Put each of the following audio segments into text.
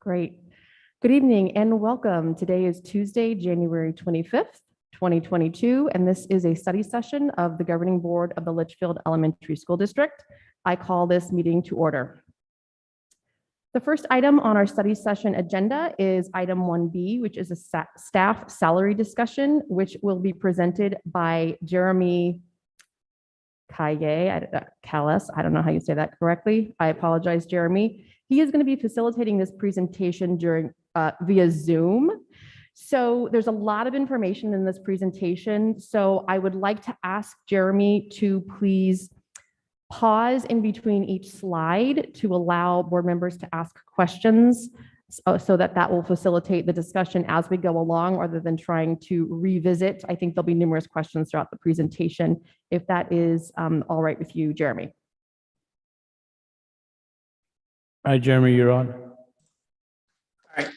Great. Good evening and welcome. Today is Tuesday, January 25th, 2022, and this is a study session of the Governing Board of the Litchfield Elementary School District. I call this meeting to order. The first item on our study session agenda is item 1B, which is a staff salary discussion, which will be presented by Jeremy Callis. I don't know how you say that correctly. I apologize, Jeremy. He is going to be facilitating this presentation via Zoom. So there's a lot of information in this presentation. So I would like to ask Jeremy to please pause in between each slide to allow board members to ask questions so that will facilitate the discussion as we go along rather than trying to revisit. I think there'll be numerous questions throughout the presentation, if that is all right with you, Jeremy. All right, Jeremy, you're on. All right.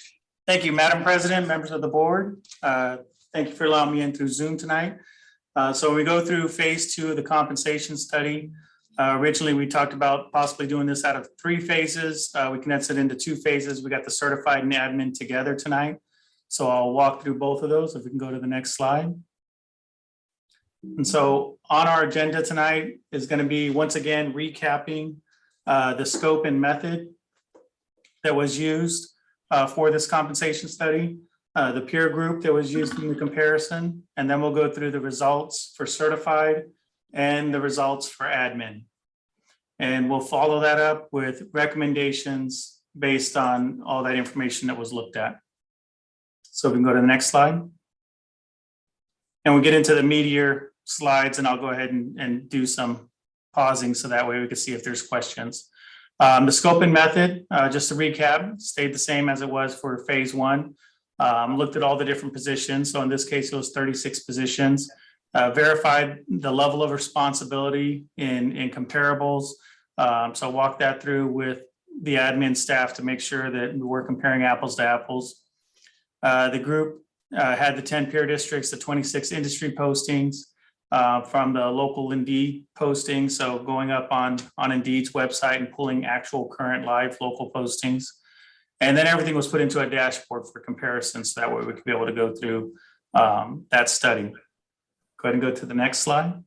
Thank you, Madam President, members of the board. Thank you for allowing me in through Zoom tonight. So we go through phase 2 of the compensation study. Originally, we talked about possibly doing this out of 3 phases. We condensed it into 2 phases. We got the certified and admin together tonight. So I'll walk through both of those. If we can go to the next slide. And so on our agenda tonight is going to be, once again, recapping the scope and method that was used for this compensation study, the peer group that was used in the comparison, and then we'll go through the results for certified and the results for admin. And we'll follow that up with recommendations based on all that information that was looked at. So we can go to the next slide. And we'll get into the meatier slides, and I'll go ahead and do some pausing so that way we can see if there's questions. The scope and method, just to recap, stayed the same as it was for phase 1. Looked at all the different positions. So in this case, it was 36 positions. Verified the level of responsibility in comparables. So walk that through with the admin staff to make sure that we were comparing apples to apples. The group had the 10 peer districts, the 26 industry postings from the local Indeed posting. So going up on Indeed's website and pulling actual current live local postings. And then everything was put into a dashboard for comparison. So that way we could be able to go through that study. Go ahead and go to the next slide.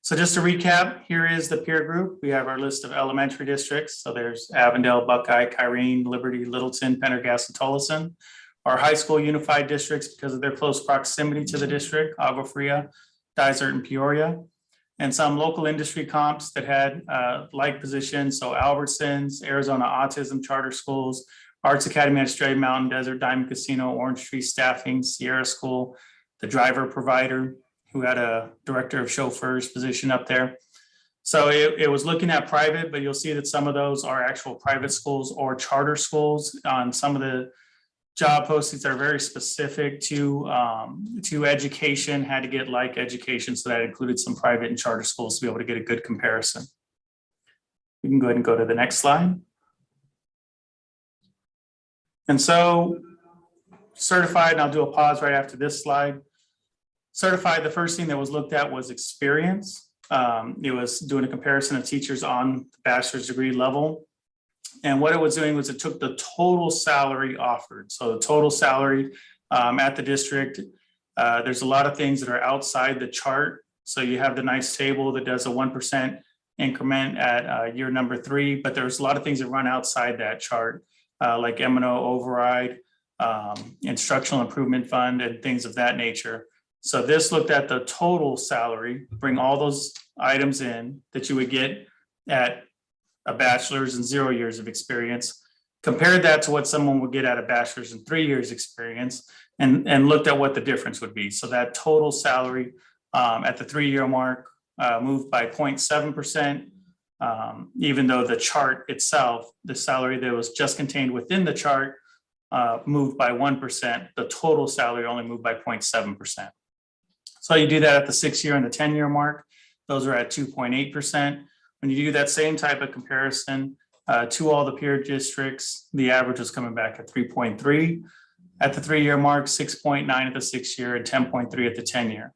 So just to recap, here is the peer group. We have our list of elementary districts. So there's Avondale, Buckeye, Kyrene, Liberty, Littleton, Pendergast, and Tolleson. Our high school unified districts, because of their close proximity to the district, Agua Fria, Dysart, and Peoria. And some local industry comps that had like positions. So Albertsons, Arizona Autism Charter Schools, Arts Academy at Stray Mountain, Desert Diamond Casino, Orange Tree Staffing, Sierra School, the driver provider, who had a director of chauffeurs position up there. So it was looking at private, but you'll see that some of those are actual private schools or charter schools on some of the job postings that are very specific to education, had to get like education. So that included some private and charter schools to be able to get a good comparison. We can go ahead and go to the next slide. And so certified, and I'll do a pause right after this slide. Certified, the first thing that was looked at was experience. It was doing a comparison of teachers on the bachelor's degree level. And what it was doing was it took the total salary offered. So the total salary at the district, there's a lot of things that are outside the chart. So you have the nice table that does a 1% increment at year number 3, but there's a lot of things that run outside that chart. Like M&O override, instructional improvement fund, and things of that nature. So this looked at the total salary, bring all those items in that you would get at a bachelor's and 0 years of experience, compared that to what someone would get at a bachelor's and 3 years experience, and looked at what the difference would be. So that total salary at the 3-year mark moved by 0.7%. Even though the chart itself, the salary that was just contained within the chart moved by 1%, the total salary only moved by 0.7%. So you do that at the 6-year and the 10-year mark, those are at 2.8%. When you do that same type of comparison to all the peer districts, the average was coming back at 3.3 at the 3-year mark, 6.9 at the 6-year, and 10.3 at the 10-year.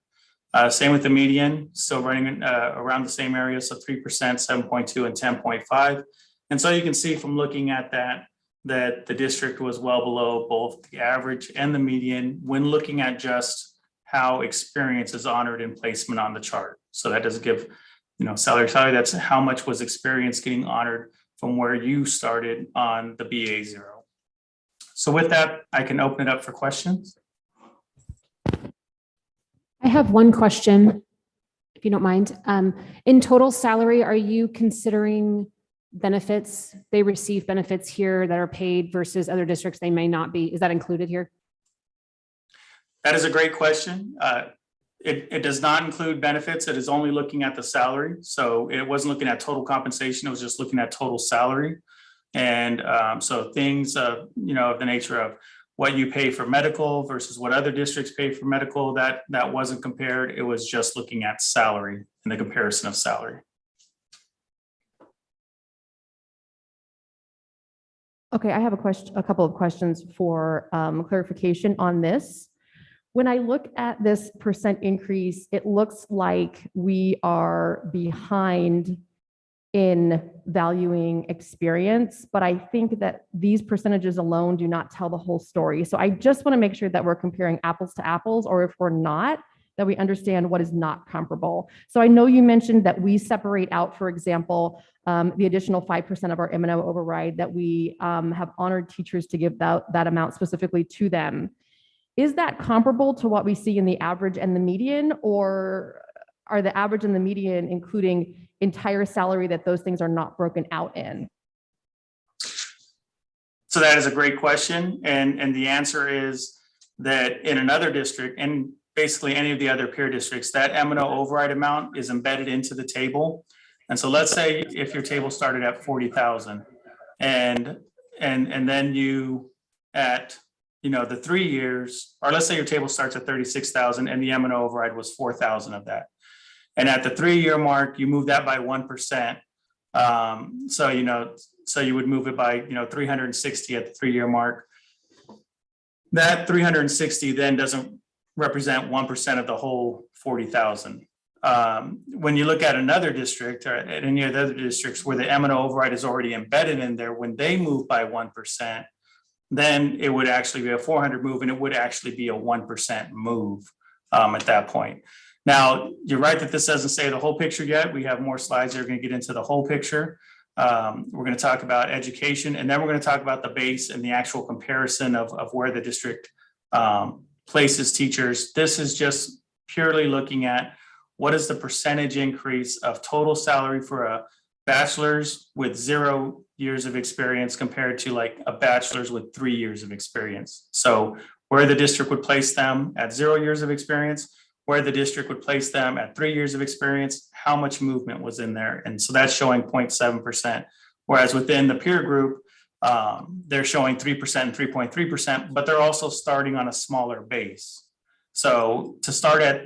Same with the median, still running around the same area, so 3%, 7.2, and 10.5. And so you can see from looking at that, that the district was well below both the average and the median when looking at just how experience is honored in placement on the chart. So that doesn't give, salary, that's how much was experience getting honored from where you started on the BA 0. So with that, I can open it up for questions. I have one question, if you don't mind. In total salary, are you considering benefits? They receive benefits here that are paid versus other districts they may not be. Is that included here? That is a great question. It does not include benefits. It is only looking at the salary. So it wasn't looking at total compensation. It was just looking at total salary. And so things of the nature of what you pay for medical versus what other districts pay for medical, that wasn't compared. It was just looking at salary and the comparison of salary. Okay, I have a couple of questions for clarification on this. When I look at this percent increase, it looks like we are behind in valuing experience, but I think that these percentages alone do not tell the whole story. So I just want to make sure that we're comparing apples to apples, or if we're not, that we understand what is not comparable. So I know you mentioned that we separate out, for example, the additional 5% of our M&O override that we have honored teachers to give that amount specifically to them. Is that comparable to what we see in the average and the median, or are the average and the median including entire salary that those things are not broken out in? So that is a great question. And the answer is that in another district, and basically any of the other peer districts, that M&O override amount is embedded into the table. And so let's say if your table started at 40,000 and then you at the 3 years, or let's say your table starts at 36,000 and the M&O override was 4,000 of that. And at the 3-year mark, you move that by 1%. So you would move it by 360 at the 3-year mark. That 360 then doesn't represent 1% of the whole 40,000. When you look at another district or at any of the other districts where the M&O override is already embedded in there, when they move by 1%, then it would actually be a 400 move, and it would actually be a 1% move at that point. Now, you're right that this doesn't say the whole picture yet. We have more slides that are going to get into the whole picture. We're going to talk about education, and then we're going to talk about the base and the actual comparison of where the district places teachers. This is just purely looking at what is the percentage increase of total salary for a bachelor's with 0 years of experience compared to like a bachelor's with 3 years of experience. So where the district would place them at 0 years of experience, where the district would place them at 3 years of experience, how much movement was in there. And so that's showing 0.7%. Whereas within the peer group, they're showing 3% and 3.3%, but they're also starting on a smaller base. So to start at,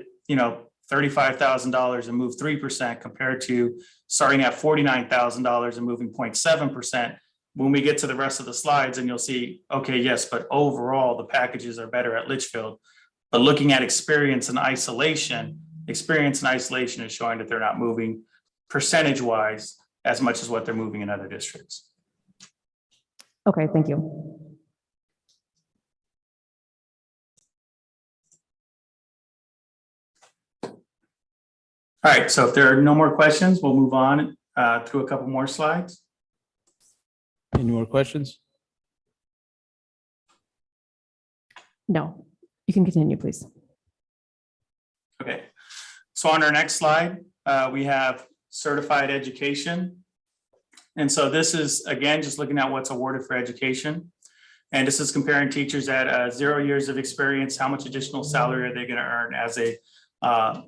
$35,000 and move 3% compared to starting at $49,000 and moving 0.7%. When we get to the rest of the slides, and you'll see, okay, yes, but overall the packages are better at Litchfield. But looking at experience and isolation is showing that they're not moving percentage-wise as much as what they're moving in other districts. Okay, thank you. All right, so if there are no more questions, we'll move on through a couple more slides. Any more questions? No, you can continue, please. Okay, so on our next slide, we have certified education. And so this is, again, just looking at what's awarded for education. And this is comparing teachers at 0 years of experience, how much additional salary are they going to earn as they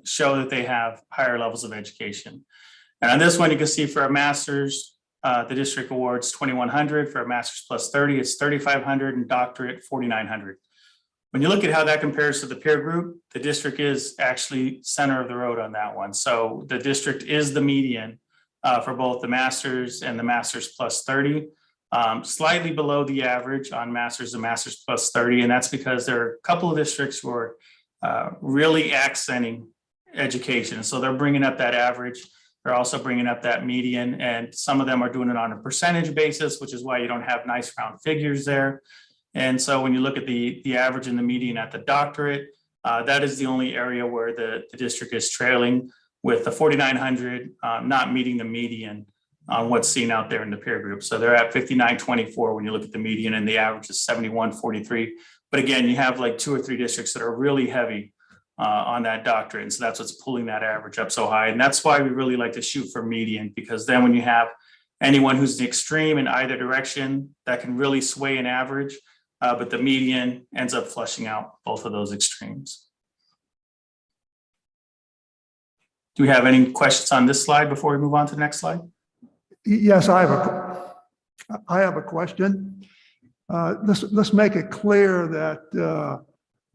show that they have higher levels of education. And on this one, you can see for a master's, the district awards $2,100. For a master's plus 30, it's $3,500, and doctorate $4,900. When you look at how that compares to the peer group, the district is actually center of the road on that one. So the district is the median for both the master's and the master's plus 30, slightly below the average on master's and master's plus 30. And that's because there are a couple of districts who are really accenting education. So they're bringing up that average. They're also bringing up that median, and some of them are doing it on a percentage basis, which is why you don't have nice round figures there. And so when you look at the average and the median at the doctorate, that is the only area where the district is trailing, with the 4,900 not meeting the median on what's seen out there in the peer group. So they're at 59.24 when you look at the median, and the average is 71.43. But again, you have like 2 or 3 districts that are really heavy on that doctorate. And so that's what's pulling that average up so high. And that's why we really like to shoot for median, because then when you have anyone who's the extreme in either direction, that can really sway an average. But the median ends up flushing out both of those extremes. Do we have any questions on this slide before we move on to the next slide? Yes, I have a question. Let's make it clear that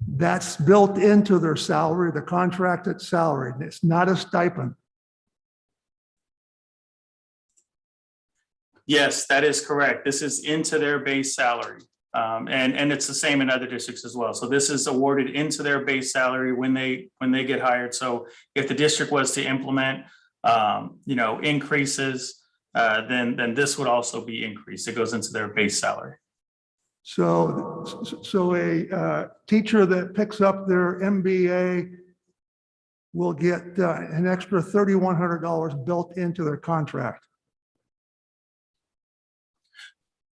that's built into their salary, the contracted salary. It's not a stipend. Yes, that is correct. This is into their base salary. And it's the same in other districts as well. So this is awarded into their base salary when they get hired. So if the district was to implement, increases, then this would also be increased. It goes into their base salary. So a teacher that picks up their MBA will get an extra $3,100 built into their contract.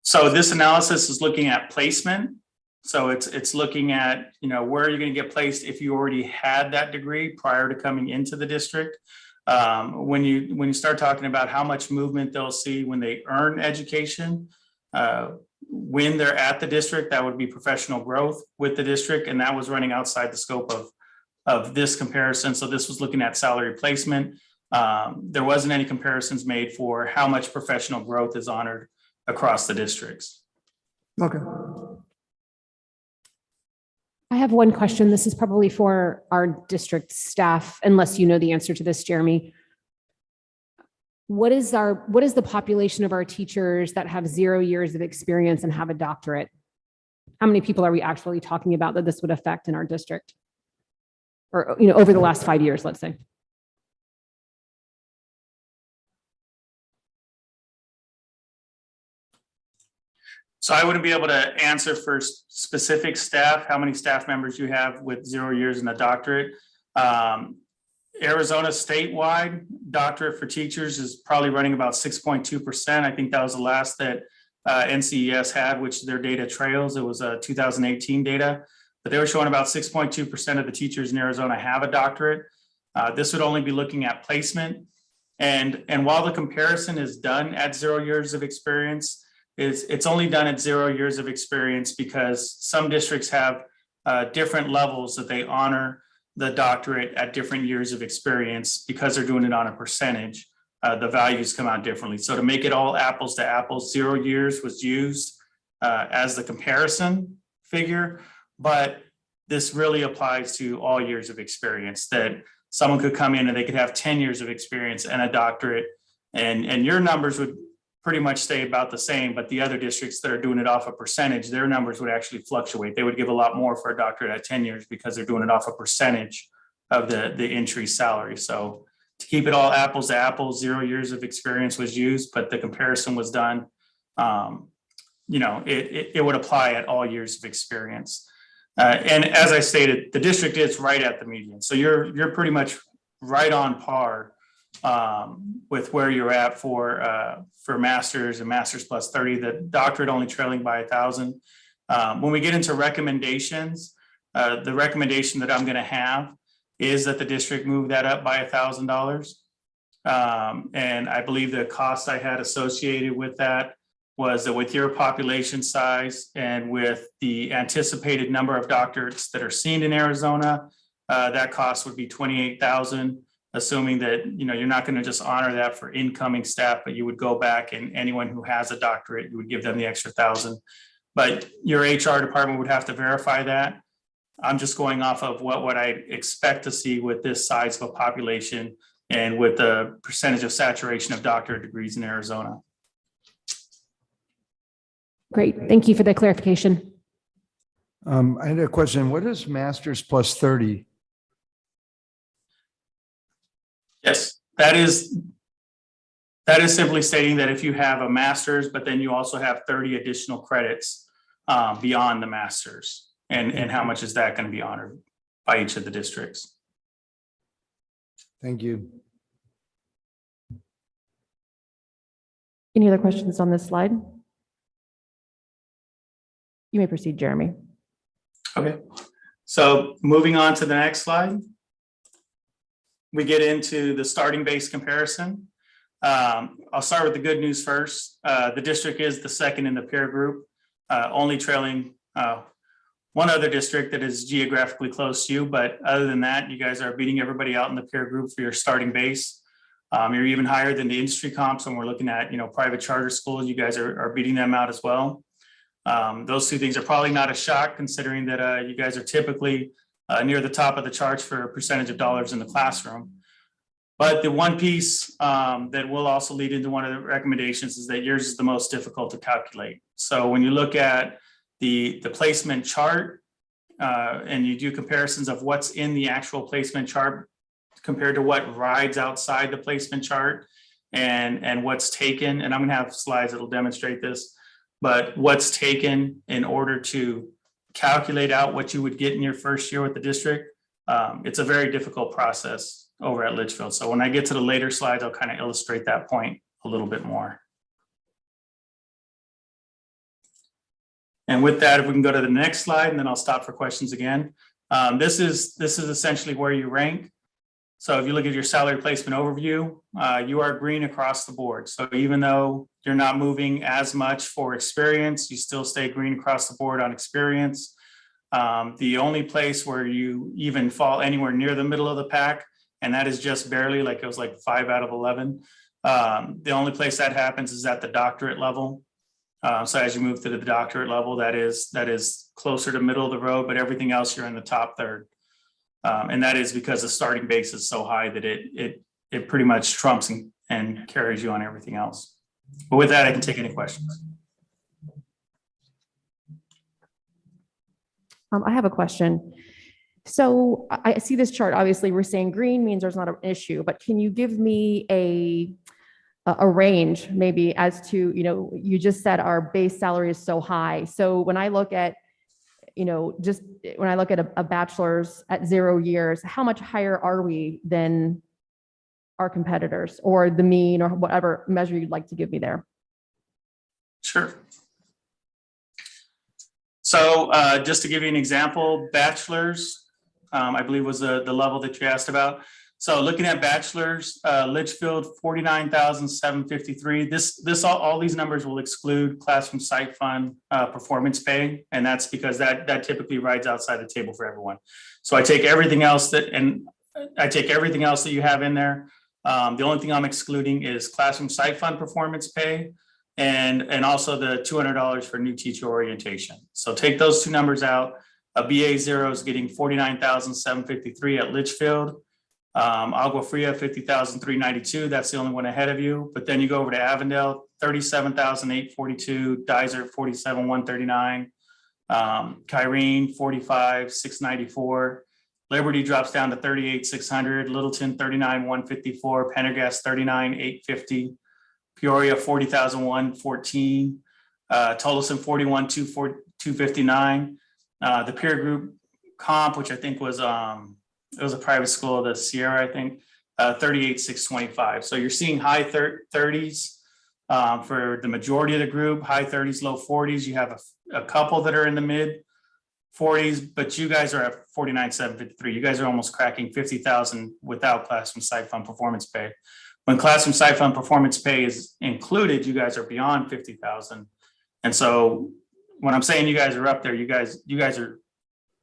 So this analysis is looking at placement. So it's looking at, where are you going to get placed if you already had that degree prior to coming into the district. When you start talking about how much movement they'll see when they earn education, when they're at the district, that would be professional growth with the district. And that was running outside the scope of this comparison. So this was looking at salary placement. There wasn't any comparisons made for how much professional growth is honored across the districts. Okay. I have one question. This is probably for our district staff, unless you know the answer to this, Jeremy. What is the population of our teachers that have 0 years of experience and have a doctorate? How many people are we actually talking about that this would affect in our district? Or, over the last 5 years, let's say. So I wouldn't be able to answer for specific staff, how many staff members you have with 0 years and a doctorate. Arizona statewide doctorate for teachers is probably running about 6.2%. I think that was the last that NCES had, which their data trails. It was 2018 data, but they were showing about 6.2% of the teachers in Arizona have a doctorate. This would only be looking at placement. And while the comparison is done at 0 years of experience, it's only done at 0 years of experience because some districts have different levels that they honor the doctorate at different years of experience because they're doing it on a percentage. The values come out differently. So to make it all apples to apples, 0 years was used as the comparison figure, but this really applies to all years of experience, that someone could come in and they could have 10 years of experience and a doctorate, and your numbers would pretty much stay about the same, but the other districts that are doing it off a percentage, their numbers would actually fluctuate. They would give a lot more for a doctorate at 10 years because they're doing it off a percentage of the entry salary. So to keep it all apples to apples, 0 years of experience was used, but the comparison was done. It would apply at all years of experience. And as I stated, the district is right at the median. So you're pretty much right on par with where you're at for masters and masters plus 30, the doctorate only trailing by 1,000. When we get into recommendations, the recommendation that I'm going to have is that the district move that up by $1,000. And I believe the cost I had associated with that was that with your population size and with the anticipated number of doctorates that are seen in Arizona, that cost would be $28,000. Assuming that, you're not going to just honor that for incoming staff, but you would go back and anyone who has a doctorate, you would give them the extra 1,000. But your HR department would have to verify that. I'm just going off of what I expect to see with this size of a population and with the percentage of saturation of doctorate degrees in Arizona. Great. Thank you for the clarification. I had a question. What is masters plus 30? Yes, that is That is simply stating that if you have a master's, but then you also have 30 additional credits beyond the master's, and how much is that going to be honored by each of the districts? Thank you. Any other questions on this slide? You may proceed, Jeremy. Okay, so moving on to the next slide, we get into the starting base comparison. I'll start with the good news first. The district is the second in the peer group, only trailing one other district that is geographically close to you. But other than that, you guys are beating everybody out in the peer group for your starting base. You're even higher than the industry comps when we're looking at, private charter schools. You guys are beating them out as well. Those two things are probably not a shock, considering that you guys are typically near the top of the charts for a percentage of dollars in the classroom. But the one piece that will also lead into one of the recommendations is that yours is the most difficult to calculate. So when you look at the placement chart and you do comparisons of what's in the actual placement chart compared to what rides outside the placement chart and what's taken, and I'm going to have slides that'll demonstrate this, but what's taken in order to calculate out what you would get in your first year with the district, it's a very difficult process over at Litchfield. So when I get to the later slides, I'll kind of illustrate that point a little bit more. And with that, if we can go to the next slide, and then I'll stop for questions again. This is essentially where you rank. So if you look at your salary placement overview, you are green across the board. So even though you're not moving as much for experience, you still stay green across the board on experience. The only place where you even fall anywhere near the middle of the pack, and that is just barely, like it was like 5 out of 11. The only place that happens is at the doctorate level. So as you move to the doctorate level, that is closer to middle of the road, but everything else you're in the top third. And that is because the starting base is so high that it pretty much trumps and carries you on everything else. But with that, I can take any questions. I have a question. So I see this chart. Obviously, we're saying green means there's not an issue, but can you give me a range maybe as to, you just said our base salary is so high. So when I look at, just when I look at a bachelor's at 0 years, how much higher are we than our competitors, or the mean, or whatever measure you'd like to give me there? Sure. So just to give you an example, bachelor's, I believe was the level that you asked about. So looking at bachelor's, Litchfield, 49,753. All these numbers will exclude classroom site fund performance pay, and that's because that typically rides outside the table for everyone. So I take everything else that you have in there. The only thing I'm excluding is classroom site fund performance pay, and also the $200 for new teacher orientation. So take those two numbers out. A BA 0 is getting 49,753 at Litchfield. Agua Fria, 50,392. That's the only one ahead of you. But then you go over to Avondale, 37,842. Dyser, 47,139. Kyrene, 45,694. Liberty drops down to 38,600. Littleton, 39,154. Pendergast, 39,850. Peoria, 40,114. Tolleson, 41,259. The peer group comp, which I think was it was a private school, the Sierra, I think, 38,625. So you're seeing high 30s for the majority of the group, high 30s, low 40s. You have a couple that are in the mid 40s, but you guys are at 49,753. You guys are almost cracking 50,000 without classroom site fund performance pay. When classroom site fund performance pay is included, you guys are beyond 50,000. And so when I'm saying you guys are up there, you guys are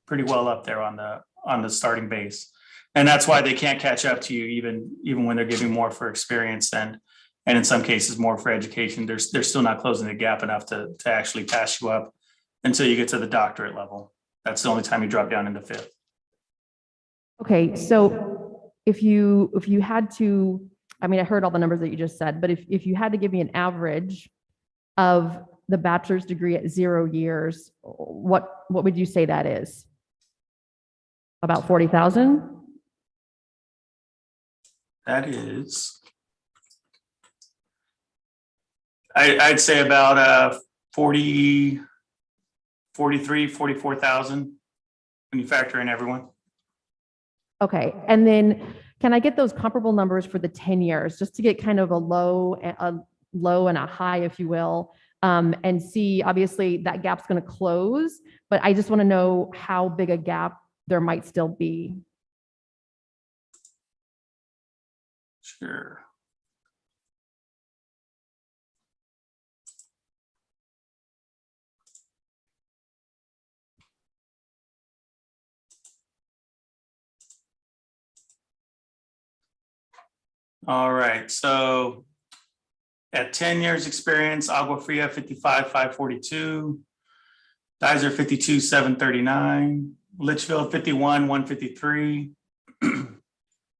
pretty well up there on the starting base. And that's why they can't catch up to you even when they're giving more for experience and in some cases more for education. They're still not closing the gap enough to actually pass you up until you get to the doctorate level. That's the only time you drop down into fifth. Okay, so if you had to, I mean, I heard all the numbers that you just said, but if you had to give me an average of the bachelor's degree at 0 years, what would you say that is? About 40,000? That is I'd say about 40, 43, 44,000 when you factor in everyone. Okay, and then can I get those comparable numbers for the 10 years, just to get kind of a low and a high, if you will, and see, obviously, that gap's going to close, but I just want to know how big a gap there might still be. Sure. All right, so at 10 years experience, Agua Fria 55,542, Geyser 52,739, Litchfield 51,153,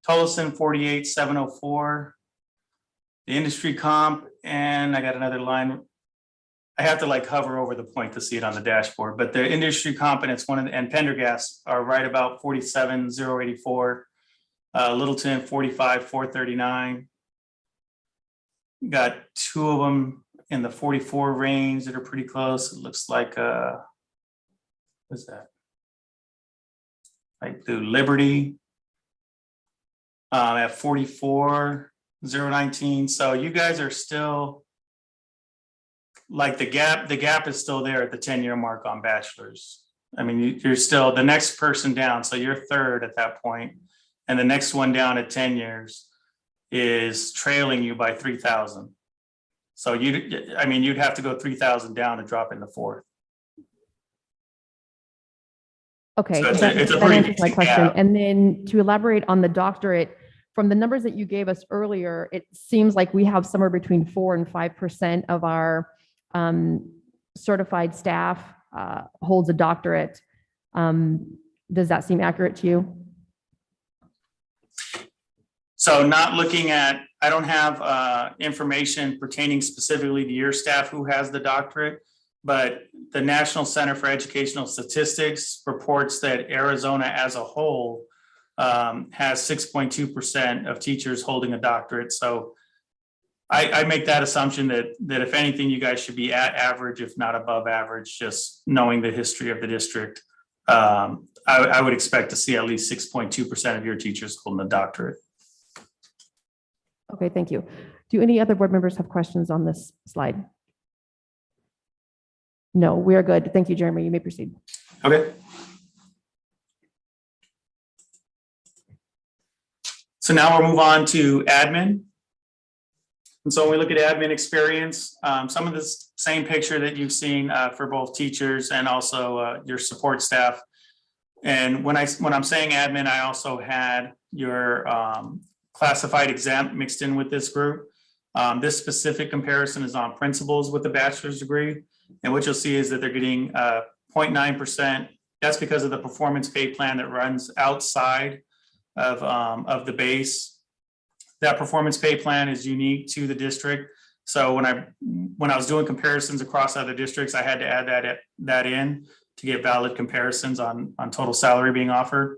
Tolleson 48,704, the industry comp, and I got another line. I have to like hover over the point to see it on the dashboard, but the industry comp and it's one of the, and Pendergast are right about 47,084. Littleton 45,439. Got two of them in the 44 range that are pretty close. It looks like what's that? Like the Liberty at 44,019. So you guys are still like the gap is still there at the 10-year mark on bachelor's. I mean, you're still the next person down, so you're third at that point. And the next one down at 10 years is trailing you by 3,000. So you'd have to go 3,000 down to drop into fourth. Okay, So it's that a that pretty answers my big question. gap. And then to elaborate on the doctorate, from the numbers that you gave us earlier, it seems like we have somewhere between 4 and 5% of our certified staff holds a doctorate. Does that seem accurate to you? So not looking at, I don't have information pertaining specifically to your staff who has the doctorate, but the National Center for Educational Statistics reports that Arizona as a whole has 6.2% of teachers holding a doctorate. So I make that assumption that if anything, you guys should be at average, if not above average, just knowing the history of the district. I would expect to see at least 6.2% of your teachers holding a doctorate. Okay, thank you. Do any other board members have questions on this slide? No, we are good. Thank you, Jeremy. You may proceed. Okay. So now we'll move on to admin. And so when we look at admin experience, some of the same picture that you've seen for both teachers and also your support staff. And when I'm saying admin, I also had your classified exempt mixed in with this group. This specific comparison is on principals with a bachelor's degree. And what you'll see is that they're getting 0.9%. That's because of the performance pay plan that runs outside of the base. That performance pay plan is unique to the district. So when I was doing comparisons across other districts, I had to add that in to get valid comparisons on total salary being offered.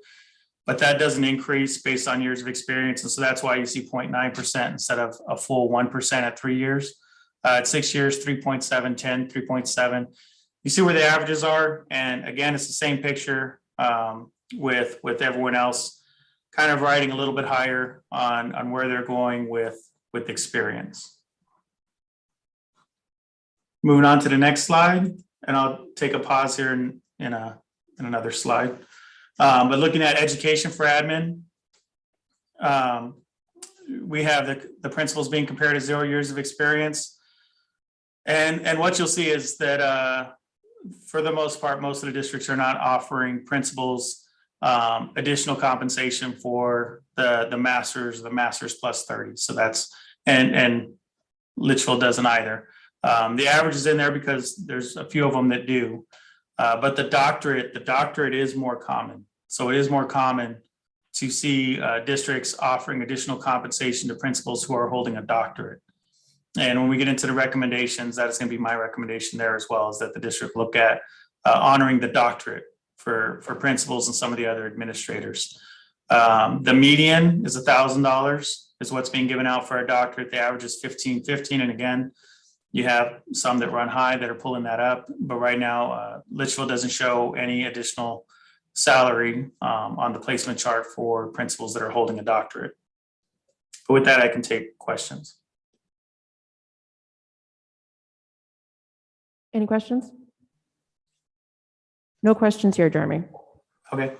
But that doesn't increase based on years of experience. And so that's why you see 0.9% instead of a full 1% at 3 years. At 6 years, 3.7, 10, 3.7. You see where the averages are. And again, it's the same picture with everyone else, kind of riding a little bit higher on where they're going with experience. Moving on to the next slide, and I'll take a pause here in another slide. But looking at education for admin, we have the principals being compared to 0 years of experience. And what you'll see is that for the most part, most of the districts are not offering principals additional compensation for the masters plus 30. So that's, and Litchfield doesn't either. The average is in there because there's a few of them that do. But the doctorate is more common. So it is more common to see districts offering additional compensation to principals who are holding a doctorate. And when we get into the recommendations, that is going to be my recommendation there as well, is that the district look at honoring the doctorate for principals and some of the other administrators. The median is $1,000 is what's being given out for a doctorate. The average is $1,515. And again, You have some that run high that are pulling that up, but right now, Litchfield doesn't show any additional salary on the placement chart for principals that are holding a doctorate. But with that, I can take questions. Any questions? No questions here, Jeremy. Okay,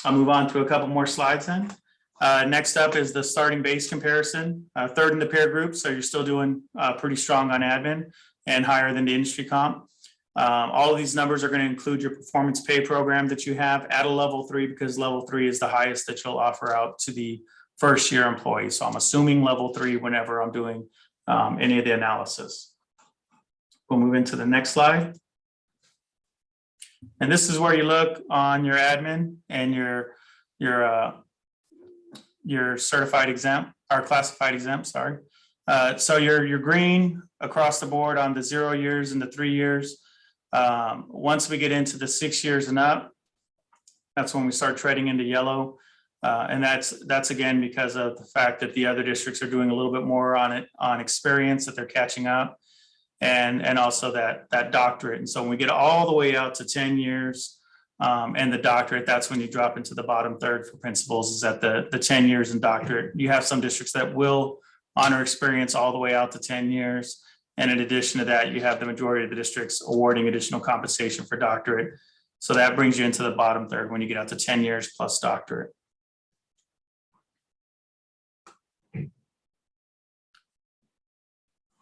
I'll move on to a couple more slides then. Next up is the starting base comparison, third in the peer group. So you're still doing pretty strong on admin and higher than the industry comp. All of these numbers are going to include your performance pay program that you have at a level 3, because level 3 is the highest that you'll offer out to the first year employees. So I'm assuming level 3 whenever I'm doing any of the analysis. We'll move into the next slide. And this is where you look on your admin and your certified exempt or classified exempt, sorry. So you're green across the board on the 0 years and the 3 years. Once we get into the 6 years and up, that's when we start treading into yellow. And that's again because of the fact that the other districts are doing a little bit more on experience, that they're catching up, and also that doctorate. And so when we get all the way out to 10 years and the doctorate, that's when you drop into the bottom third for principals, is at the 10 years and doctorate. You have some districts that will honor experience all the way out to 10 years. And in addition to that, you have the majority of the districts awarding additional compensation for doctorate. So that brings you into the bottom third when you get out to 10 years plus doctorate.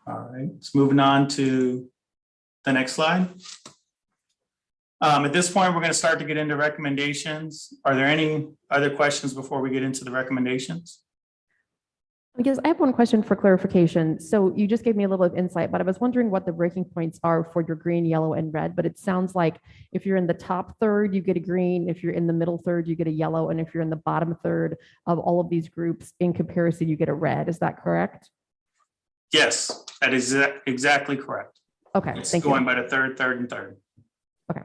All right, so moving on to the next slide. At this point, we're going to start to get into recommendations. Are there any other questions before we get into the recommendations? I guess I have one question for clarification. So you just gave me a little bit of insight, but I was wondering what the breaking points are for your green, yellow, and red. But it sounds like if you're in the top third, you get a green. If you're in the middle third, you get a yellow. And if you're in the bottom third of all of these groups, in comparison, you get a red. Is that correct? Yes, that is exactly correct. Okay, It's thank going you. by the third, and third. Okay.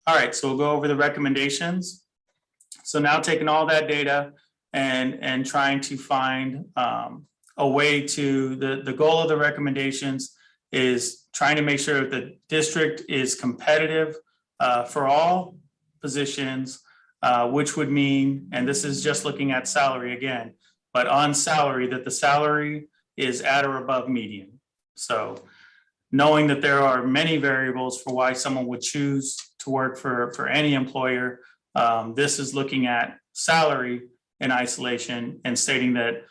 All right, so we'll go over the recommendations. So now taking all that data and trying to find a way to, the goal of the recommendations is trying to make sure that the district is competitive for all positions, which would mean, and this is just looking at salary again, but on salary, that the salary is at or above median. So knowing that there are many variables for why someone would choose to work for any employer, this is looking at salary in isolation and stating that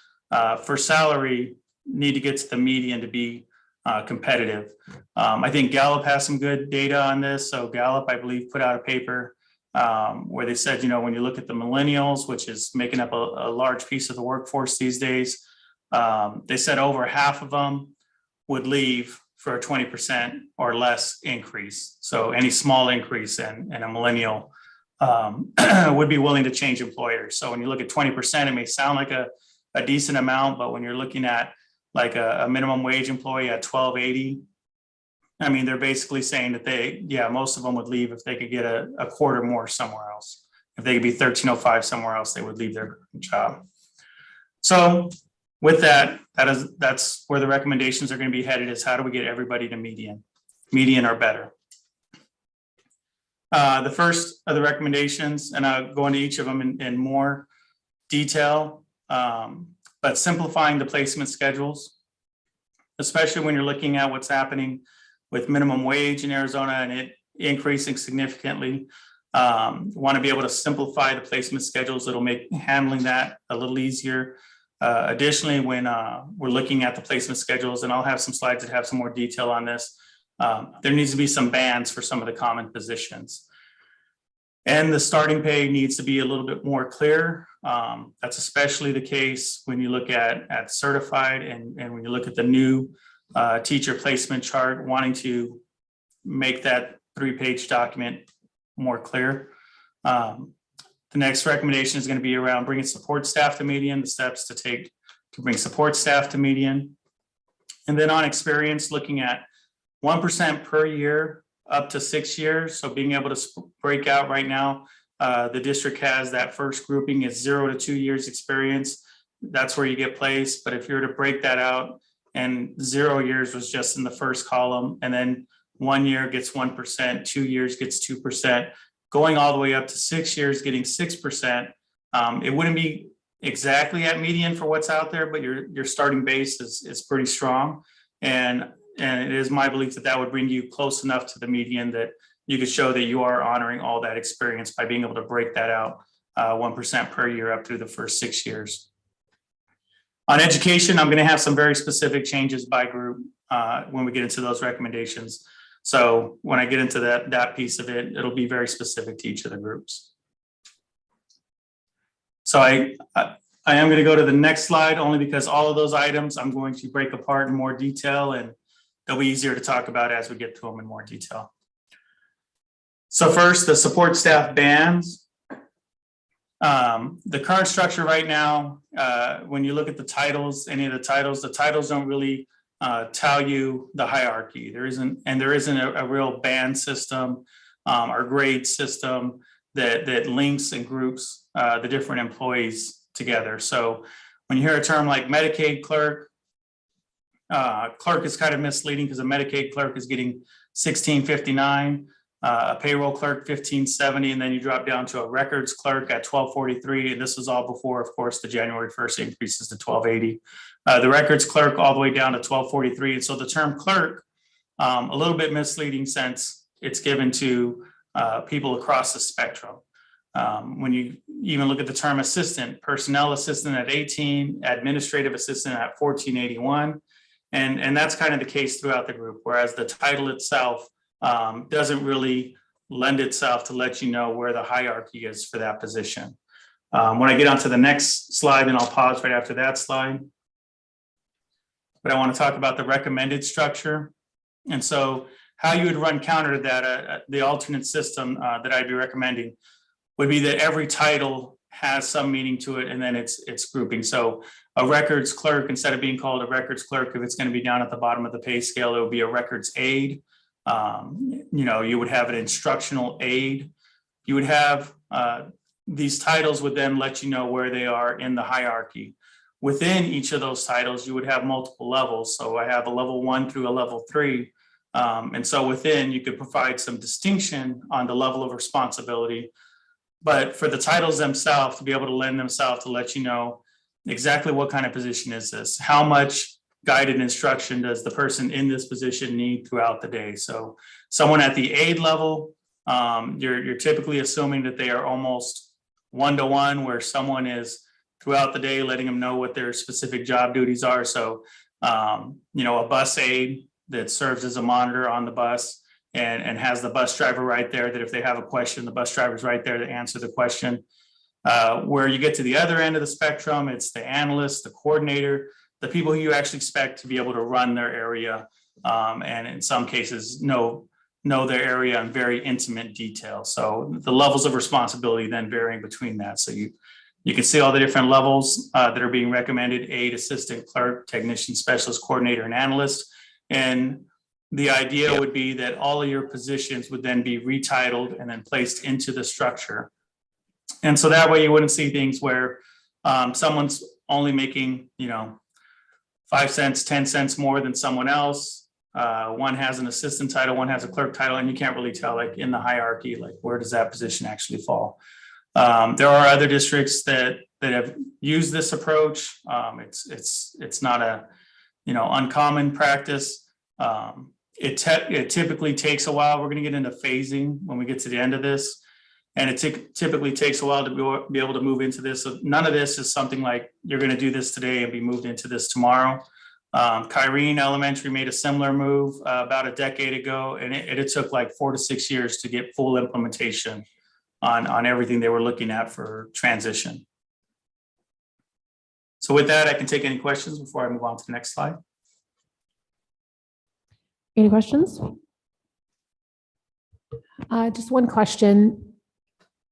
for salary, need to get to the median to be competitive. I think Gallup has some good data on this. So Gallup, I believe, put out a paper where they said, when you look at the millennials, which is making up a large piece of the workforce these days, they said over half of them would leave for a 20% or less increase. So any small increase in a millennial would be willing to change employers. So when you look at 20%, it may sound like a decent amount, but when you're looking at like a minimum wage employee at $12.80, I mean, they're basically saying that most of them would leave if they could get a quarter more somewhere else. If they could be $13.05 somewhere else, they would leave their job. So with that's where the recommendations are going to be headed, is how do we get everybody to median or better. The first of the recommendations, and I'll go into each of them in more detail, but simplifying the placement schedules, especially when you're looking at what's happening with minimum wage in Arizona and it increasing significantly. Want to be able to simplify the placement schedules. It'll make handling that a little easier. Additionally, when we're looking at the placement schedules, and I'll have some slides that have some more detail on this, there needs to be some bands for some of the common positions. And the starting pay needs to be a little bit more clear. That's especially the case when you look at certified and when you look at the new teacher placement chart, wanting to make that 3-page document more clear. The next recommendation is going to be around bringing support staff to median, the steps to take to bring support staff to median. And then on experience, looking at 1% per year up to 6 years. So being able to break out right now, the district has that first grouping is 0 to 2 years experience. that's where you get placed. But if you were to break that out and 0 years was just in the first column, and then 1 year gets 1%, 2 years gets 2%, going all the way up to 6 years getting 6%, it wouldn't be exactly at median for what's out there, but your starting base is pretty strong. And it is my belief that that would bring you close enough to the median that you could show that you are honoring all that experience by being able to break that out 1% per year up through the first 6 years. On education, I'm going to have some very specific changes by group when we get into those recommendations. So when I get into that piece of it, it'll be very specific to each of the groups. So I am going to go to the next slide only because all of those items I'm going to break apart in more detail, and they'll be easier to talk about as we get to them in more detail. So first, the support staff bands. The current structure right now, when you look at the titles, any of the titles don't really tell you the hierarchy. There isn't a real band system or grade system that links and groups the different employees together. So when you hear a term like Medicaid clerk, clerk is kind of misleading because a Medicaid clerk is getting $16.59, a payroll clerk $15.70, and then you drop down to a records clerk at $12.43. And this was all before, of course, the January 1st increases to $12.80. The records clerk all the way down to $12.43. And so the term clerk, a little bit misleading since it's given to people across the spectrum. When you even look at the term assistant, personnel assistant at 18, administrative assistant at 1481. And that's kind of the case throughout the group, whereas the title itself doesn't really lend itself to let you know where the hierarchy is for that position. When I get onto the next slide, and I'll pause right after that slide. But I want to talk about the recommended structure. And so how you would run counter to that, the alternate system that I'd be recommending would be that every title has some meaning to it, and then it's grouping. So a records clerk, instead of being called a records clerk, if it's going to be down at the bottom of the pay scale, it would be a records aide. You would have an instructional aide. You would have these titles would then let you know where they are in the hierarchy. Within each of those titles, you would have multiple levels. So I have a level 1 through a level 3. And so within, you could provide some distinction on the level of responsibility. But for the titles themselves to be able to lend themselves to let you know exactly what kind of position is this, how much guided instruction does the person in this position need throughout the day. So someone at the aide level, you're typically assuming that they are almost one-to-one, where someone is throughout the day letting them know what their specific job duties are. So, a bus aide that serves as a monitor on the bus and has the bus driver right there, that if they have a question, the bus driver's right there to answer the question. Where you get to the other end of the spectrum, it's the analyst, the coordinator, the people who you actually expect to be able to run their area, and in some cases know their area in very intimate detail. So the levels of responsibility then varying between that. So you can see all the different levels that are being recommended: aide, assistant, clerk, technician, specialist, coordinator, and analyst. And the idea would be that all of your positions would then be retitled and then placed into the structure. And so that way you wouldn't see things where someone's only making, 5 cents, 10 cents more than someone else. One has an assistant title, one has a clerk title, and you can't really tell, like, in the hierarchy, like, where does that position actually fall? There are other districts that have used this approach. It's not a, uncommon practice. It typically takes a while. We're going to get into phasing when we get to the end of this. And it typically takes a while to be able to move into this. So none of this is something like you're going to do this today and be moved into this tomorrow. Kyrene Elementary made a similar move about a decade ago, and it took like 4 to 6 years to get full implementation on everything they were looking at for transition. So with that, I can take any questions before I move on to the next slide. Any questions? Just one question.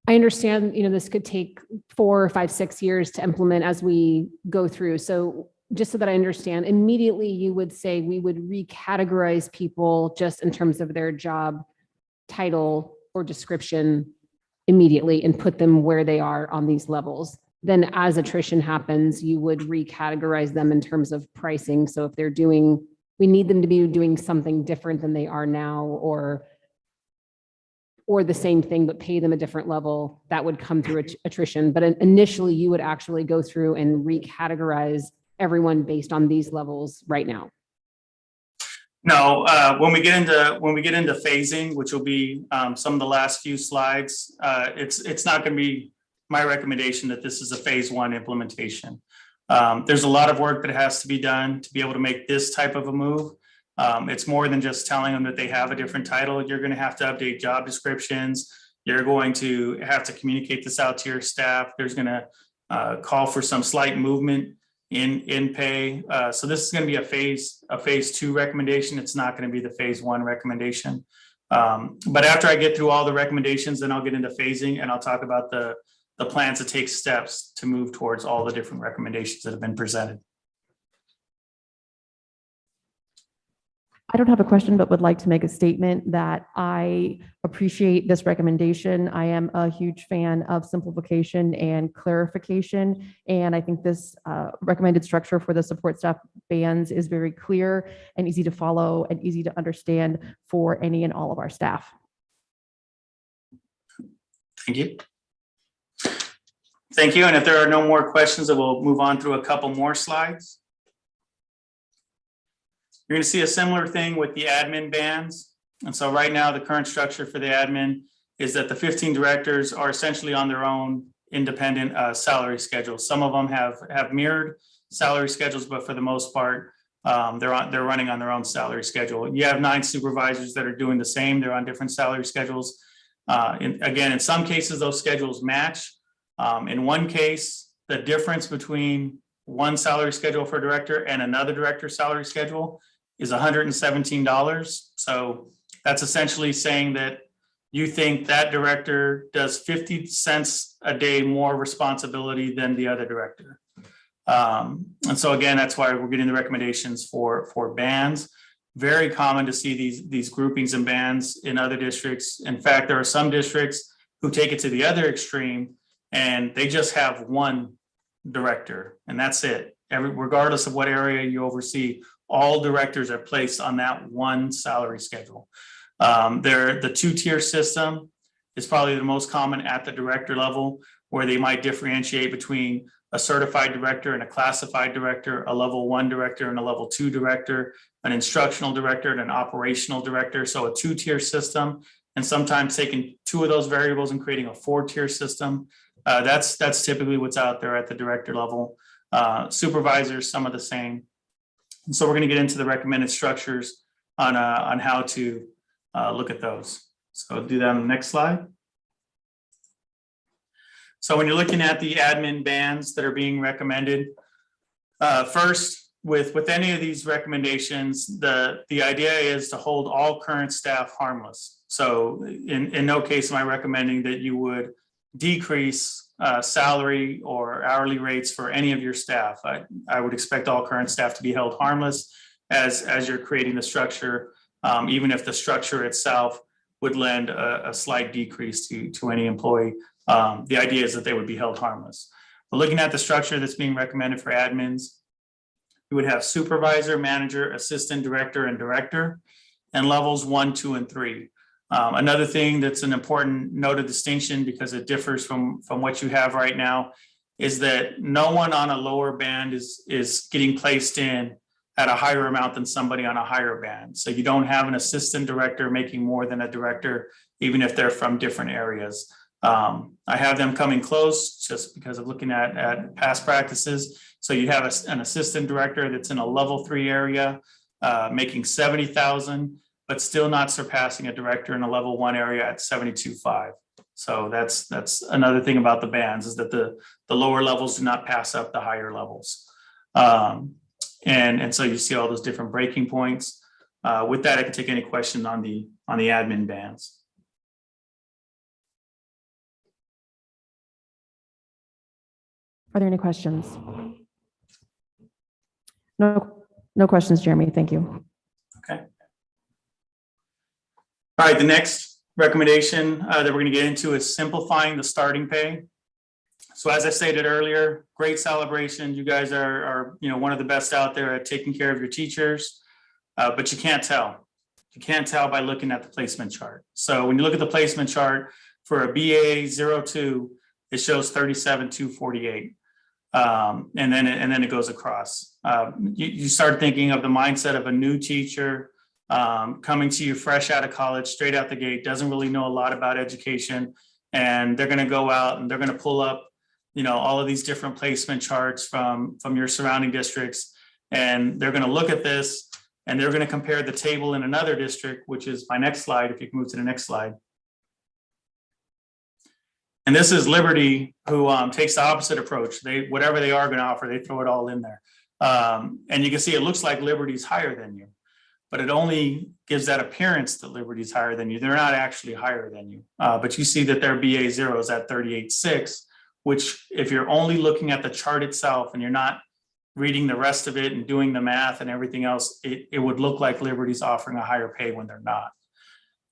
I understand, this could take 4 or 5, 6 years to implement as we go through. So just so that I understand, immediately you would say we would recategorize people just in terms of their job title or description immediately and put them where they are on these levels. then as attrition happens, you would recategorize them in terms of pricing. So if they're doing, we need them to be doing something different than they are now, or the same thing, but pay them a different level, that would come through attrition. But initially, you would actually go through and recategorize everyone based on these levels right now. No, when we get into phasing, which will be some of the last few slides, it's not going to be my recommendation that this is a phase one implementation. There's a lot of work that has to be done to be able to make this type of a move. It's more than just telling them that they have a different title. You're going to have to update job descriptions. You're going to have to communicate this out to your staff. There's going to call for some slight movement in pay. So this is going to be a phase two recommendation. It's not going to be the phase one recommendation. But after I get through all the recommendations, then I'll get into phasing and I'll talk about the plans to take steps to move towards all the different recommendations that have been presented. I don't have a question, but would like to make a statement that I appreciate this recommendation. I am a huge fan of simplification and clarification. And I think this recommended structure for the support staff bands is very clear and easy to follow and easy to understand for any and all of our staff. Thank you. Thank you. And if there are no more questions, then we'll move on through a couple more slides. You're going to see a similar thing with the admin bands. And so right now, the current structure for the admin is that the 15 directors are essentially on their own independent salary schedules. Some of them have mirrored salary schedules, but for the most part, they're running on their own salary schedule. You have 9 supervisors that are doing the same. They're on different salary schedules. Again, in some cases, those schedules match. In one case, the difference between one salary schedule for a director and another director's salary schedule is $117. So that's essentially saying that you think that director does 50 cents a day more responsibility than the other director. And so again, that's why we're getting the recommendations for bands. Very common to see these groupings and bands in other districts. In fact, there are some districts who take it to the other extreme and they just have one director and that's it. Regardless of what area you oversee, all directors are placed on that one salary schedule. The 2-tier system is probably the most common at the director level, where they might differentiate between a certified director and a classified director, a level 1 director and a level 2 director, an instructional director and an operational director. So a 2-tier system, and sometimes taking 2 of those variables and creating a 4-tier system. That's typically what's out there at the director level. Supervisors, some of the same. And so we're going to get into the recommended structures on how to look at those. So I'll do that on the next slide. So when you're looking at the admin bands that are being recommended, first, with any of these recommendations, the idea is to hold all current staff harmless. So in no case am I recommending that you would decrease salary or hourly rates for any of your staff. I would expect all current staff to be held harmless as you're creating the structure, even if the structure itself would lend a slight decrease to any employee. The idea is that they would be held harmless. But looking at the structure that's being recommended for admins, you would have supervisor, manager, assistant director, and director, and levels 1, 2, and 3. Another thing that's an important note of distinction, because it differs from what you have right now, is that no one on a lower band is getting placed in at a higher amount than somebody on a higher band. So you don't have an assistant director making more than a director, even if they're from different areas. I have them coming close just because of looking at past practices. So you have an assistant director that's in a level 3 area, making $70,000, but still not surpassing a director in a level 1 area at $72,500. So that's another thing about the bands, is that the lower levels do not pass up the higher levels. And so you see all those different breaking points. With that, I can take any question on the admin bands. Are there any questions? No questions, Jeremy. Thank you. Okay. All right, the next recommendation that we're going to get into is simplifying the starting pay. So as I stated earlier, great celebration. You guys are one of the best out there at taking care of your teachers, but you can't tell. You can't tell by looking at the placement chart. So when you look at the placement chart for a BA 02, it shows 37,248. And then it goes across. You start thinking of the mindset of a new teacher coming to you fresh out of college, straight out the gate, doesn't really know a lot about education, and they're going to go out and they're going to pull up, all of these different placement charts from your surrounding districts, and they're going to look at this and they're going to compare the table in another district, which is my next slide. If you can move to the next slide. And this is Liberty, who takes the opposite approach. Whatever they are going to offer, they throw it all in there. And you can see it looks like Liberty's higher than you, but it only gives that appearance that Liberty's higher than you. They're not actually higher than you. But you see that their BA 0 is at 38.6, which if you're only looking at the chart itself and you're not reading the rest of it and doing the math and everything else, it would look like Liberty's offering a higher pay when they're not.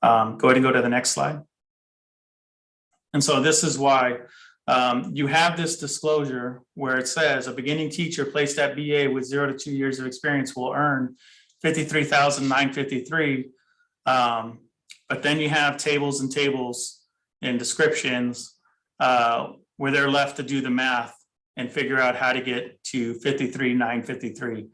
Go ahead and go to the next slide. And so this is why you have this disclosure where it says a beginning teacher placed at BA with 0 to 2 years of experience will earn $53,953. But then you have tables and tables and descriptions where they're left to do the math and figure out how to get to 53,953.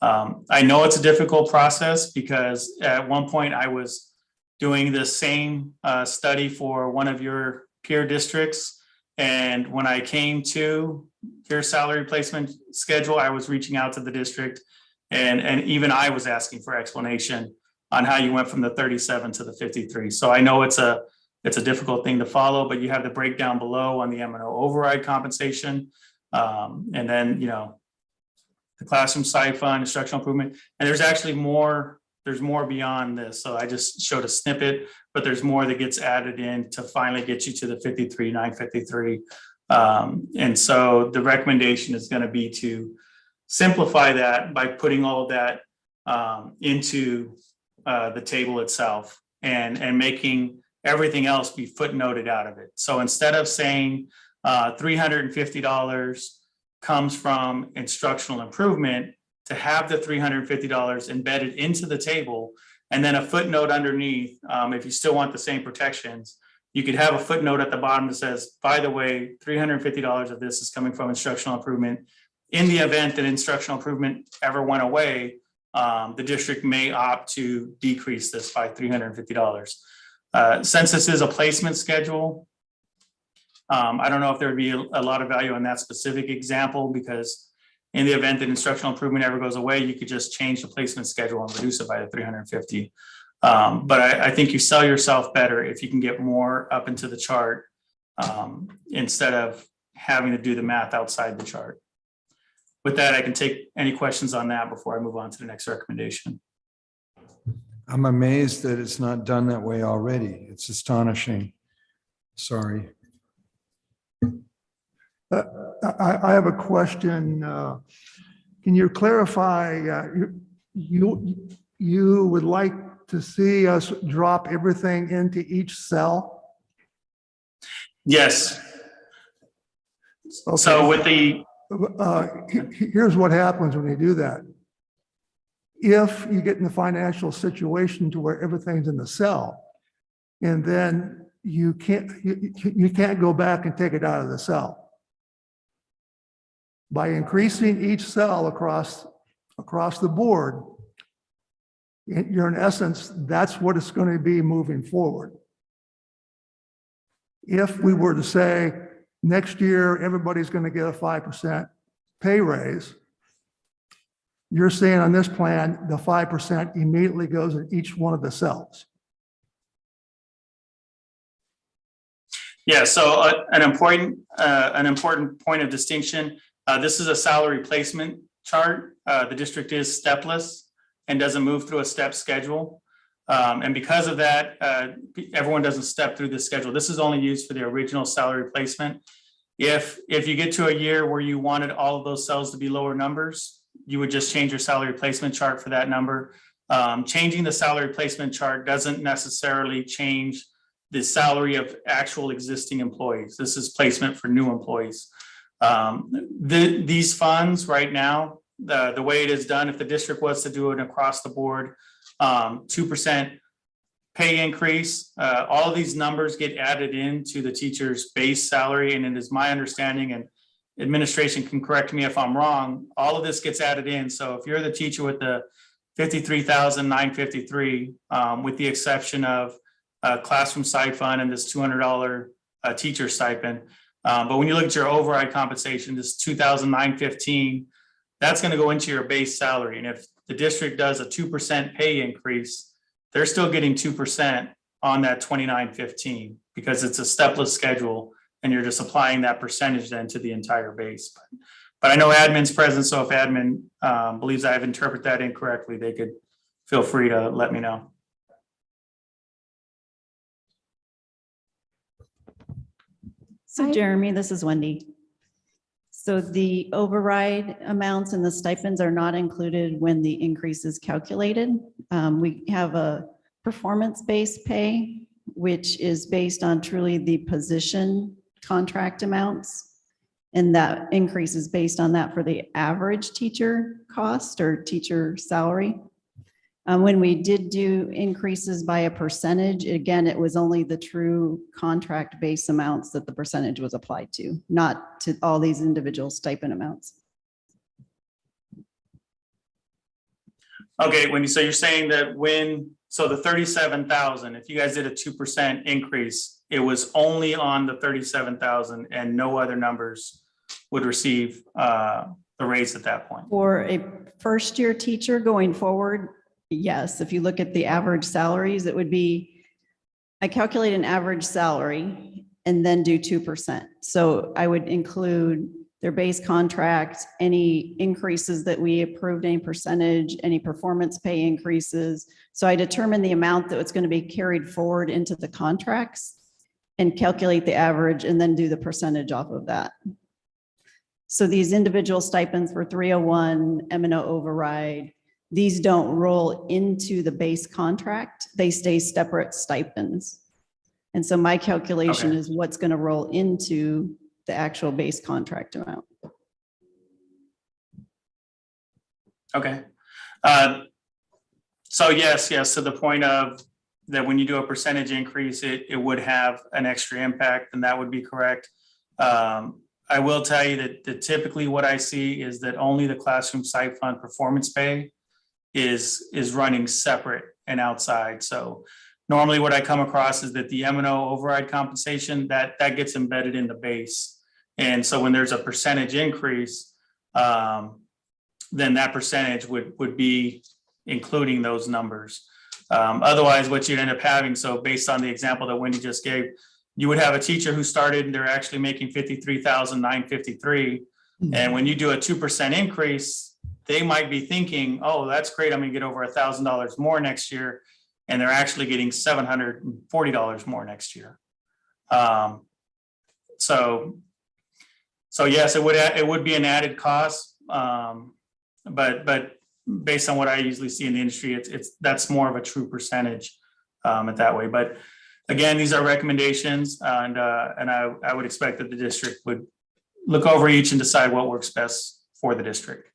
I know it's a difficult process because at one point I was doing the same study for one of your peer districts. And when I came to your salary placement schedule, I was reaching out to the district and even I was asking for explanation on how you went from the 37 to the 53. So I know it's a difficult thing to follow, but you have the breakdown below on the M&O override compensation. And then, the classroom side fund, instructional improvement, and there's actually more. There's more beyond this. So I just showed a snippet, but there's more that gets added in to finally get you to the 53,953. And so the recommendation is going to be to simplify that by putting all of that into the table itself and making everything else be footnoted out of it. So instead of saying $350 comes from instructional improvement, to have the $350 embedded into the table, and then a footnote underneath. If you still want the same protections, you could have a footnote at the bottom that says, by the way, $350 of this is coming from instructional improvement. In the event that instructional improvement ever went away, the district may opt to decrease this by $350. Since this is a placement schedule, I don't know if there would be a lot of value in that specific example, because in the event that instructional improvement ever goes away, you could just change the placement schedule and reduce it by the 350. But I think you sell yourself better if you can get more up into the chart instead of having to do the math outside the chart. With that, I can take any questions on that before I move on to the next recommendation. I'm amazed that it's not done that way already. It's astonishing. Sorry. I have a question. Can you clarify, you would like to see us drop everything into each cell? Yes. Okay. So with the, Here's what happens when you do that. If you get in the financial situation to where everything's in the cell, and then you can't go back and take it out of the cell. By increasing each cell across the board, you're in essence, that's what it's going to be moving forward. If we were to say next year, everybody's going to get a 5% pay raise, you're saying on this plan, the 5% immediately goes in each one of the cells. yeah, so an important point of distinction. This is a salary placement chart. The district is stepless and doesn't move through a step schedule. And because of that, everyone doesn't step through this schedule. This is only used for the original salary placement. If you get to a year where you wanted all of those cells to be lower numbers, you would just change your salary placement chart for that number. Changing the salary placement chart doesn't necessarily change the salary of actual existing employees. This is placement for new employees. These funds right now, the way it is done, if the district was to do it across the board, 2% pay increase, all of these numbers get added into the teacher's base salary. And it is my understanding, and administration can correct me if I'm wrong, all of this gets added in. So if you're the teacher with the $53,953, with the exception of classroom stipend and this $200 teacher stipend. But when you look at your override compensation, this $2,915, that's going to go into your base salary. And if the district does a 2% pay increase, they're still getting 2% on that $2,915 because it's a stepless schedule and you're just applying that percentage then to the entire base. But I know admin's present, so if admin believes I've interpreted that incorrectly, they could feel free to let me know. So Jeremy, this is Wendy. So the override amounts and the stipends are not included when the increase is calculated. We have a performance-based pay, which is based on truly the position contract amounts. And that increase is based on that for the average teacher cost or teacher salary. When we did do increases by a percentage, again, it was only the true contract base amounts that the percentage was applied to, not to all these individual stipend amounts. Okay, Wendy, so you're saying that so the 37,000, if you guys did a 2% increase, it was only on the 37,000 and no other numbers would receive the raise at that point? For a first-year teacher going forward, yes, if you look at the average salaries, it would be, I calculate an average salary and then do 2%. So I would include their base contract, any increases that we approved, any percentage, any performance pay increases. So I determine the amount that it's going to be carried forward into the contracts and calculate the average and then do the percentage off of that. So these individual stipends for 301, M&O override, these don't roll into the base contract. They stay separate stipends. And so my calculation is what's going to roll into the actual base contract amount. Okay. So yes, to the point of that when you do a percentage increase, it would have an extra impact, and that would be correct. I will tell you that typically what I see is that only the classroom site fund performance pay is running separate and outside. So normally what I come across is that the M&O override compensation that gets embedded in the base. And so when there's a percentage increase, then that percentage would be including those numbers. Otherwise, what you'd end up having, so based on the example that Wendy just gave, you would have a teacher who started and they're actually making $53,953. And when you do a 2% increase, they might be thinking, oh, that's great, I'm gonna get over $1,000 more next year. And they're actually getting $740 more next year. So yes, it would be an added cost. But based on what I usually see in the industry, that's more of a true percentage at that way. But again, these are recommendations, and I would expect that the district would look over each and decide what works best for the district.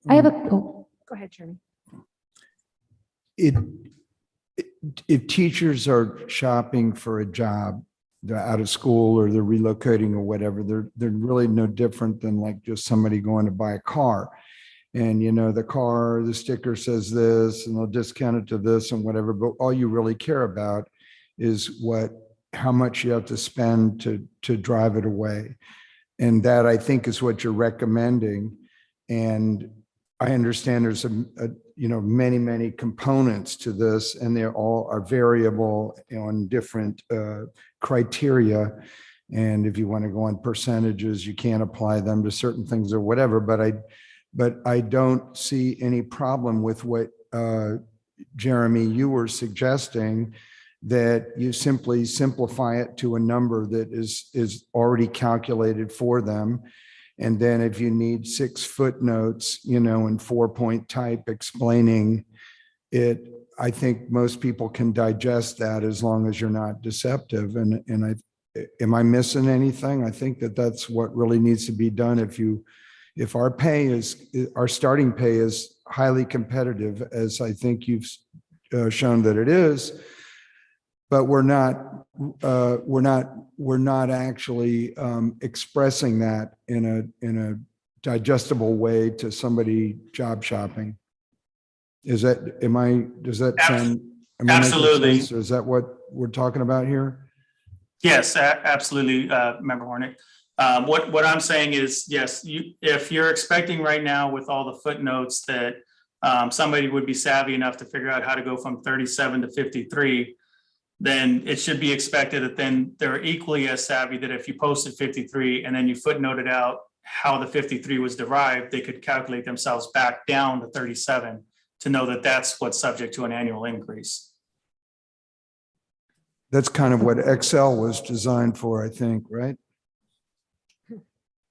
I have go ahead, Jeremy. If teachers are shopping for a job, they're out of school or they're relocating or whatever, they're really no different than like just somebody going to buy a car. And the sticker says this and they'll discount it to this and whatever, but all you really care about is how much you have to spend to drive it away. And that, I think, is what you're recommending. And I understand there's many components to this, and they all are variable on different criteria. And if you want to go on percentages, you can't apply them to certain things or whatever. But I don't see any problem with what Jeremy, you were suggesting, that you simply simplify it to a number that is already calculated for them. And then if you need 6 footnotes, in 4-point type explaining it, I think most people can digest that as long as you're not deceptive. Am I missing anything? I think that that's what really needs to be done. If our starting pay is highly competitive, as I think you've shown that it is, but we're not actually expressing that in a digestible way to somebody job shopping. Does that sound? am I making Absolutely. sense? Is that what we're talking about here? Yes, absolutely, Member Hornet. What I'm saying is, yes, if you're expecting right now with all the footnotes that somebody would be savvy enough to figure out how to go from 37 to 53, then it should be expected that then they're equally as savvy that if you posted 53 and then you footnoted out how the 53 was derived, they could calculate themselves back down to 37 to know that that's what's subject to an annual increase. That's kind of what Excel was designed for, I think, right?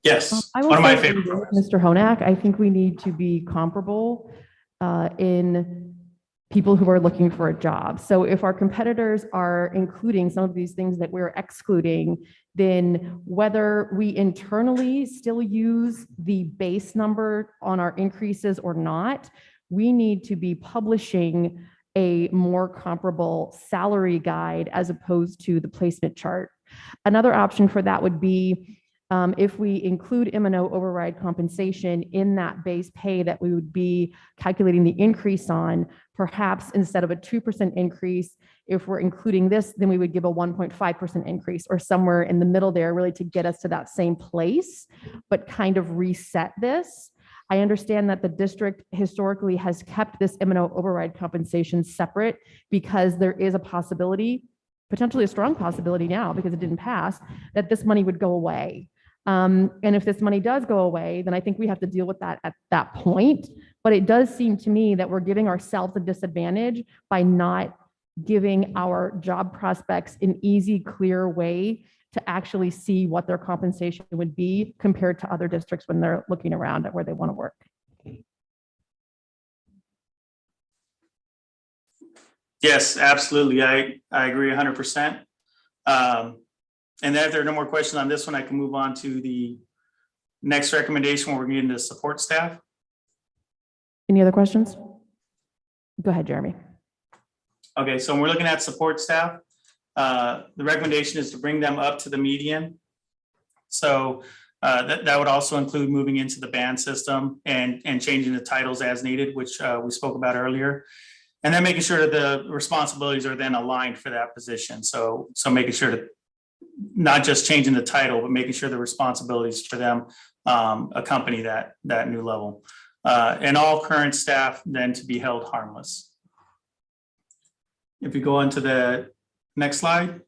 Yes, I will one of my say, favorite programs. Mr. Honak, I think we need to be comparable in people who are looking for a job. So if our competitors are including some of these things that we're excluding, then whether we internally still use the base number on our increases or not, we need to be publishing a more comparable salary guide as opposed to the placement chart. Another option for that would be if we include M&O override compensation in that base pay that we would be calculating the increase on, perhaps instead of a 2% increase, if we're including this, then we would give a 1.5% increase or somewhere in the middle there, really to get us to that same place, but kind of reset this. I understand that the district historically has kept this M&O override compensation separate because there is a possibility, potentially a strong possibility now because it didn't pass, that this money would go away. And if this money does go away, then I think we have to deal with that at that point. But it does seem to me that we're giving ourselves a disadvantage by not giving our job prospects an easy, clear way to actually see what their compensation would be compared to other districts when they're looking around at where they want to work. Yes, absolutely. I agree 100%. And if there are no more questions on this one, I can move on to the next recommendation where we're getting to support staff. Any other questions? Go ahead, Jeremy. Okay, so when we're looking at support staff, the recommendation is to bring them up to the median. So that would also include moving into the band system and changing the titles as needed, which we spoke about earlier. And then making sure that the responsibilities are then aligned for that position. So making sure that not just changing the title, but making sure the responsibilities for them accompany that new level. And all current staff then to be held harmless. If you go on to the next slide,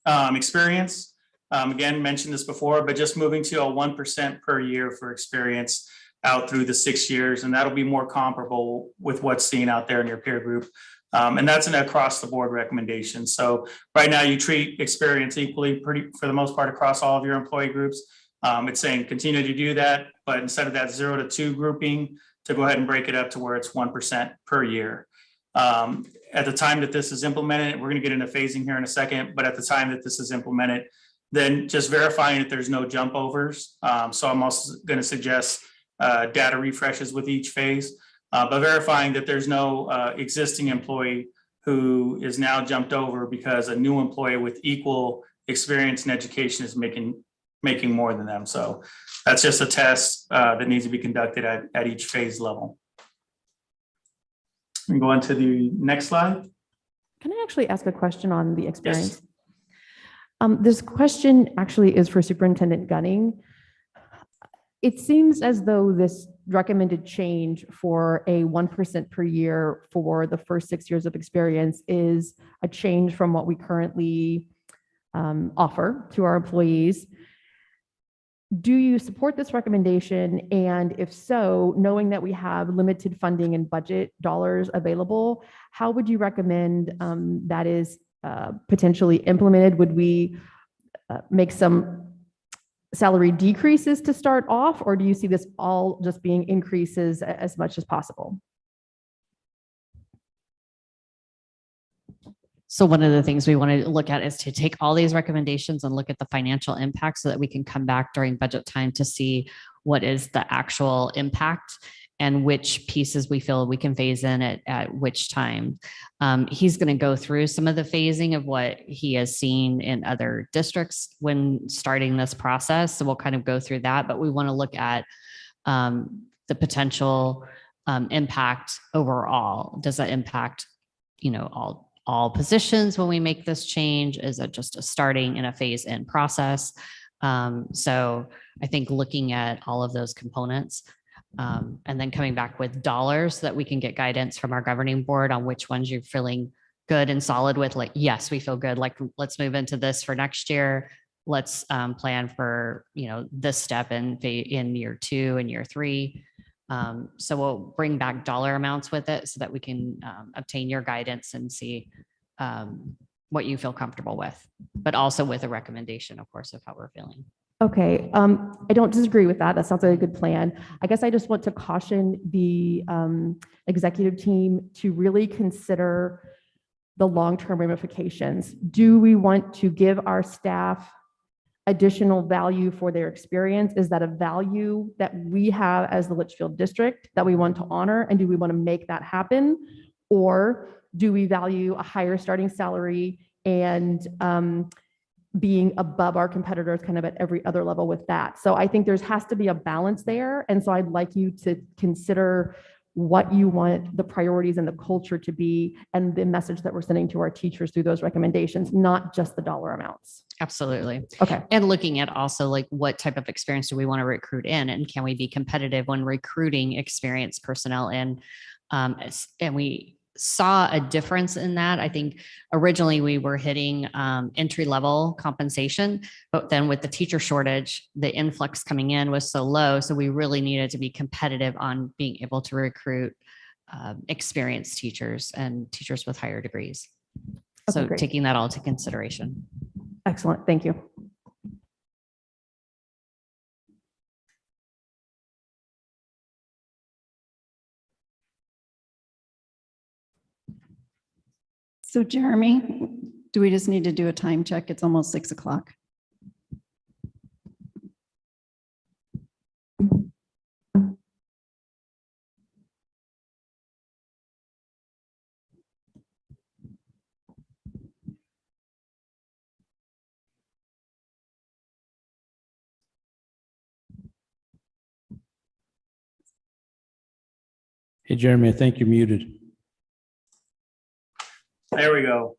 experience. Again, mentioned this before, but just moving to a 1% per year for experience out through the 6 years, and that'll be more comparable with what's seen out there in your peer group. And that's an across the board recommendation. So right now you treat experience equally for the most part across all of your employee groups. It's saying continue to do that, but instead of that 0 to 2 grouping, to go ahead and break it up to where it's 1% per year. At the time that this is implemented, we're going to get into phasing here in a second, but at the time that this is implemented, then just verifying that there's no jump overs. So I'm also going to suggest data refreshes with each phase, but verifying that there's no existing employee who is now jumped over because a new employee with equal experience and education is making more than them. So that's just a test that needs to be conducted at each phase level. We go on to the next slide. Can I actually ask a question on the experience? Yes. This question actually is for Superintendent Gunning. It seems as though this recommended change for a 1% per year for the first 6 years of experience is a change from what we currently offer to our employees. Do you support this recommendation? And if so, knowing that we have limited funding and budget dollars available, how would you recommend that is potentially implemented? Would we make some salary decreases to start off, or do you see this all just being increases as much as possible? So one of the things we want to look at is to take all these recommendations and look at the financial impact so that we can come back during budget time to see what is the actual impact and which pieces we feel we can phase in at which time. He's going to go through some of the phasing of what he has seen in other districts when starting this process. So we'll kind of go through that, but we want to look at the potential impact overall. Does that impact, all positions when we make this change? Is it just a starting in a phase in process? So I think looking at all of those components and then coming back with dollars so that we can get guidance from our governing board on which ones you're feeling good and solid with. Like, yes, we feel good. Like, let's move into this for next year. Let's plan for, this step in year 2 and year 3. So we'll bring back dollar amounts with it so that we can obtain your guidance and see what you feel comfortable with, but also with a recommendation, of course, of how we're feeling. Okay, I don't disagree with that. That sounds like a good plan. I guess I just want to caution the executive team to really consider the long-term ramifications. Do we want to give our staff additional value for their experience? Is that a value that we have as the Litchfield district that we want to honor? And do we want to make that happen? Or do we value a higher starting salary and being above our competitors kind of at every other level with that? So I think has to be a balance there. And so I'd like you to consider what you want the priorities and the culture to be and the message that we're sending to our teachers through those recommendations, not just the dollar amounts. Absolutely. Okay. And looking at also like what type of experience do we want to recruit in, and can we be competitive when recruiting experienced personnel in? And we saw a difference in that. I think originally we were hitting entry level compensation, but then with the teacher shortage, the influx coming in was so low. So we really needed to be competitive on being able to recruit experienced teachers and teachers with higher degrees. So great. taking that all into consideration. Excellent. Thank you. So Jeremy, do we just need to do a time check? It's almost 6 o'clock. Hey, Jeremy, I think you're muted. There we go.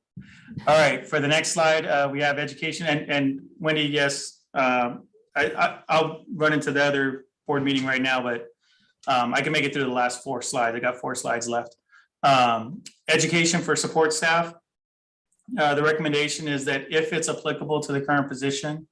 All right, for the next slide, we have education and Wendy, yes, I'll run into the other board meeting right now, but I can make it through the last 4 slides. I got 4 slides left. Education for support staff. The recommendation is that if it's applicable to the current position,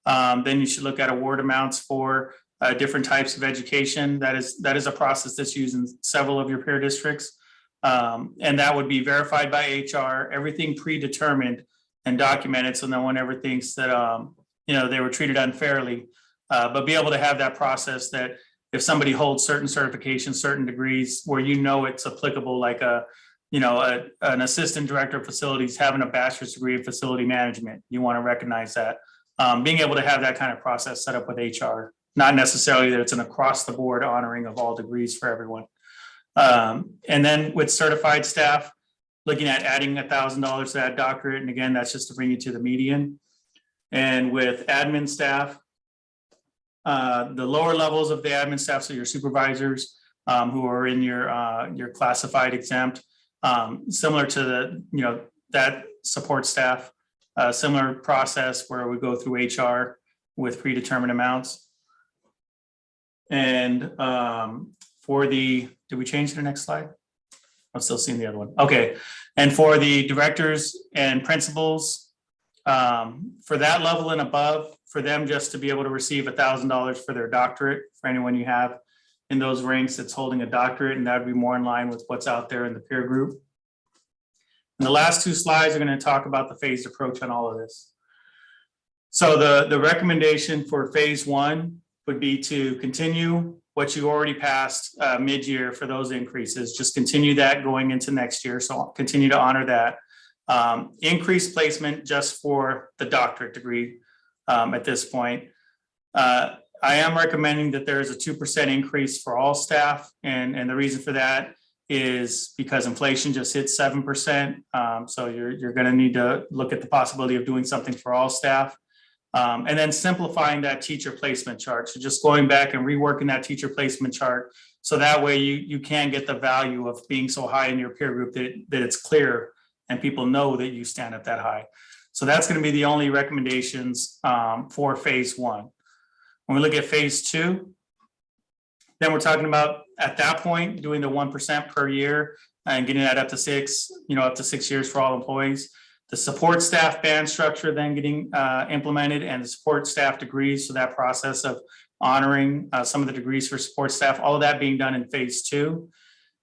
then you should look at award amounts for different types of education. That is a process that's used in several of your peer districts. And that would be verified by HR, everything predetermined and documented. So no one ever thinks that, they were treated unfairly, but be able to have that process that if somebody holds certain certifications, certain degrees where, it's applicable, like an assistant director of facilities having a bachelor's degree in facility management, you want to recognize that. Being able to have that kind of process set up with HR, not necessarily that it's an across the board honoring of all degrees for everyone. And then with certified staff, looking at adding $1,000 to that doctorate. And again, that's just to bring you to the median. And with admin staff, the lower levels of the admin staff, so your supervisors who are in your classified exempt, similar to that support staff, similar process where we go through HR with predetermined amounts. And did we change to the next slide? I'm still seeing the other one. Okay. And for the directors and principals, for that level and above, for them just to be able to receive $1,000 for their doctorate, for anyone you have in those ranks that's holding a doctorate, and that would be more in line with what's out there in the peer group. And the last 2 slides are going to talk about the phased approach on all of this. So the recommendation for phase 1 would be to continue what you already passed mid-year for those increases. Just continue that going into next year. So continue to honor that. Increased placement just for the doctorate degree at this point. I am recommending that there is a 2% increase for all staff. And the reason for that is because inflation just hit 7%. So you're going to need to look at the possibility of doing something for all staff. And then simplifying that teacher placement chart. So just going back and reworking that teacher placement chart. So that way you can get the value of being so high in your peer group that it's clear and people know that you stand up that high. So that's going to be the only recommendations for phase one. When we look at phase two, then we're talking about at that point doing the 1% per year and getting that up to 6 years for all employees. The support staff band structure then getting implemented, and the support staff degrees. So that process of honoring some of the degrees for support staff, all of that being done in phase two.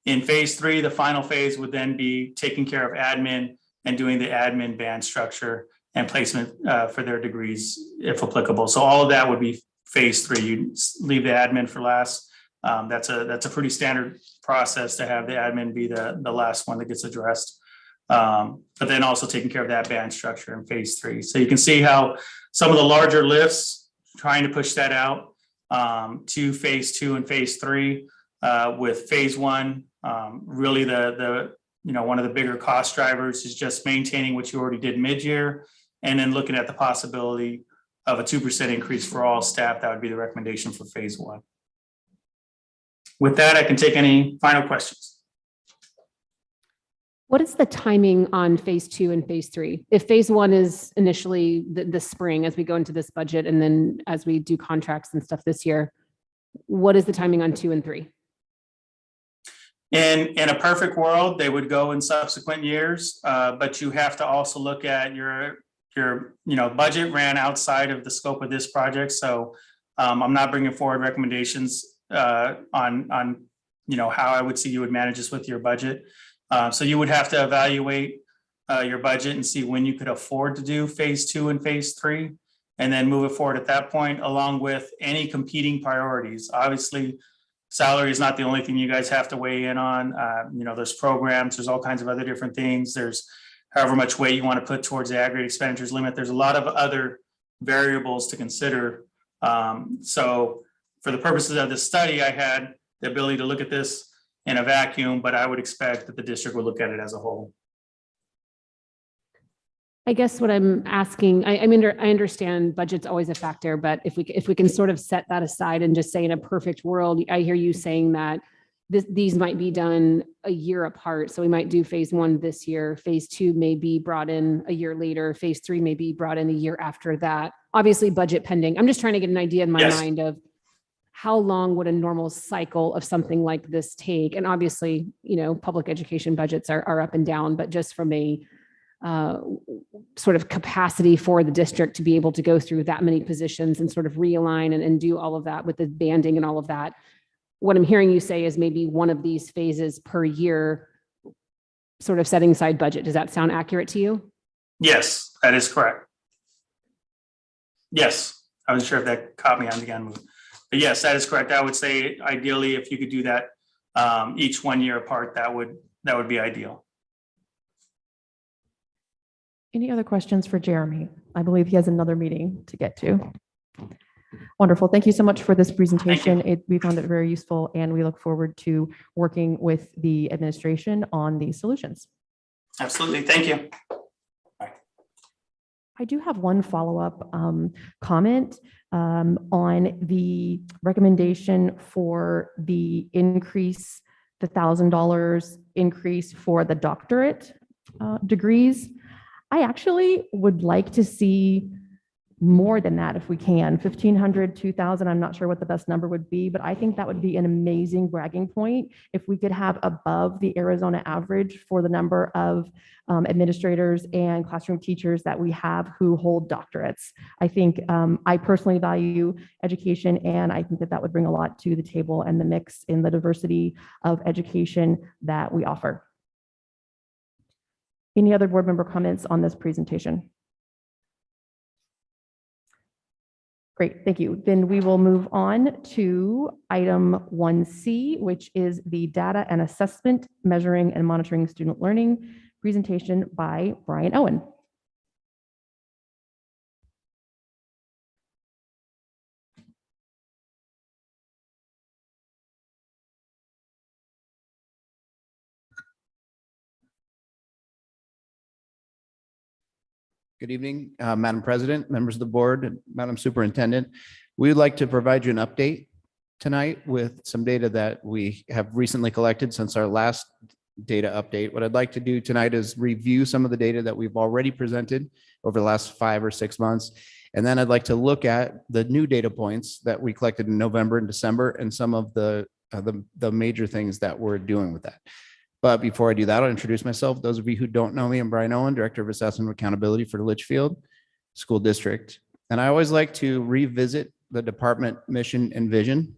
In phase three, the final phase would then be taking care of admin and doing the admin band structure and placement for their degrees if applicable. So all of that would be phase three. You leave the admin for last. That's a pretty standard process to have the admin be the last one that gets addressed. But then also taking care of that band structure in phase three. So you can see how some of the larger lifts, trying to push that out to phase two and phase three, with phase one, really one of the bigger cost drivers is just maintaining what you already did mid-year, and then looking at the possibility of a 2% increase for all staff. That would be the recommendation for phase one. With that, I can take any final questions. What is the timing on phase two and phase three? If phase one is initially the spring as we go into this budget, and then as we do contracts and stuff this year, what is the timing on 2 and 3? In a perfect world, they would go in subsequent years, but you have to also look at your budget ran outside of the scope of this project. So I'm not bringing forward recommendations on how I would see you would manage this with your budget. So you would have to evaluate your budget and see when you could afford to do phase two and phase three, and then move it forward at that point, along with any competing priorities. Obviously, salary is not the only thing you guys have to weigh in on. There's programs, there's all kinds of other different things. There's however much weight you want to put towards the aggregate expenditures limit. There's a lot of other variables to consider. So for the purposes of this study, I had the ability to look at this in a vacuum, but I would expect that the district would look at it as a whole. I guess what I'm asking, I understand budget's always a factor, but if we can sort of set that aside and just say in a perfect world, I hear you saying that these might be done a year apart. So we might do phase one this year, phase two may be brought in a year later, phase three may be brought in a year after that. Obviously budget pending. I'm just trying to get an idea in my mind of how long would a normal cycle of something like this take? And obviously, public education budgets are up and down, but just from a sort of capacity for the district to be able to go through that many positions and sort of realign and do all of that with the banding and all of that. What I'm hearing you say is maybe one of these phases per year, sort of setting aside budget. Does that sound accurate to you? Yes, that is correct. Yes, I wasn't sure if that caught me on the gun. But yes, that is correct. I would say ideally, if you could do that each 1 year apart, that would be ideal. Any other questions for Jeremy? I believe he has another meeting to get to. Wonderful. Thank you so much for this presentation. We found it very useful, and we look forward to working with the administration on these solutions. Absolutely. Thank you. I do have one follow-up comment on the recommendation for the increase, the $1,000 increase for the doctorate degrees. I actually would like to see more than that if we can. 1,500, 2,000, I'm not sure what the best number would be, but I think that would be an amazing bragging point if we could have above the Arizona average for the number of administrators and classroom teachers that we have who hold doctorates. I think I personally value education, and I think that would bring a lot to the table and the mix in the diversity of education that we offer. Any other board member comments on this presentation? Great, thank you. Then we will move on to item 1C, which is the data and assessment, measuring and monitoring student learning presentation by Brian Owen. Good evening, Madam President, members of the board, and Madam Superintendent. We would like to provide you an update tonight with some data that we have recently collected since our last data update. What I'd like to do tonight is review some of the data that we've already presented over the last 5 or 6 months. And then I'd like to look at the new data points that we collected in November and December and some of the major things that we're doing with that. But before I do that, I'll introduce myself. Those of you who don't know me, I'm Brian Owen, Director of Assessment and Accountability for the Litchfield School District. And I always like to revisit the department mission and vision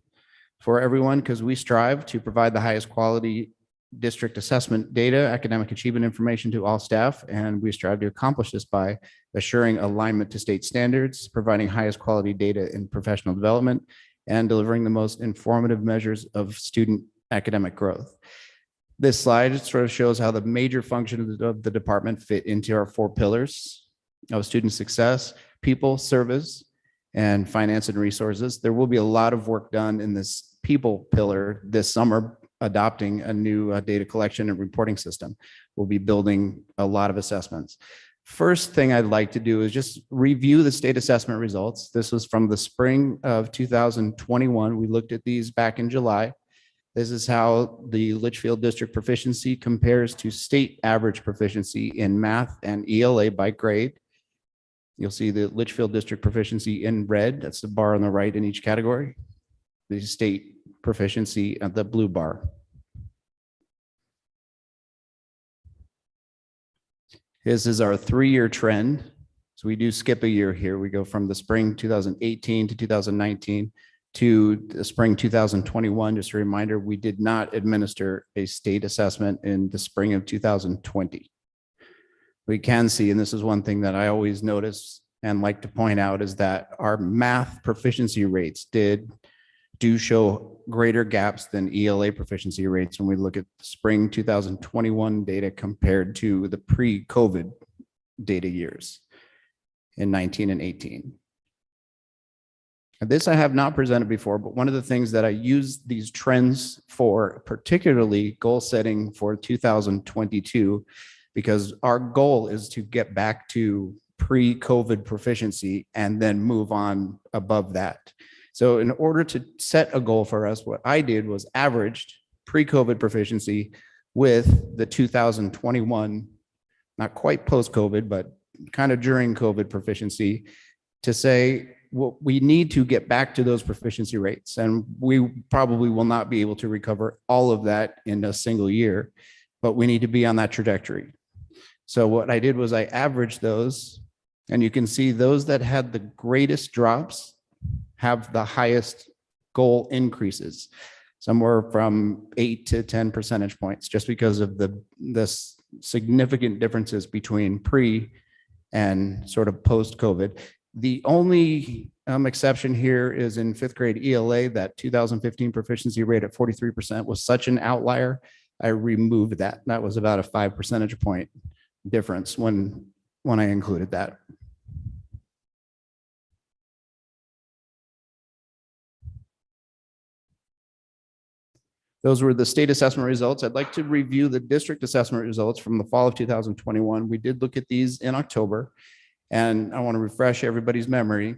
for everyone because we strive to provide the highest quality district assessment data, academic achievement information to all staff. And we strive to accomplish this by assuring alignment to state standards, providing highest quality data in professional development, and delivering the most informative measures of student academic growth. This slide sort of shows how the major functions of the department fit into our 4 pillars of student success, people, service, and finance and resources. There will be a lot of work done in this people pillar this summer, adopting a new data collection and reporting system. We'll be building a lot of assessments. First thing I'd like to do is just review the state assessment results. This was from the spring of 2021. We looked at these back in July. This is how the Litchfield district proficiency compares to state average proficiency in math and ELA by grade. You'll see the Litchfield district proficiency in red. That's the bar on the right in each category. The state proficiency at the blue bar. This is our 3-year trend. So we do skip a year here. We go from the spring 2018 to 2019 to the spring 2021. Just a reminder, we did not administer a state assessment in the spring of 2020. We can see, and this is one thing that I always notice and like to point out, is that our math proficiency rates do show greater gaps than ELA proficiency rates when we look at spring 2021 data compared to the pre-COVID data years in 19 and 18. This I have not presented before, but one of the things that I use these trends for, particularly goal setting for 2022, because our goal is to get back to pre-COVID proficiency and then move on above that. So in order to set a goal for us, what I did was averaged pre-COVID proficiency with the 2021, not quite post-COVID, but kind of during COVID proficiency, to say, well, we need to get back to those proficiency rates. And we probably will not be able to recover all of that in a single year, but we need to be on that trajectory. So what I did was I averaged those, and you can see those that had the greatest drops have the highest goal increases, somewhere from 8 to 10 percentage points, just because of the significant differences between pre and sort of post-COVID. The only exception here is in 5th grade ELA. That 2015 proficiency rate at 43% was such an outlier. I removed that. That was about a 5 percentage point difference when I included that. Those were the state assessment results. I'd like to review the district assessment results from the fall of 2021. We did look at these in October, and I want to refresh everybody's memory.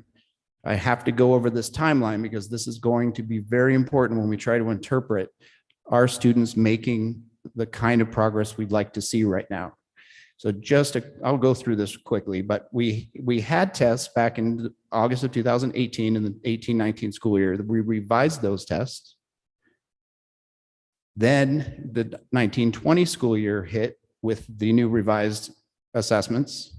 I have to go over this timeline because this is going to be very important when we try to interpret our students making the kind of progress we'd like to see right now. So I'll go through this quickly, but we had tests back in August of 2018 in the 18-19 school year. We revised those tests. Then the 19-20 school year hit with the new revised assessments.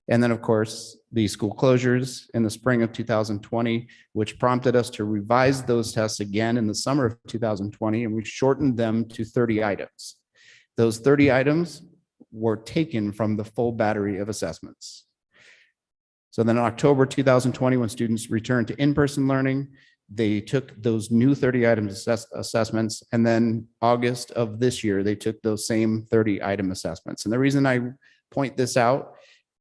And then, of course, the school closures in the spring of 2020, which prompted us to revise those tests again in the summer of 2020, and we shortened them to 30 items. Those 30 items were taken from the full battery of assessments. So then in October 2020, when students returned to in-person learning, they took those new 30 items assessments, and then August of this year, they took those same 30 item assessments. And the reason I point this out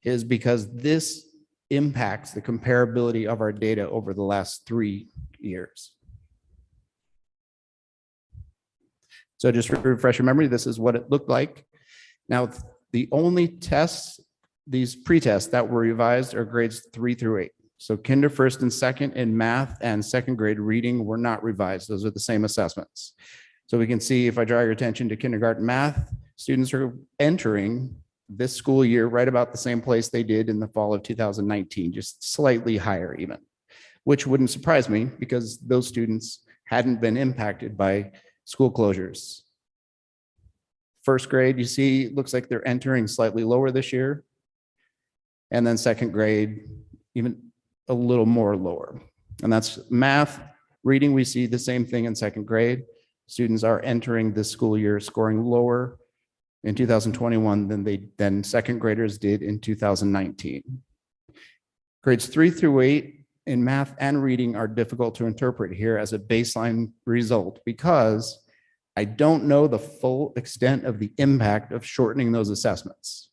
is because this impacts the comparability of our data over the last 3 years. So just to refresh your memory, this is what it looked like. Now, the only tests, these pre-tests that were revised are grades 3 through 8. So kinder, first and second in math and second grade reading were not revised. Those are the same assessments. So we can see, if I draw your attention to kindergarten math, students are entering this school year right about the same place they did in the fall of 2019, just slightly higher even, which wouldn't surprise me because those students hadn't been impacted by school closures. First grade, you see, looks like they're entering slightly lower this year. And then second grade, even a little more lower. And that's math. Reading, we see the same thing in second grade. Students are entering this school year scoring lower in 2021 than second graders did in 2019. Grades 3 through 8 in math and reading are difficult to interpret here as a baseline result because I don't know the full extent of the impact of shortening those assessments.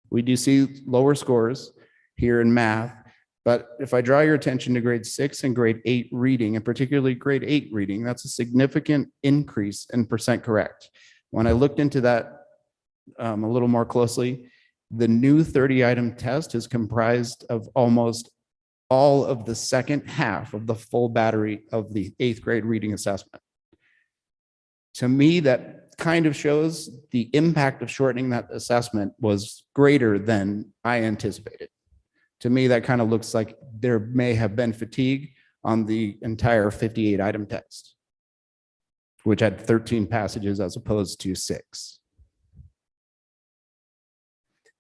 We do see lower scores here in math, but if I draw your attention to grade 6 and grade 8 reading, and particularly grade 8 reading, that's a significant increase in percent correct. When I looked into that a little more closely, the new 30 item test is comprised of almost all of the second half of the full battery of the 8th grade reading assessment. To me, that kind of shows the impact of shortening that assessment was greater than I anticipated. To me, that kind of looks like there may have been fatigue on the entire 58 item test, which had 13 passages as opposed to 6.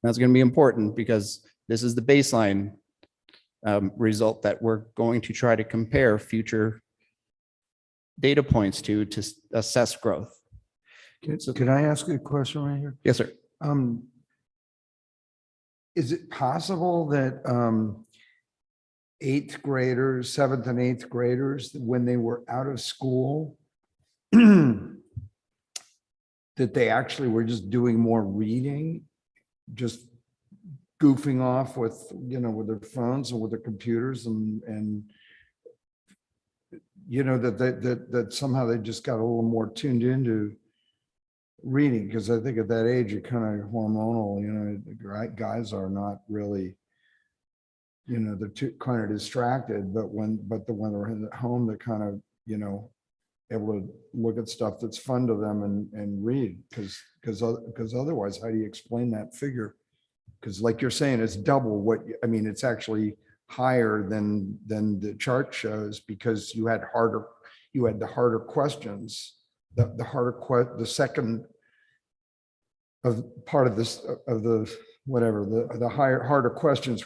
That's going to be important because this is the baseline result that we're going to try to compare future data points to assess growth. Can I ask a question right here? Yes, sir. Is it possible that 8th graders, 7th and 8th graders, when they were out of school, that they actually were just doing more reading, just goofing off with, with their phones and with their computers and that somehow they just got a little more tuned into reading? Because I think at that age, you're kind of hormonal, guys are not really, they're too kind of distracted, but when they're at home, they're kind of, able to look at stuff that's fun to them and read, because otherwise, how do you explain that figure? Because like you're saying, it's double what, it's actually higher than the chart shows because you had the harder questions. The second of part of this of the whatever the harder questions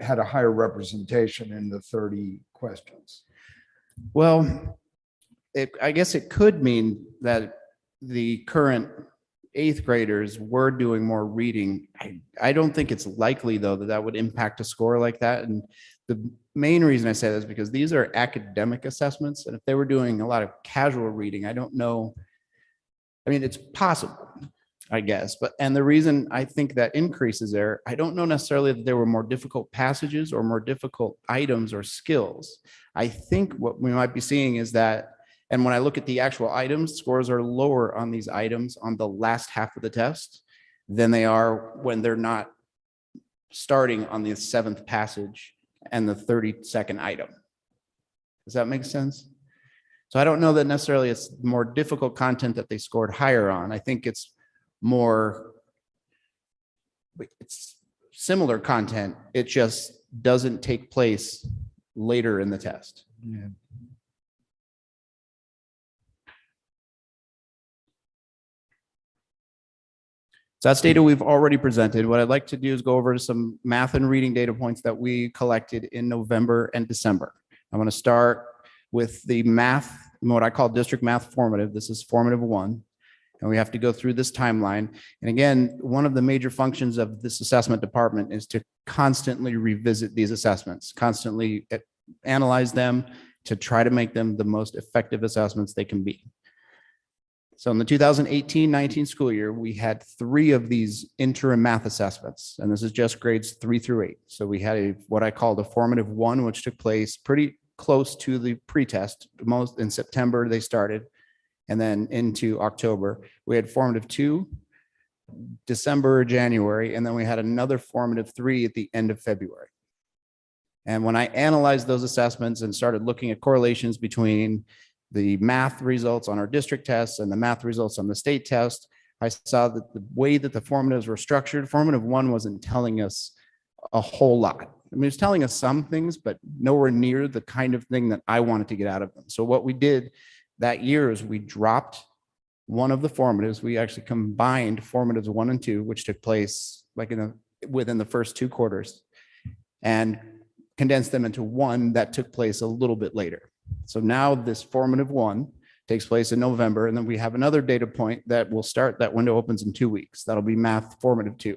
had a higher representation in the 30 questions. Well, I guess it could mean that the current 8th graders were doing more reading. I don't think it's likely though that would impact a score like that. And the main reason I say that is because these are academic assessments. And if they were doing a lot of casual reading, I don't know. It's possible, I guess. And the reason I think that increase is there, I don't know necessarily that there were more difficult passages or more difficult items or skills. I think what we might be seeing is that, and when I look at the actual items, scores are lower on these items on the last half of the test than they are when they're not starting on the 7th passage and the 32nd item. Does that make sense? So I don't know that necessarily it's more difficult content that they scored higher on. I think it's similar content. It just doesn't take place later in the test. Yeah. So that's data we've already presented. What I'd like to do is go over some math and reading data points that we collected in November and December. I'm going to start with the math, what I call district math formative. This is formative 1. And we have to go through this timeline. And again, one of the major functions of this assessment department is to constantly revisit these assessments, constantly analyze them, to try to make them the most effective assessments they can be. So in the 2018-19 school year, we had 3 of these interim math assessments, and this is just grades 3 through 8. So we had what I called a formative 1, which took place pretty close to the pretest. Most in September they started, and then into October. We had formative 2, December, January, and then we had another formative 3 at the end of February. And when I analyzed those assessments and started looking at correlations between the math results on our district tests and the math results on the state test, I saw that the way that the formatives were structured, formative 1 wasn't telling us a whole lot. I mean, it was telling us some things, but nowhere near the kind of thing that I wanted to get out of them. So what we did that year is we dropped one of the formatives. We actually combined formatives 1 and 2, which took place like within the first 2 quarters, and condensed them into one that took place a little bit later. So now this formative 1 takes place in November, and then we have another data point that will start, that window opens in 2 weeks. That'll be math formative 2.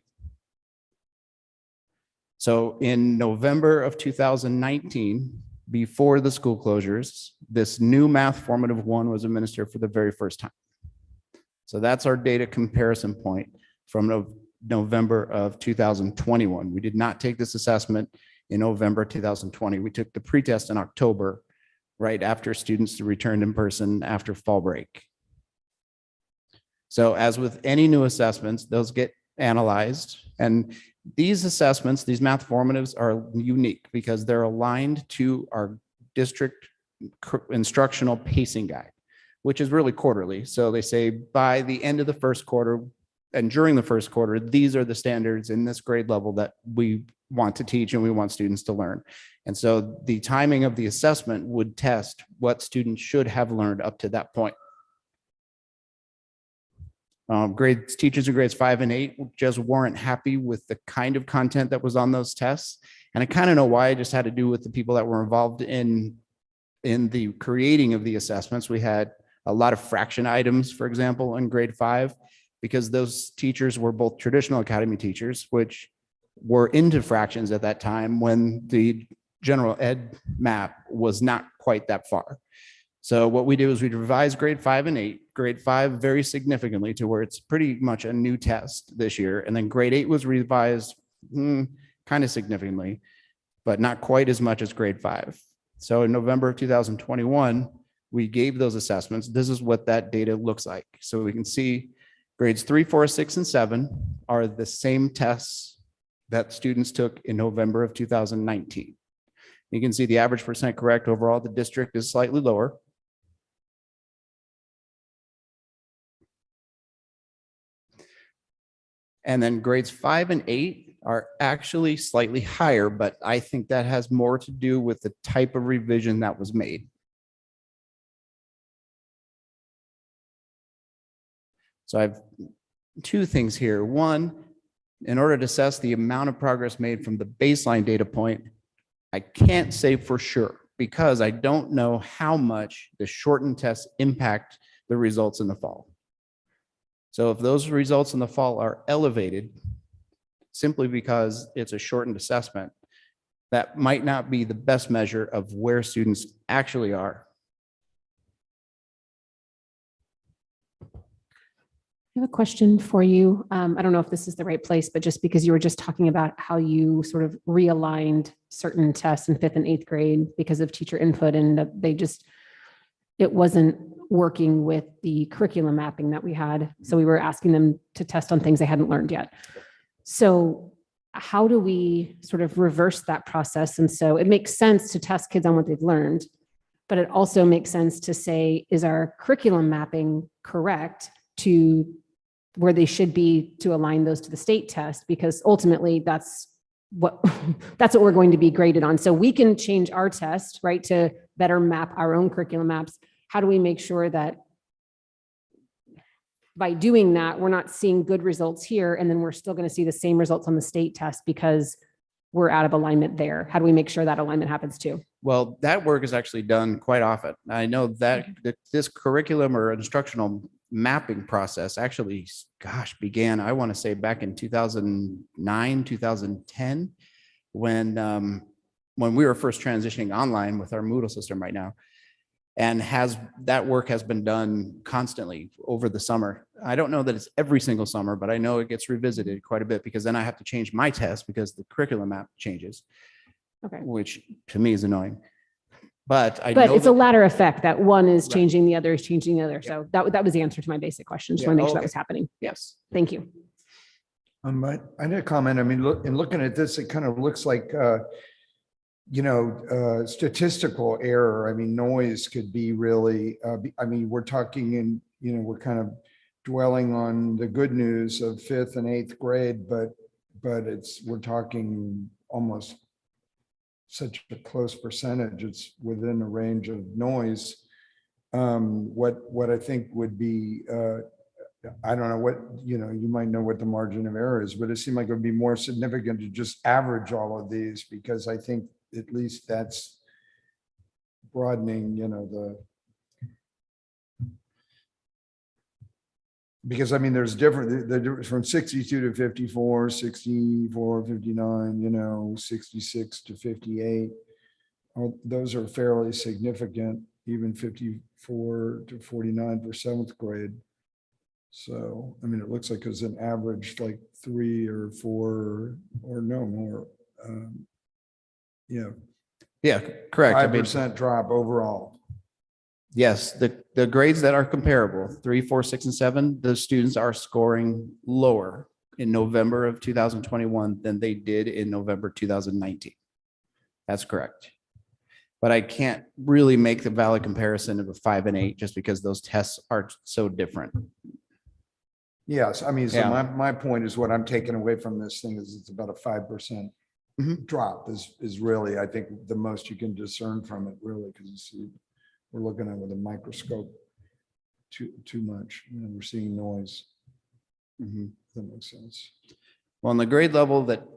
So in November of 2019, before the school closures, this new math formative 1 was administered for the very first time. So that's our data comparison point from November of 2021. We did not take this assessment in November 2020. We took the pretest in October, right after students returned in person after fall break. So as with any new assessments, those get analyzed. And these assessments, these math formatives, are unique because they're aligned to our district instructional pacing guide, which is really quarterly. So they say by the end of the first quarter and during the first quarter, these are the standards in this grade level that we want to teach and we want students to learn. And so the timing of the assessment would test what students should have learned up to that point. Teachers in grades 5 and 8 just weren't happy with the kind of content that was on those tests. And I kind of know why. It just had to do with the people that were involved in the creating of the assessments. We had a lot of fraction items, for example, in grade 5, because those teachers were both traditional academy teachers, which were into fractions at that time when the general ed map was not quite that far. So what we did was we revised grade 5 and 8, grade 5 very significantly to where it's pretty much a new test this year. And then grade 8 was revised kind of significantly, but not quite as much as grade 5. So in November of 2021, we gave those assessments. This is what that data looks like. So we can see grades 3, 4, 6, and 7 are the same tests that students took in November of 2019. You can see the average percent correct overall. The district is slightly lower. And then grades 5 and 8 are actually slightly higher, but I think that has more to do with the type of revision that was made. So I have 2 things here. One, in order to assess the amount of progress made from the baseline data point, I can't say for sure because I don't know how much the shortened tests impact the results in the fall. So if those results in the fall are elevated simply because it's a shortened assessment, that might not be the best measure of where students actually are. I have a question for you. I don't know if this is the right place, but just because you were just talking about how you sort of realigned certain tests in 5th and 8th grade because of teacher input and that it wasn't working with the curriculum mapping that we had. So we were asking them to test on things they hadn't learned yet. So how do we sort of reverse that process? And so it makes sense to test kids on what they've learned, but it also makes sense to say, is our curriculum mapping correct to where they should be to align those to the state test? Because ultimately that's what we're going to be graded on. So we can change our test, right, to better map our own curriculum maps. How do we make sure that by doing that, we're not seeing good results here, and then we're still going to see the same results on the state test because we're out of alignment there? How do we make sure that alignment happens too? Well, that work is actually done quite often. I know that this curriculum or instructional mapping process actually, began, I want to say back in 2009, 2010, when when we were first transitioning online with our Moodle system right now. And that work has been done constantly over the summer. I don't know that it's every single summer, but I know it gets revisited quite a bit because then I have to change my test because the curriculum map changes, Okay. which to me is annoying. But I But know it's a that, ladder effect that one is Right. changing, the other is changing the other. So that was the answer to my basic question. Just Yeah, want to make sure that okay. was happening. yes. Thank you. I had a comment. I mean, in looking at this, it kind of looks like, statistical error. I mean, noise could be really, we're talking we're kind of dwelling on the good news of 5th and 8th grade, but we're talking almost such a close percentage. It's within a range of noise. What I think would be, I don't know what, you might know what the margin of error is, but it seemed like it would be more significant to just average all of these, because I think at least that's broadening, because I mean, there's different from 62 to 54, 64, 59, 66 to 58. Those are fairly significant, even 54 to 49 for 7th grade. So, I mean, it looks like it's an average like 3 or 4 or no more. Yeah, correct. I mean, 5% drop overall. yes, the grades that are comparable, 3, 4, 6, and 7, the students are scoring lower in November of 2021 than they did in November 2019. That's correct. But I can't really make the valid comparison of a 5 and 8 just because those tests are so different. Yes, I mean, so Yeah. my point is what I'm taking away from this thing is it's about a 5% Mhm. drop is really, I think, the most you can discern from it, really, because we're looking at it with a microscope too much. We're seeing noise. Mhm. That makes sense. Well, on the grade level that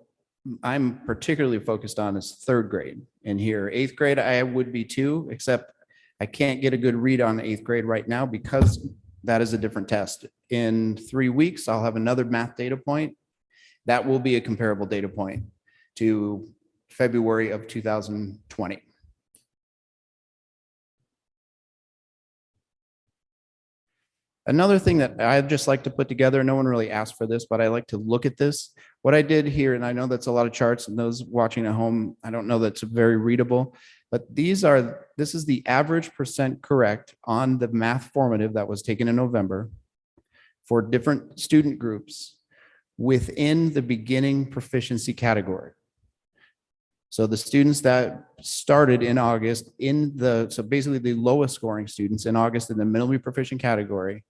I'm particularly focused on is 3rd grade. And here, 8th grade, I would be too, except I can't get a good read on 8th grade right now because that is a different test. In 3 weeks, I'll have another math data point. That will be a comparable data point to February of 2020. Another thing that I'd just like to put together, no one really asked for this, but I like to look at this. What I did here, and I know that's a lot of charts, and those watching at home, I don't know that's very readable, but this is the average percent correct on the math formative that was taken in November for different student groups within the beginning proficiency category. So the students that started in August so basically the lowest scoring students in August in the minimally proficient category,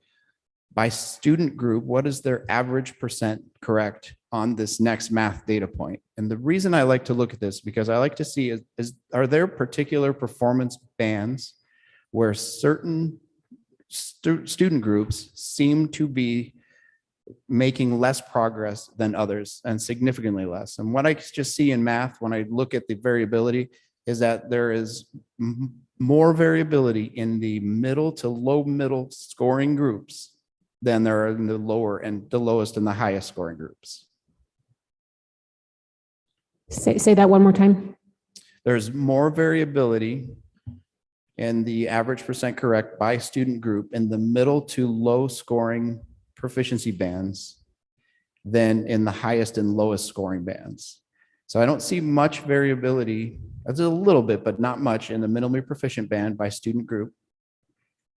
by student group, what is their average percent correct on this next math data point? And the reason I like to look at this, because I like to see are there particular performance bands where certain student groups seem to be making less progress than others and significantly less. And what I just see in math when I look at the variability is that there is more variability in the middle to low middle scoring groups than there are in the lower and the lowest and the highest scoring groups. Say that one more time. There's more variability in the average percent correct by student group in the middle to low scoring proficiency bands than in the highest and lowest scoring bands. So I don't see much variability. That's a little bit, but not much in the minimally proficient band by student group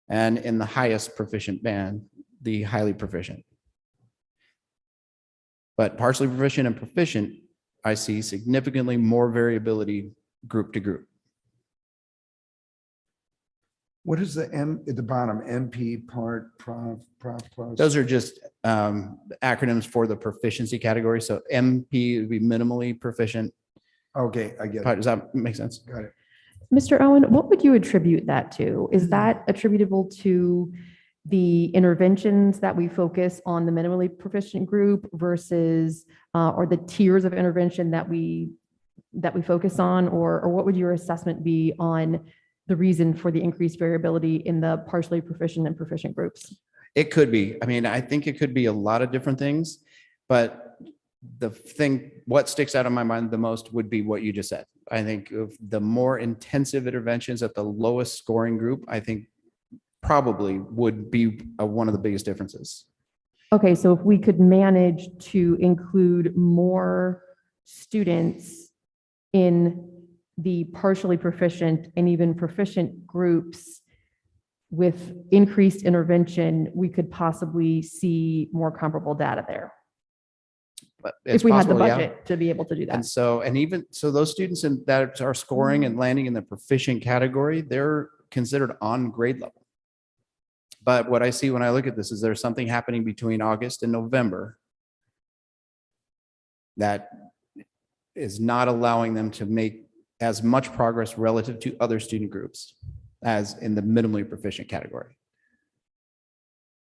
and in the highest proficient band, the highly proficient. But partially proficient and proficient, I see significantly more variability group to group. What is the M at the bottom? MP part prof plus? Those are just acronyms for the proficiency category. So MP would be minimally proficient. Okay, I get it. Does that make sense? Got it. Mr. Owen, what would you attribute that to? Is that attributable to the interventions that we focus on the minimally proficient group versus, or the tiers of intervention that we focus on, or what would your assessment be on the reason for the increased variability in the partially proficient and proficient groups? It could be. I mean, I think it could be a lot of different things, but the thing, what sticks out in my mind the most would be what you just said. I think of the more intensive interventions at the lowest scoring group, I think probably would be one of the biggest differences. Okay, so if we could manage to include more students in the partially proficient and even proficient groups with increased intervention, we could possibly see more comparable data there. But it's If we had the possible, yeah. budget to be able to do that. And so, and even, so those students that are scoring and landing in the proficient category, they're considered on grade level. But what I see when I look at this is there's something happening between August and November that is not allowing them to make as much progress relative to other student groups as in the minimally proficient category.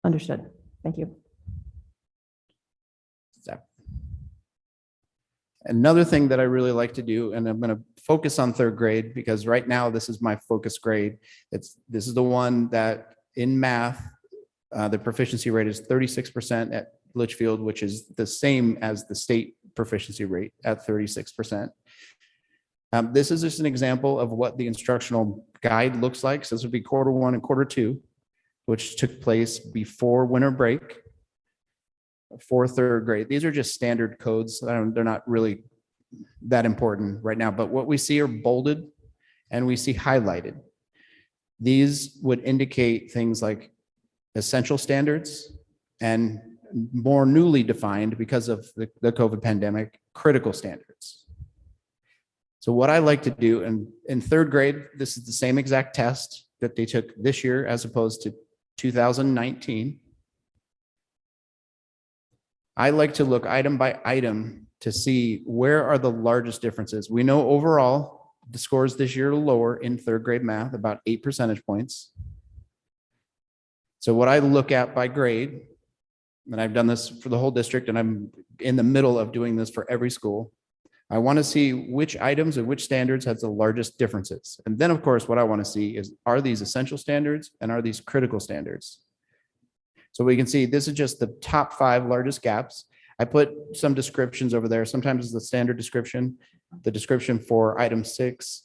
Understood. Thank you. So, another thing that I really like to do, and I'm going to focus on third grade because right now this is my focus grade. This is the one that in math, the proficiency rate is 36% at Litchfield, which is the same as the state proficiency rate at 36%. This is just an example of what the instructional guide looks like. So this would be quarter one and quarter two, which took place before winter break for third grade. These are just standard codes. They're not really that important right now, but what we see are bolded and we see highlighted. These would indicate things like essential standards and more newly defined because of the COVID pandemic, critical standards. So what I like to do in third grade, this is the same exact test that they took this year as opposed to 2019. I like to look item by item to see where are the largest differences. We know overall the scores this year are lower in third grade math, about 8 percentage points. So what I look at by grade, and I've done this for the whole district, and I'm in the middle of doing this for every school. I want to see which items and which standards has the largest differences. And then, of course, what I want to see is, are these essential standards and are these critical standards? So we can see this is just the top 5 largest gaps. I put some descriptions over there. Sometimes it's the standard description. The description for item 6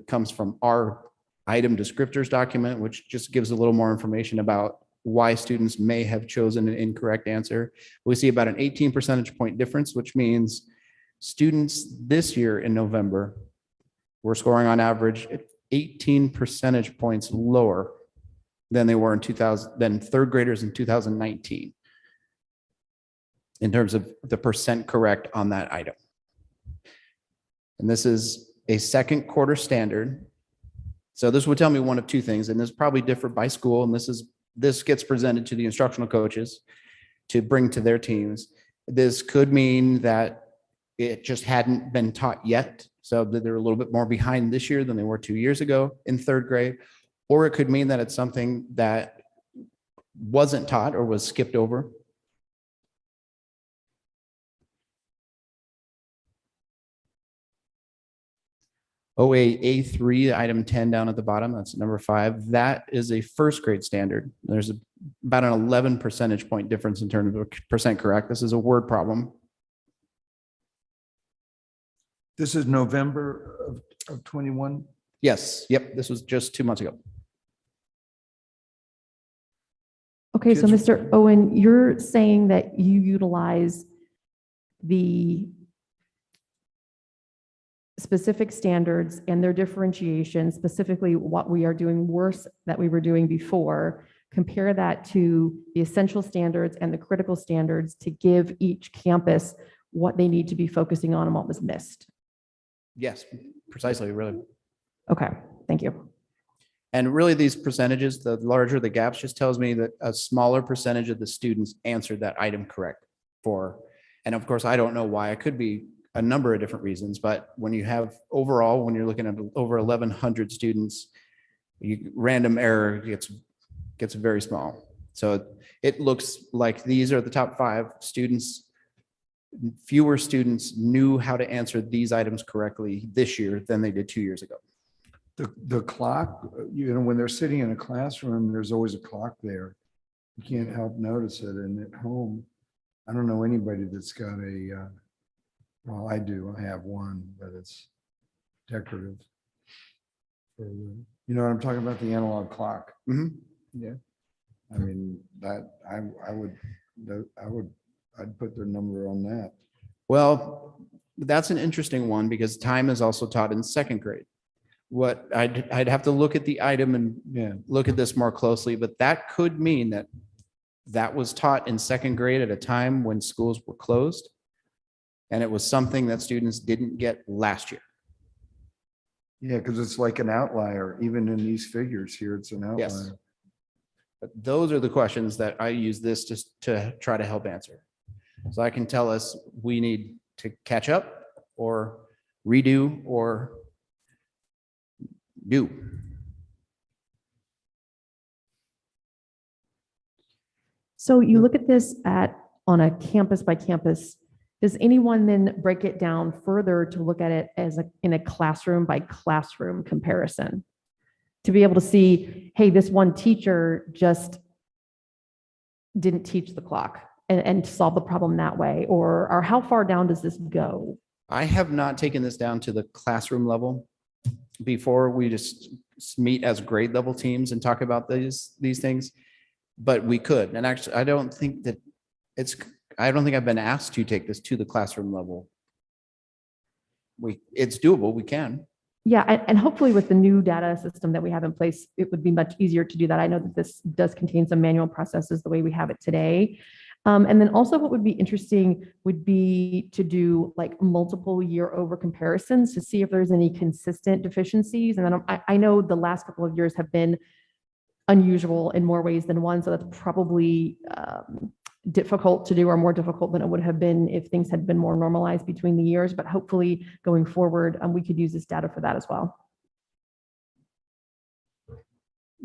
comes from our item descriptors document, which just gives a little more information about why students may have chosen an incorrect answer. We see about an 18 percentage point difference, which means students this year in November were scoring on average 18 percentage points lower than they were than third graders in 2019 in terms of the percent correct on that item. And this is a second quarter standard. So this would tell me one of two things, and this probably differ by school, and this gets presented to the instructional coaches to bring to their teams. This could mean that it just hadn't been taught yet, so that they're a little bit more behind this year than they were 2 years ago in third grade, or it could mean that it's something that wasn't taught or was skipped over. OA-A3, item 10 down at the bottom, that's number 5. That is a first grade standard. There's about an 11 percentage point difference in terms of percent correct. This is a word problem. This is November of 21. Yes, yep, this was just 2 months ago. Okay, so Kids- Mr. Owen, you're saying that you utilize the specific standards and their differentiation, specifically what we are doing worse that we were doing before, compare that to the essential standards and the critical standards to give each campus what they need to be focusing on and what was missed. Yes, precisely, really. Okay, thank you. And really these percentages, the larger the gaps, just tells me that a smaller percentage of the students answered that item correct for, and of course, I don't know why. It could be a number of different reasons, but when you have overall, when you're looking at over 1,100 students, random error gets very small. So it looks like these are the top 5 students. Fewer students knew how to answer these items correctly this year than they did 2 years ago. The clock, when they're sitting in a classroom, there's always a clock there. You can't help notice it. And at home, I don't know anybody that's got a Well, I do. I have one, but it's decorative. You know what I'm talking about? The analog clock. Mhm. Yeah. I mean, that, I'd put their number on that. Well, that's an interesting one because time is also taught in second grade. What I'd have to look at the item and Yeah. look at this more closely, but that could mean that that was taught in second grade at a time when schools were closed. And it was something that students didn't get last year. Yeah, because it's like an outlier, even in these figures here, it's an Yes. outlier. But those are the questions that I use this to try to help answer. So I can tell us we need to catch up or redo or do. So you look at this on a campus by campus. Does anyone then break it down further to look at it in a classroom by classroom comparison? To be able to see, hey, this one teacher just didn't teach the clock and solve the problem that way, or how far down does this go? I have not taken this down to the classroom level. Before we just meet as grade level teams and talk about these things, but we could. And actually, I don't think I've been asked to take this to the classroom level. It's doable. We can. Yeah, and hopefully with the new data system that we have in place, it would be much easier to do that. I know that this does contain some manual processes the way we have it today. And then also what would be interesting would be to do like multiple year over comparisons to see if there's any consistent deficiencies. And then I know the last couple of years have been unusual in more ways than one. So that's probably difficult to do, or more difficult than it would have been if things had been more normalized between the years. But hopefully going forward, we could use this data for that as well.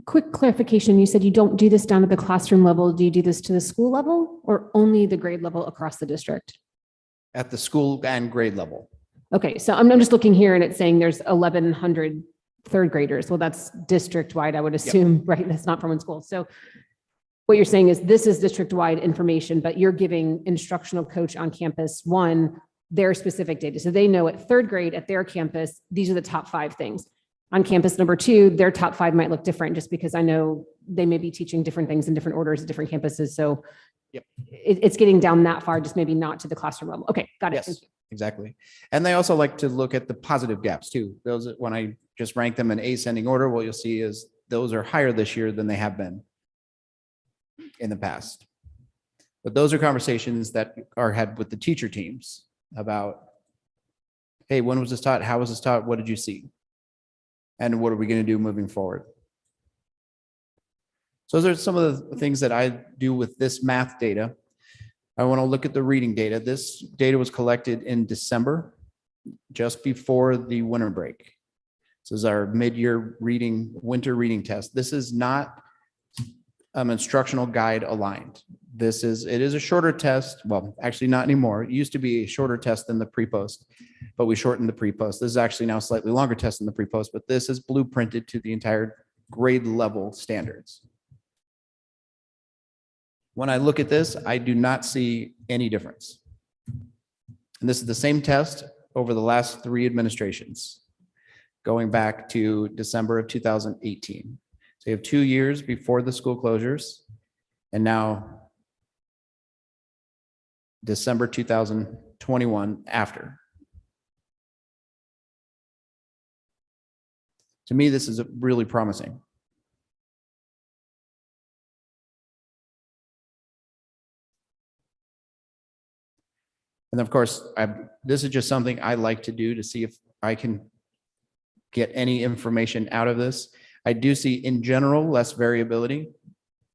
Quick clarification, you said you don't do this down at the classroom level. Do you do this to the school level or only the grade level across the district? At the school and grade level. Okay, so I'm just looking here and it's saying there's 1,100 third graders. Well, that's district-wide, I would assume, right? That's not from one school. So what you're saying is this is district-wide information, but you're giving instructional coach on campus one, their specific data. So they know at third grade at their campus, these are the top 5 things. On campus number 2, their top 5 might look different just because I know they may be teaching different things in different orders at different campuses. So it's getting down that far, just maybe not to the classroom level. Okay, got it. Yes, exactly. And they also like to look at the positive gaps too. Those, when I just rank them in ascending order, what you'll see is those are higher this year than they have been in the past. But those are conversations that are had with the teacher teams about, hey, when was this taught? How was this taught? What did you see? And what are we going to do moving forward? So those are some of the things that I do with this math data. I want to look at the reading data. This data was collected in December, just before the winter break. This is our mid-year reading, winter reading test. This is not instructional guide aligned. It is a shorter test. Well, actually not anymore. It used to be a shorter test than the pre-post, but we shortened the pre-post. This is actually now a slightly longer test than the pre-post, but this is blueprinted to the entire grade level standards. When I look at this, I do not see any difference. And this is the same test over the last 3 administrations, going back to December of 2018. So you have 2 years before the school closures, and now December 2021 after. To me, this is really promising. And of course, this is just something I like to do to see if I can get any information out of this. I do see in general less variability,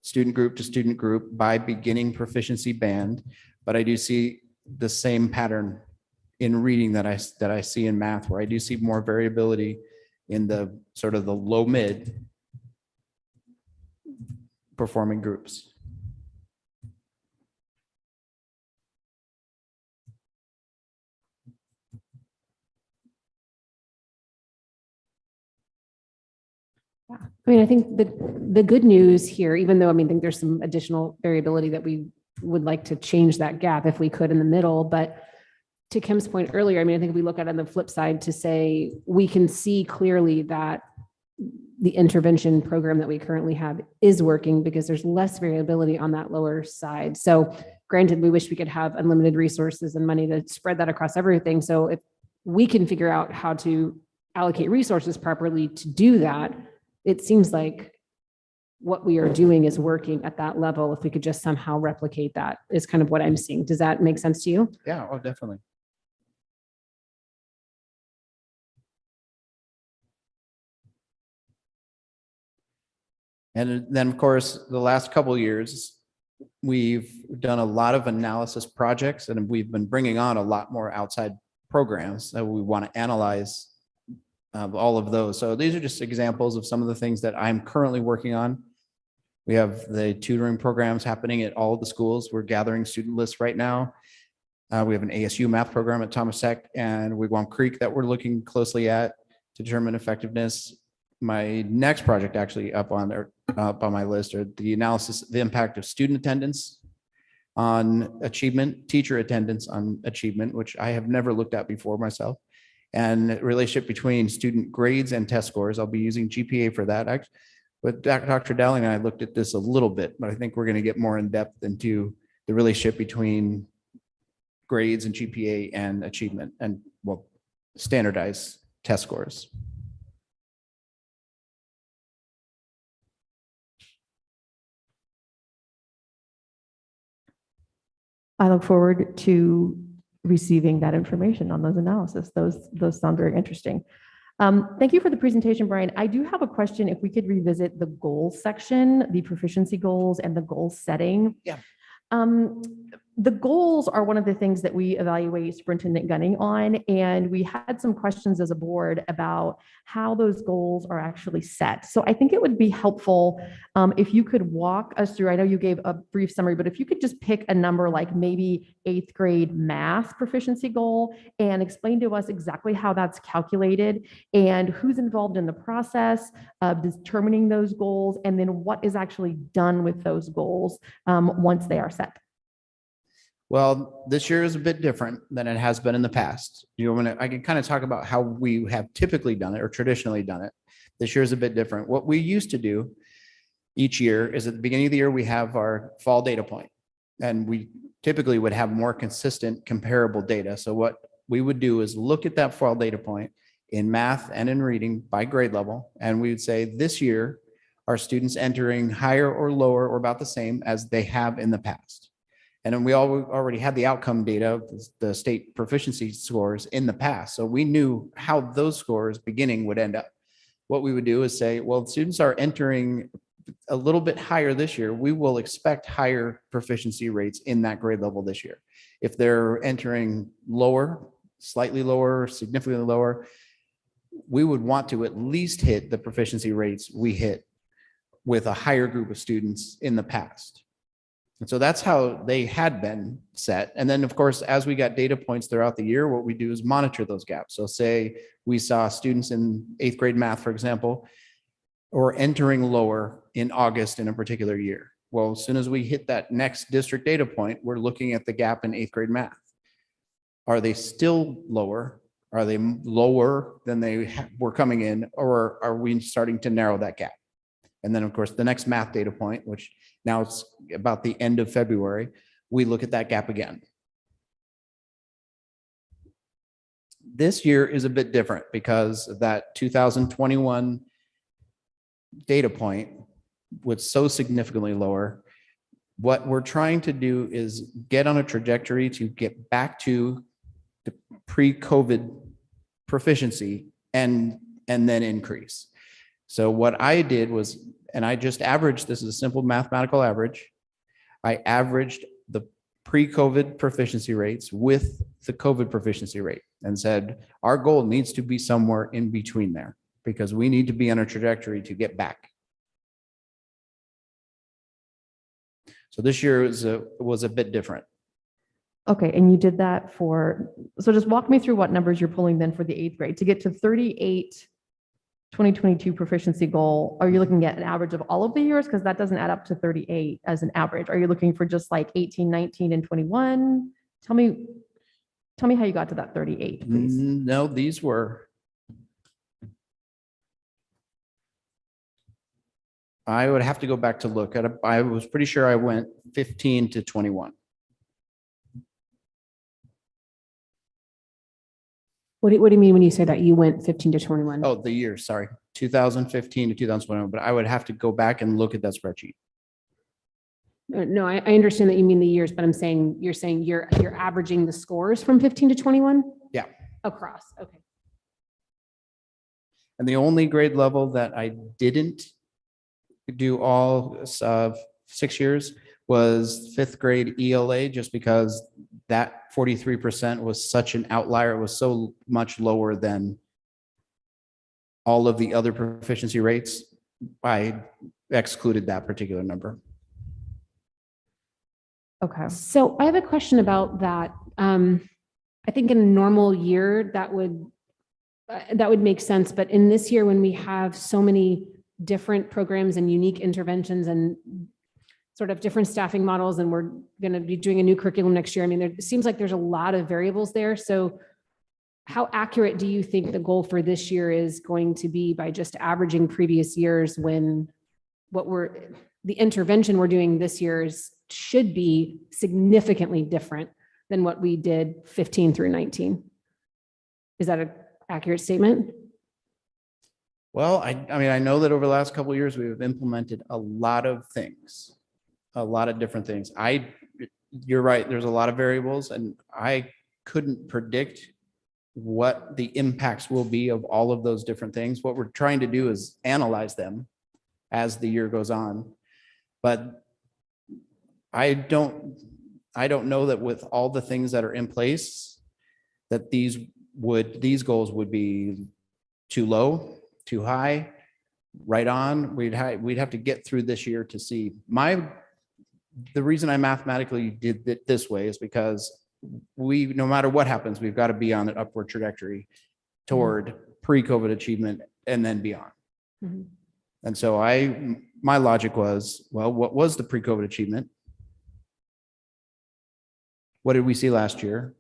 student group to student group by beginning proficiency band, but I do see the same pattern in reading that I see in math, where I do see more variability in the sort of the low mid performing groups. I mean, I think the good news here, even though I think there's some additional variability that we would like to change that gap if we could in the middle, but to Kim's point earlier, I mean, I think if we look at it on the flip side to say, we can see clearly that the intervention program that we currently have is working because there's less variability on that lower side. So granted, we wish we could have unlimited resources and money to spread that across everything. So if we can figure out how to allocate resources properly to do that, it seems like what we are doing is working at that level. If we could just somehow replicate that is kind of what I'm seeing. Does that make sense to you? Yeah, oh, definitely. And then, of course, the last couple of years, we've done a lot of analysis projects and we've been bringing on a lot more outside programs that we want to analyze all of those. So these are just examples of some of the things that I'm currently working on. We have the tutoring programs happening at all of the schools. We're gathering student lists right now. We have an ASU math program at Thomas Tech and Wigwam Creek that we're looking closely at to determine effectiveness. My next project actually up on my list are the analysis, the impact of student attendance on achievement, teacher attendance on achievement, which I have never looked at before myself, and relationship between student grades and test scores. I'll be using GPA for that. But Dr. Dowling and I looked at this a little bit, but I think we're going to get more in depth into the relationship between grades and GPA and achievement and, well, standardized test scores. I look forward to receiving that information on those analysis. Those sound very interesting. Thank you for the presentation, Brian. I do have a question. If we could revisit the goals section, the proficiency goals and the goal setting. Yeah. The goals are one of the things that we evaluate Superintendent Gunning on, and we had some questions as a board about how those goals are actually set. So I think it would be helpful if you could walk us through. I know you gave a brief summary, but if you could just pick a number like maybe 8th grade math proficiency goal and explain to us exactly how that's calculated and who's involved in the process of determining those goals, and then what is actually done with those goals once they are set. Well, this year is a bit different than it has been in the past. I can kind of talk about how we have typically done it or traditionally done it. This year is a bit different. What we used to do each year is at the beginning of the year, we have our fall data point, and we typically would have more consistent comparable data. So what we would do is look at that fall data point in math and in reading by grade level. And we would say this year, are students entering higher or lower or about the same as they have in the past? And then we already had the outcome data, the state proficiency scores in the past. So we knew how those scores beginning would end up. What we would do is say, well, students are entering a little bit higher this year. We will expect higher proficiency rates in that grade level this year. If they're entering lower, slightly lower, significantly lower, we would want to at least hit the proficiency rates we hit with a higher group of students in the past. And so that's how they had been set. And then, of course, as we got data points throughout the year, what we do is monitor those gaps. So say we saw students in 8th grade math, for example, or entering lower in August in a particular year. Well, as soon as we hit that next district data point, we're looking at the gap in 8th grade math. Are they still lower? Are they lower than they were coming in, or are we starting to narrow that gap? And then, of course, the next math data point, which now it's about the end of February, we look at that gap again. This year is a bit different because that 2021 data point was so significantly lower. What we're trying to do is get on a trajectory to get back to the pre-COVID proficiency and then increase. So what I did was, and I just averaged, this is a simple mathematical average. I averaged the pre-COVID proficiency rates with the COVID proficiency rate and said, our goal needs to be somewhere in between there because we need to be on a trajectory to get back. So this year was a bit different. Okay, and you did that so just walk me through what numbers you're pulling then for the 8th grade. To get to 38 2022 proficiency goal, are you looking at an average of all of the years? Because that doesn't add up to 38 as an average. Are you looking for just like 18, 19, and 21? Tell me Tell me how you got to that 38, please. No, these were. I would have to go back to look at it. I was pretty sure I went 15 to 21. What do you mean when you say that you went 15 to 21? Oh, the year, sorry, 2015 to 2021, but I would have to go back and look at that spreadsheet. No, I understand that you mean the years, but you're saying you're averaging the scores from 15 to 21? Yeah. Across, okay. And the only grade level that I didn't do all of 6 years was 5th grade ELA, just because that 43% was such an outlier. It was so much lower than all of the other proficiency rates. I excluded that particular number. Okay. So I have a question about that. I think in a normal year, that would make sense. But in this year, when we have so many different programs and unique interventions and sort of different staffing models, and we're going to be doing a new curriculum next year, I mean, it seems like there's a lot of variables there. So how accurate do you think the goal for this year is going to be by just averaging previous years, when the intervention we're doing this year should be significantly different than what we did 15 through 19? Is that an accurate statement? Well, I mean, I know that over the last couple of years, we've implemented a lot of things, a lot of different things. You're right, there's a lot of variables, and I couldn't predict what the impacts will be of all of those different things. What we're trying to do is analyze them as the year goes on. But I don't know that with all the things that are in place, that these goals would be too low, too high, right on. We'd have to get through this year to see. The reason I mathematically did it this way is because no matter what happens, we've got to be on an upward trajectory toward pre-COVID achievement and then beyond. Mhm. And so my logic was, well, what was the pre-COVID achievement? What did we see last year?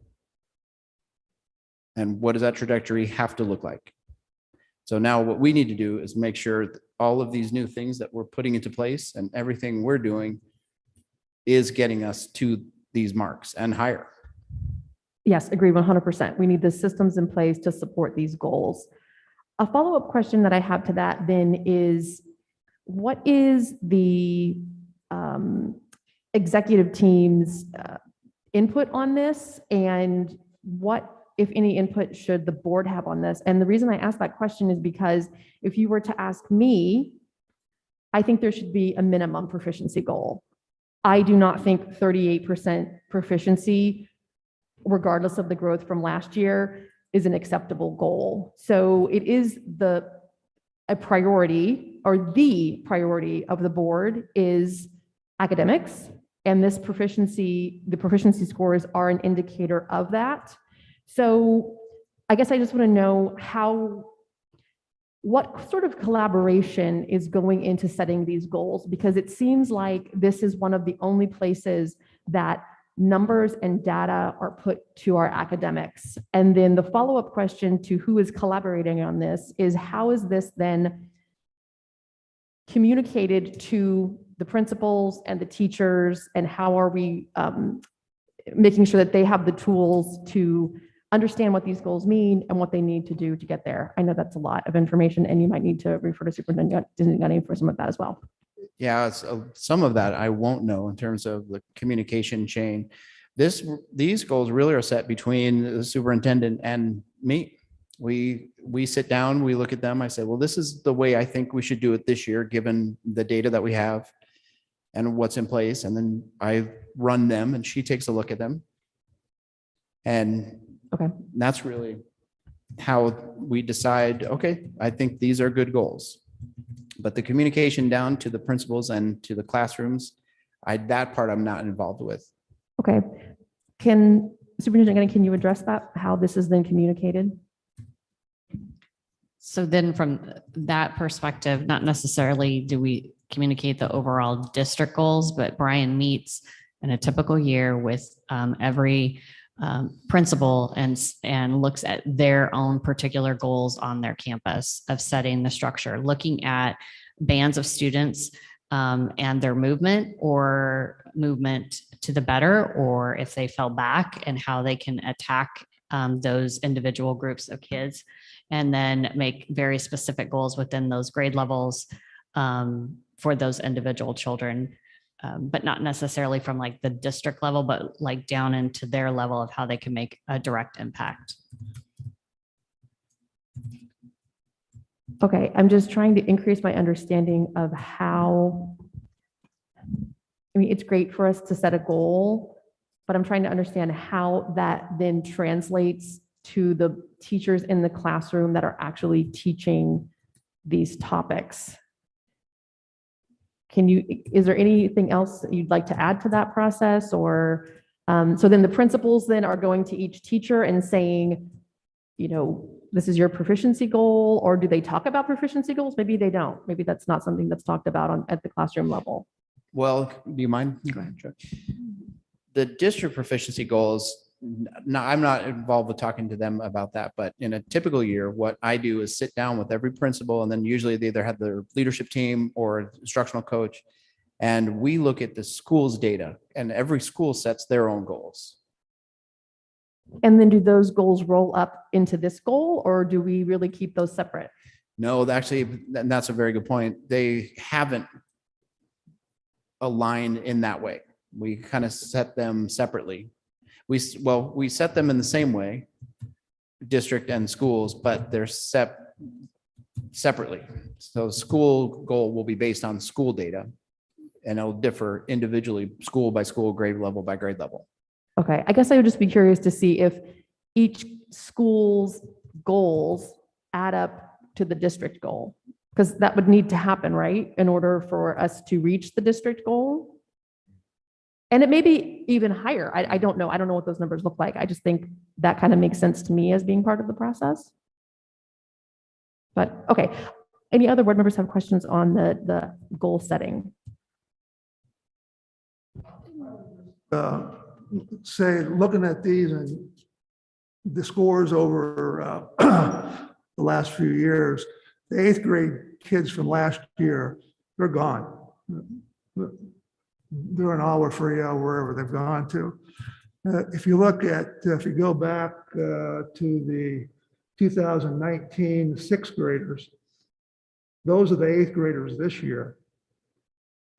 And what does that trajectory have to look like? So now what we need to do is make sure that all of these new things that we're putting into place and everything we're doing is getting us to these marks and higher. Yes, agree 100%. We need the systems in place to support these goals. A follow-up question that I have to that then is, what is the executive team's input on this, and what, if any, input should the board have on this? And the reason I ask that question is because if you were to ask me, I think there should be a minimum proficiency goal. I do not think 38% proficiency, regardless of the growth from last year, is an acceptable goal. So it is a priority, or the priority of the board is academics. And the proficiency scores are an indicator of that. So I guess I just want to know what sort of collaboration is going into setting these goals, because it seems like this is one of the only places that numbers and data are put to our academics. And then the follow-up question to who is collaborating on this is, how is this then communicated to the principals and the teachers, and how are we making sure that they have the tools to understand what these goals mean and what they need to do to get there? I know that's a lot of information, and you might need to refer to Superintendent Gunning for some of that as well. Yeah, some of that I won't know in terms of the communication chain. These goals really are set between the superintendent and me. We sit down, we look at them. I say, well, this is the way I think we should do it this year, given the data that we have and what's in place. And then I run them, and she takes a look at them. And Okay. that's really how we decide, okay, I think these are good goals. But the communication down to the principals and to the classrooms, that part I'm not involved with. Okay. Superintendent Gunning, can you address that, how this is then communicated? So then from that perspective, not necessarily do we communicate the overall district goals, but Brian meets in a typical year with every principal and looks at their own particular goals on their campus of setting the structure, looking at bands of students and their movement or movement to the better, or if they fell back and how they can attack those individual groups of kids, and then make very specific goals within those grade levels for those individual children, but not necessarily from like the district level, but like down into their level of how they can make a direct impact. Okay, I'm just trying to increase my understanding of how, I mean, it's great for us to set a goal, but I'm trying to understand how that then translates to the teachers in the classroom that are actually teaching these topics. Is there anything else that you'd like to add to that process? Or, so then the principals then are going to each teacher and saying, you know, this is your proficiency goal, or do they talk about proficiency goals? Maybe they don't. Maybe that's not something that's talked about at the classroom level. Well, do you mind? Go ahead, Chuck. The district proficiency goals, no, I'm not involved with talking to them about that, but in a typical year, what I do is sit down with every principal, and then usually they either have their leadership team or instructional coach, and we look at the school's data, and every school sets their own goals. And then do those goals roll up into this goal, or do we really keep those separate? No, actually, and that's a very good point. They haven't aligned in that way. We kind of set them separately. We set them in the same way, district and schools, but they're separately. So school goal will be based on school data, and it'll differ individually, school by school, grade level by grade level. Okay, I guess I would just be curious to see if each school's goals add up to the district goal, because that would need to happen, right? In order for us to reach the district goal. And it may be even higher. I don't know. I don't know what those numbers look like. I just think that kind of makes sense to me as being part of the process. But okay, any other board members have questions on the goal setting? Say, looking at these and the scores over the last few years, the 8th grade kids from last year, they're gone. They're in Olive Free, wherever they've gone to. If you look at, if you go back to the 2019 6th graders, those are the 8th graders this year.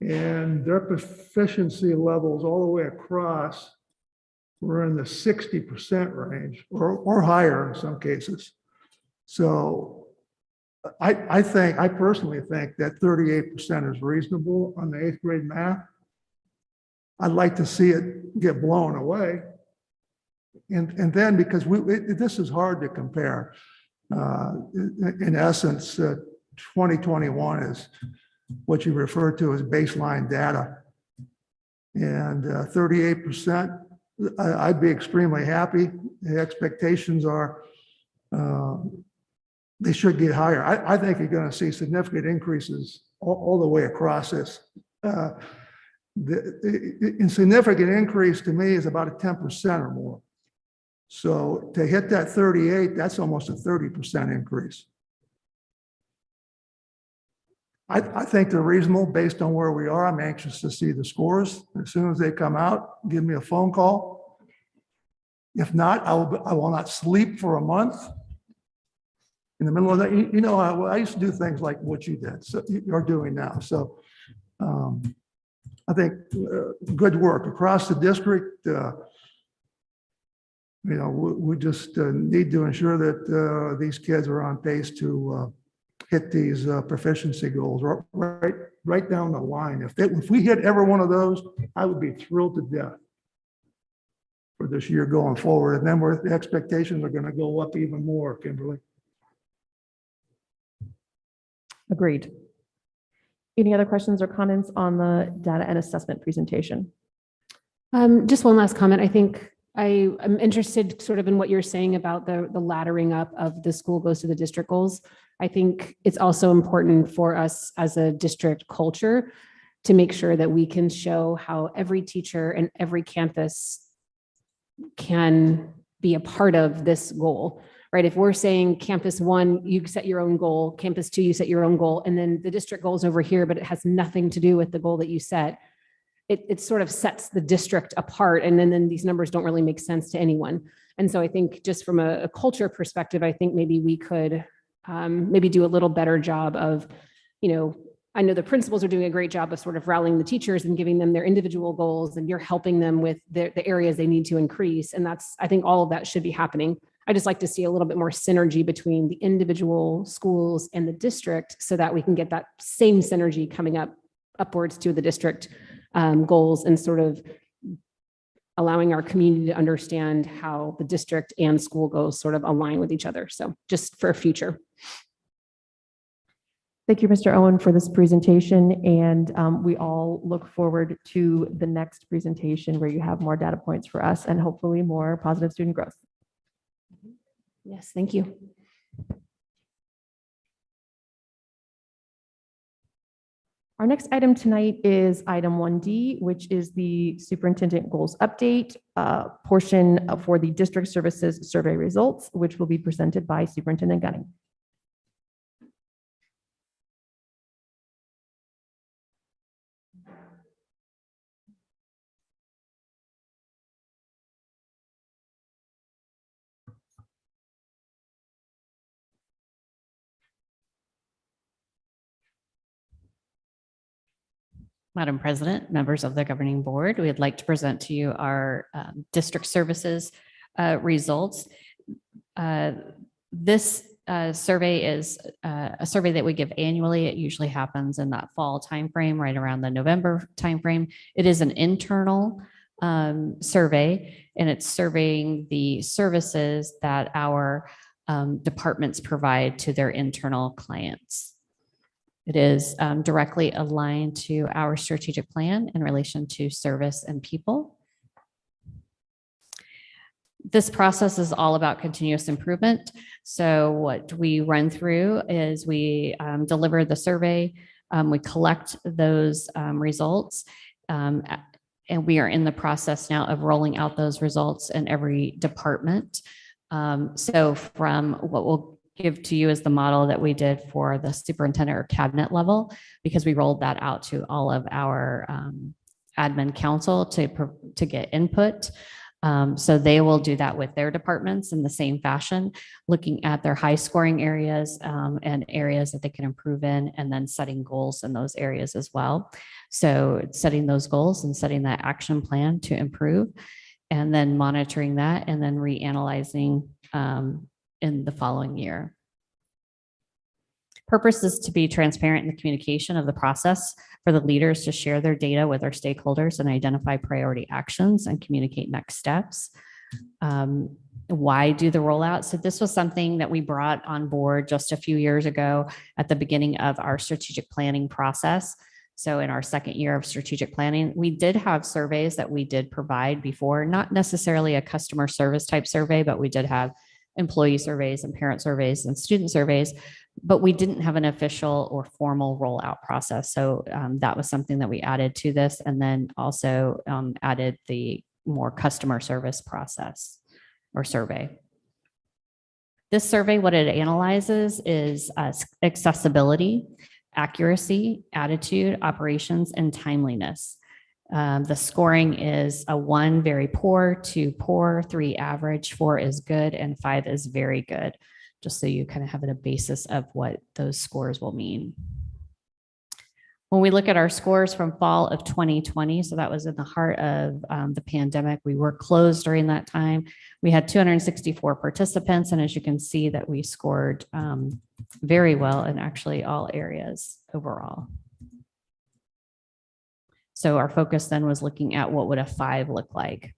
And their proficiency levels all the way across were in the 60% range or higher in some cases. So I personally think that 38% is reasonable on the 8th grade math. I'd like to see it get blown away. And then, because this is hard to compare. In essence, 2021 is what you refer to as baseline data. And 38%, I'd be extremely happy. The expectations are they should get higher. I think you're going to see significant increases all the way across this. The insignificant increase to me is about a 10% or more. So to hit that 38, that's almost a 30% increase. I think they're reasonable based on where we are. I'm anxious to see the scores. As soon as they come out, give me a phone call. If not, I will not sleep for a month. In the middle of that, you know, I used to do things like what you did, so you're doing now. So I think good work across the district. You know, we just need to ensure that these kids are on pace to hit these proficiency goals right down the line. If we hit every one of those, I would be thrilled to death for this year going forward. And then the expectations are going to go up even more, Kimberly. Agreed. Any other questions or comments on the data and assessment presentation? Just one last comment. I think I'm interested sort of in what you're saying about the laddering up of the school goes to the district goals. I think it's also important for us as a district culture to make sure that we can show how every teacher and every campus can be a part of this goal, right? If we're saying campus 1, you set your own goal, campus 2, you set your own goal, and then the district goal is over here, but it has nothing to do with the goal that you set, it sort of sets the district apart. And then these numbers don't really make sense to anyone. And so I think just from a culture perspective, I think maybe we could maybe do a little better job of, I know the principals are doing a great job of sort of rallying the teachers and giving them their individual goals, and you're helping them with the areas they need to increase. And I think all of that should be happening. I just like to see a little bit more synergy between the individual schools and the district so that we can get that same synergy coming upwards to the district goals, and sort of allowing our community to understand how the district and school goals sort of align with each other. So just for future. Thank you, Mr. Owen, for this presentation. And we all look forward to the next presentation where you have more data points for us and hopefully more positive student growth. Yes, thank you. Our next item tonight is item 1D, which is the superintendent goals update portion for the district services survey results, which will be presented by Superintendent Gunning. Madam President, members of the governing board, we'd like to present to you our district services results. This survey is a survey that we give annually. It usually happens in that fall timeframe, right around the November timeframe. It is an internal survey, and it's surveying the services that our departments provide to their internal clients. It is directly aligned to our strategic plan in relation to service and people. This process is all about continuous improvement. So what we run through is we deliver the survey, we collect those results, and we are in the process now of rolling out those results in every department. So from what we'll give to you as the model that we did for the superintendent or cabinet level, because we rolled that out to all of our admin council to get input. So they will do that with their departments in the same fashion, looking at their high scoring areas and areas that they can improve in, and then setting goals in those areas as well. So setting those goals and setting that action plan to improve, and then monitoring that, and then reanalyzing in the following year. Purpose is to be transparent in the communication of the process for the leaders to share their data with our stakeholders and identify priority actions and communicate next steps. Why do the rollout? So this was something that we brought on board just a few years ago at the beginning of our strategic planning process. So in our second year of strategic planning, we did have surveys that we did provide before, not necessarily a customer service type survey, but we did have employee surveys and parent surveys and student surveys, but we didn't have an official or formal rollout process. So that was something that we added to this, and then also added the more customer service process or survey. This survey, what it analyzes is accessibility, accuracy, attitude, operations, and timeliness. The scoring is a 1, very poor, 2, poor, 3, average, 4 is good, and 5 is very good, just so you kind of have a basis of what those scores will mean. When we look at our scores from fall of 2020, so that was in the heart of the pandemic, we were closed during that time. We had 264 participants, and as you can see that we scored very well in actually all areas overall. So our focus then was looking at what would a 5 look like.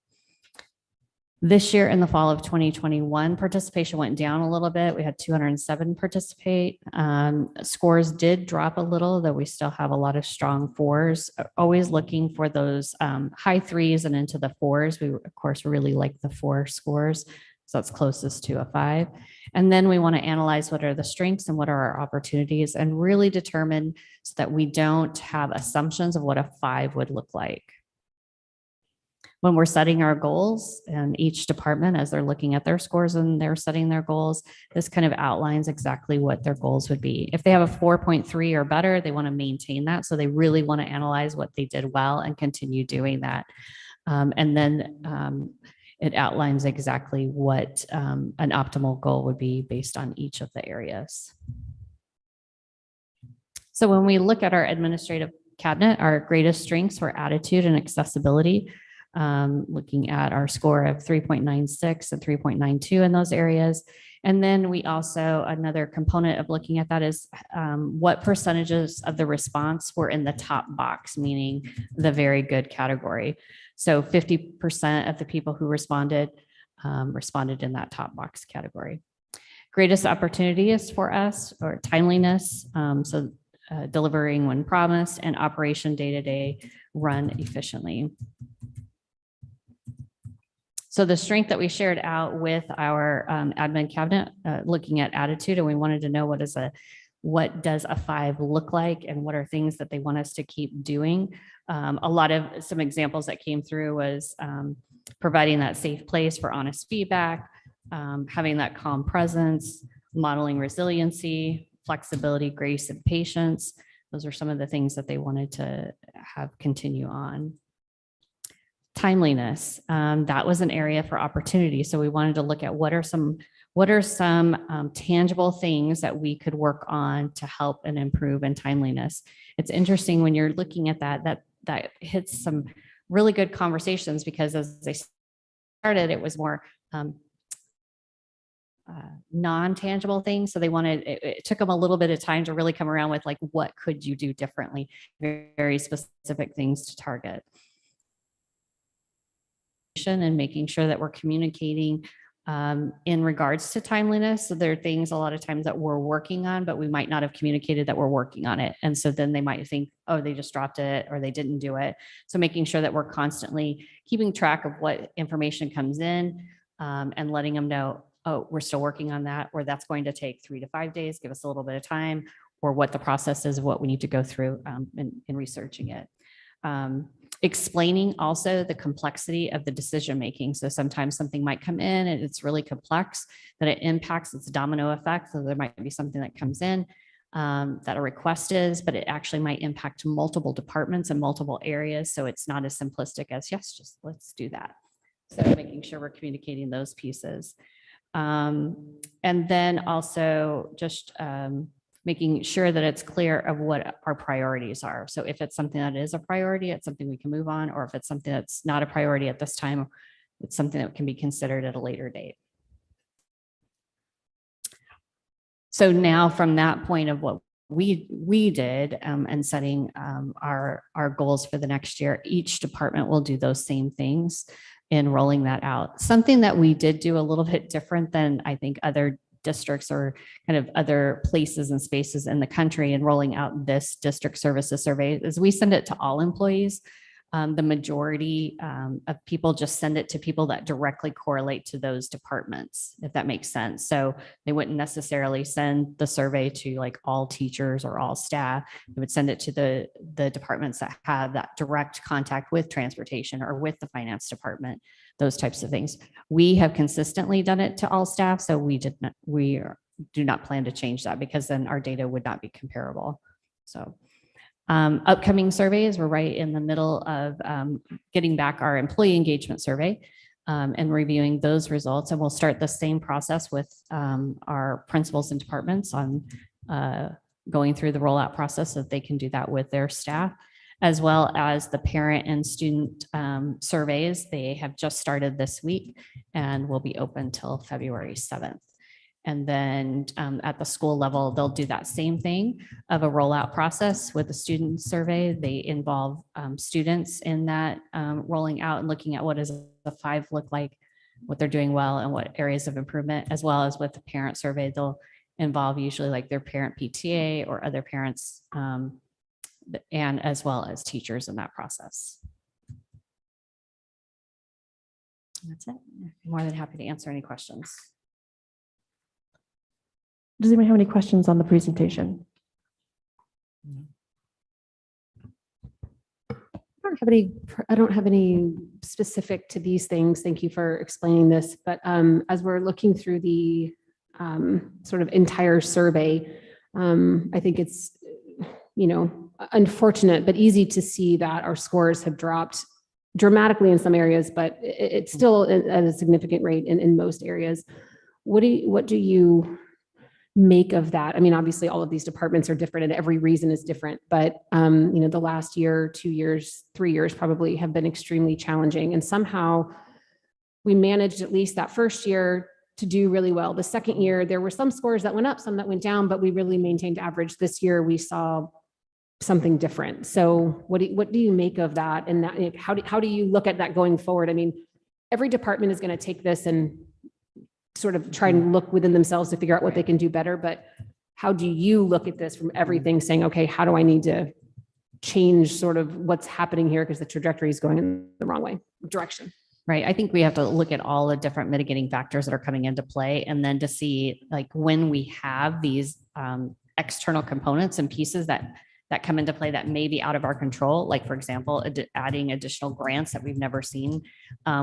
This year in the fall of 2021, participation went down a little bit. We had 207 participate. Scores did drop a little, though we still have a lot of strong 4s, always looking for those high 3s and into the 4s. We, of course, really like the 4 scores. So that's closest to a 5. And then we want to analyze what are the strengths and what are our opportunities, and really determine so that we don't have assumptions of what a 5 would look like. when we're setting our goals, and each department, as they're looking at their scores and they're setting their goals, this kind of outlines exactly what their goals would be. If they have a 4.3 or better, they want to maintain that. So they really want to analyze what they did well and continue doing that. And then it outlines exactly what an optimal goal would be based on each of the areas. So when we look at our administrative cabinet, our greatest strengths were attitude and accessibility. Looking at our score of 3.96 and 3.92 in those areas. And then we also, another component of looking at that is what percentages of the response were in the top box, meaning the very good category. So 50% of the people who responded responded in that top box category. Greatest opportunities for us or timeliness. Delivering when promised and operation day-to-day run efficiently. So the strength that we shared out with our admin cabinet, looking at attitude, and we wanted to know what does a 5 look like and what are things that they want us to keep doing. A lot of some examples that came through was providing that safe place for honest feedback, having that calm presence, modeling resiliency, flexibility, grace, and patience. Those are some of the things that they wanted to have continue on. Timeliness, that was an area for opportunity. So we wanted to look at what are some tangible things that we could work on to help and improve in timeliness. It's interesting when you're looking at that hits some really good conversations, because as they started, it was more non-tangible things. So they wanted, it took them a little bit of time to really come around with like, what could you do differently? Very specific things to target. And making sure that we're communicating in regards to timeliness. So there are things a lot of times that we're working on, but we might not have communicated that we're working on it. And so then they might think, oh, they just dropped it or they didn't do it. So making sure that we're constantly keeping track of what information comes in and letting them know, oh, we're still working on that, or that's going to take 3 to 5 days, give us a little bit of time, or what the process is, what we need to go through in researching it. Explaining also the complexity of the decision making. So sometimes something might come in and it's really complex, that it impacts its domino effect. So there might be something that comes in that a request is, but it actually might impact multiple departments and multiple areas. So it's not as simplistic as, yes, just let's do that. So making sure we're communicating those pieces. And then also just making sure that it's clear of what our priorities are. So if it's something that is a priority, it's something we can move on, or if it's something that's not a priority at this time, it's something that can be considered at a later date. So now from that point of what we did and setting our goals for the next year, each department will do those same things in rolling that out. Something that we did do a little bit different than I think other districts or kind of other places and spaces in the country in rolling out this district services survey is we send it to all employees. The majority of people just send it to people that directly correlate to those departments, if that makes sense. So they wouldn't necessarily send the survey to like all teachers or all staff. They would send it to the departments that have that direct contact with transportation or with the finance department, those types of things. We have consistently done it to all staff, so we do not plan to change that, because then our data would not be comparable. So upcoming surveys, we're right in the middle of getting back our employee engagement survey and reviewing those results. And we'll start the same process with our principals and departments on going through the rollout process so that they can do that with their staff, as well as the parent and student surveys. They have just started this week and will be open till February 7th. And then at the school level, they'll do that same thing of a rollout process with the student survey. They involve students in that rolling out and looking at what does the 5 look like, what they're doing well, and what areas of improvement, as well as with the parent survey. They'll involve usually like their parent PTA or other parents, and as well as teachers in that process. And that's it. I'm more than happy to answer any questions. Does anyone have any questions on the presentation? I don't have any specific to these things. Thank you for explaining this. But as we're looking through the sort of entire survey, I think it's, unfortunate, but easy to see that our scores have dropped dramatically in some areas, but it's still at a significant rate in most areas. What do you make of that? I mean, obviously all of these departments are different and every reason is different, but the last year, 2 years, 3 years probably have been extremely challenging. And somehow we managed at least that first year to do really well. The second year, there were some scores that went up, some that went down, but we really maintained average. This year we saw something different. So what do you make of that? And that, how do you look at that going forward? I mean, every department is going to take this and sort of try and look within themselves to figure out what they can do better. But how do you look at this from everything saying, okay, how do I need to change sort of what's happening here? Because the trajectory is going in the wrong direction. Right. I think we have to look at all the different mitigating factors that are coming into play, and then to see like when we have these external components and pieces that come into play that may be out of our control. Like, for example, adding additional grants that we've never seen,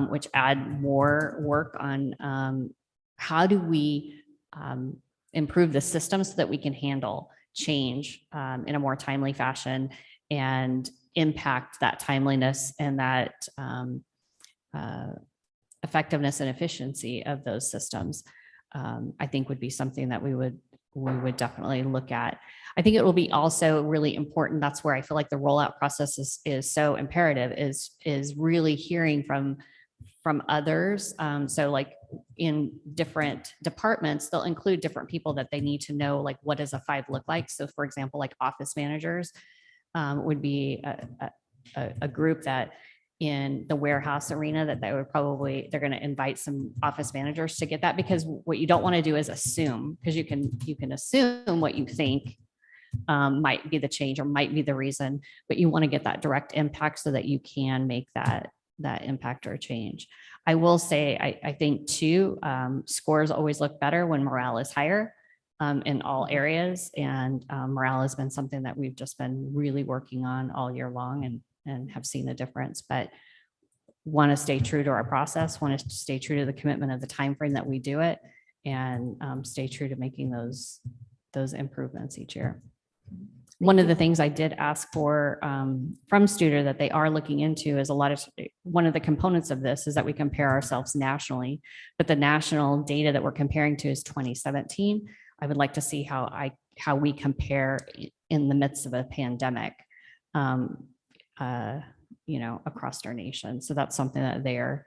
which add more work on how do we improve the system so that we can handle change in a more timely fashion and impact that timeliness and that effectiveness and efficiency of those systems. I think would be something that we would definitely look at. I think it will be also really important. That's where I feel like the rollout process is so imperative, is really hearing from others. So like in different departments, they'll include different people that they need to know, like what does a 5 look like? So for example, like office managers would be a group that in the warehouse arena that they're going to invite some office managers to get that, because what you don't want to do is assume, because you can assume what you think might be the change or might be the reason, but you want to get that direct impact so that you can make that impact or change. I will say, I think too, scores always look better when morale is higher in all areas. And morale has been something that we've just been really working on all year long and have seen the difference, but want to stay true to our process, want to stay true to the commitment of the time frame that we do it, and stay true to making those improvements each year. One of the things I did ask for from Studer that they are looking into is one of the components of this is that we compare ourselves nationally, but the national data that we're comparing to is 2017. I would like to see how we compare in the midst of a pandemic, across our nation. So that's something that they're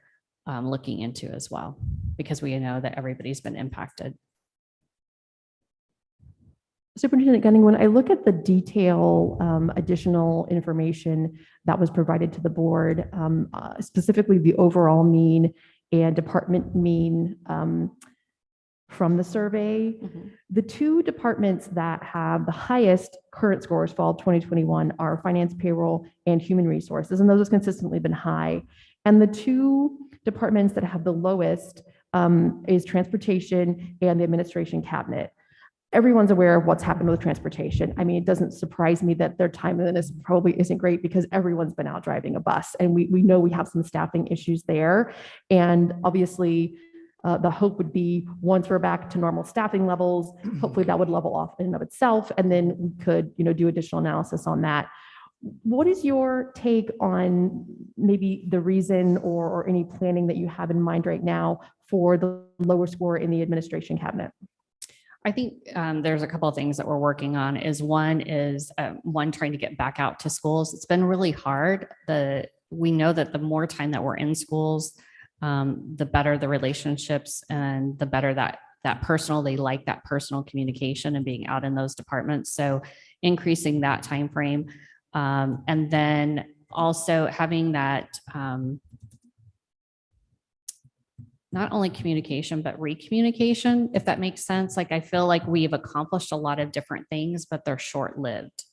looking into as well, because we know that everybody's been impacted. Superintendent Gunning, when I look at the detail, additional information that was provided to the board, specifically the overall mean and department mean from the survey, the 2 departments that have the highest current scores fall 2021 are finance, payroll, and human resources, and those have consistently been high. And the 2 departments that have the lowest is transportation and the administration cabinet. Everyone's aware of what's happened with transportation. I mean, it doesn't surprise me that their timeliness probably isn't great because everyone's been out driving a bus, and we know we have some staffing issues there. And obviously, the hope would be once we're back to normal staffing levels, hopefully that would level off in and of itself, and then we could, do additional analysis on that. What is your take on maybe the reason or any planning that you have in mind right now for the lower score in the administration cabinet? I think there's a couple of things that we're working on. One trying to get back out to schools. It's been really hard. We know that the more time that we're in schools, the better the relationships and the better that they like that personal communication and being out in those departments. So increasing that time frame, and then also having that not only communication, but recommunication, if that makes sense. Like, I feel like we've accomplished a lot of different things, but they're short-lived,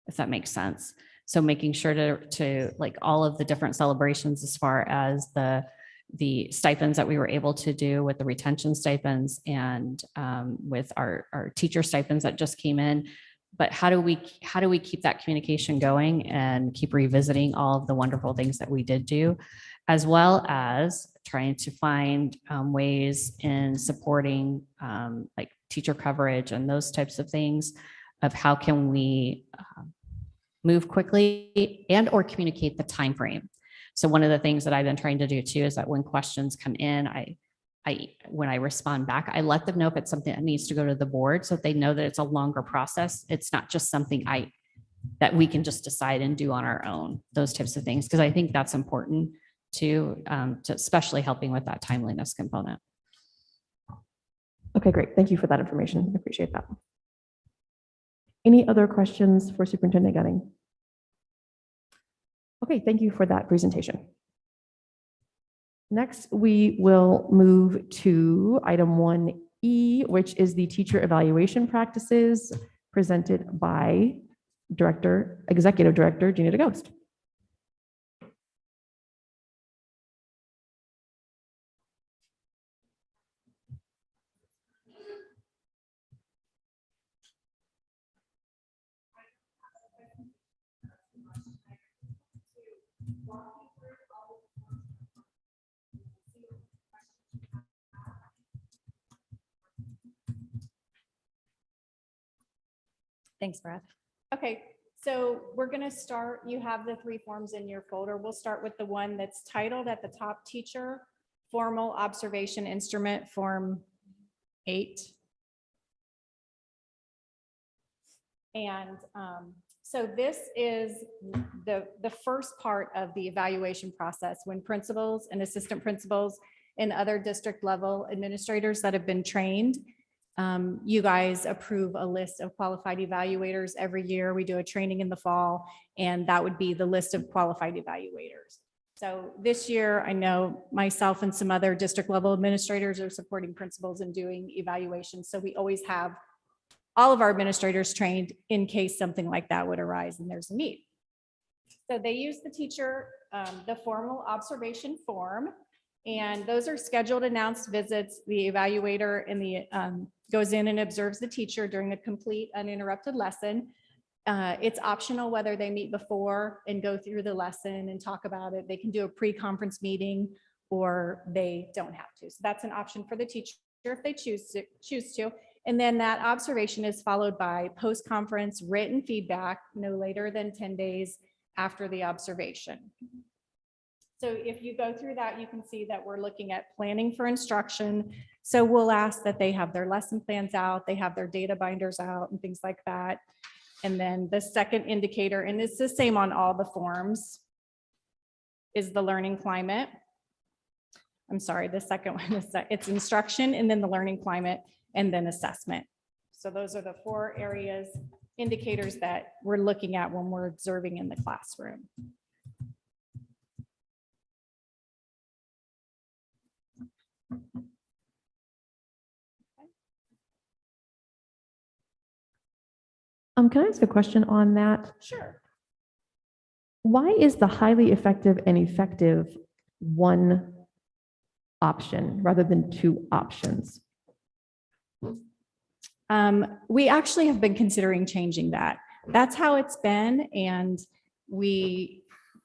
if that makes sense. So making sure to like all of the different celebrations as far as the stipends that we were able to do with the retention stipends and with our teacher stipends that just came in, But how do we keep that communication going and keep revisiting all of the wonderful things that we did do, as well as trying to find ways in supporting like teacher coverage and those types of things of how can we move quickly and or communicate the time frame. So one of the things that I've been trying to do too is that when questions come in, when I respond back, I let them know if it's something that needs to go to the board so that they know that it's a longer process. It's not just something that we can just decide and do on our own, those types of things. Because I think that's important to especially helping with that timeliness component. Okay, great. Thank you for that information. I appreciate that. Any other questions for Superintendent Gunning? Okay, thank you for that presentation. Next, we will move to item 1E, which is the teacher evaluation practices presented by Executive Director Gina DeGhost. Thanks, Brad. Okay, so we're going to start. You have the 3 forms in your folder. We'll start with the one that's titled at the top, Teacher Formal Observation Instrument, Form 8. And so this is the first part of the evaluation process when principals and assistant principals and other district level administrators that have been trained, you guys approve a list of qualified evaluators every year. We do a training in the fall, and that would be the list of qualified evaluators. So this year, I know myself and some other district level administrators are supporting principals in doing evaluations. So we always have all of our administrators trained in case something like that would arise and there's a need. So they use the teacher, the formal observation form, and those are scheduled announced visits. The evaluator goes in and observes the teacher during a complete uninterrupted lesson. It's optional whether they meet before and go through the lesson and talk about it. They can do a pre-conference meeting or they don't have to. So that's an option for the teacher if they choose to. And then that observation is followed by post-conference written feedback no later than 10 days after the observation. So if you go through that, you can see that we're looking at planning for instruction. So we'll ask that they have their lesson plans out, they have their data binders out and things like that. And then the second indicator, and it's the same on all the forms, is the learning climate. I'm sorry, the second one is that it's instruction and then the learning climate and then assessment. So those are the 4 areas, indicators that we're looking at when we're observing in the classroom. Can I ask a question on that? Sure. Why is the highly effective and effective one option rather than 2 options? We actually have been considering changing that. That's how it's been, and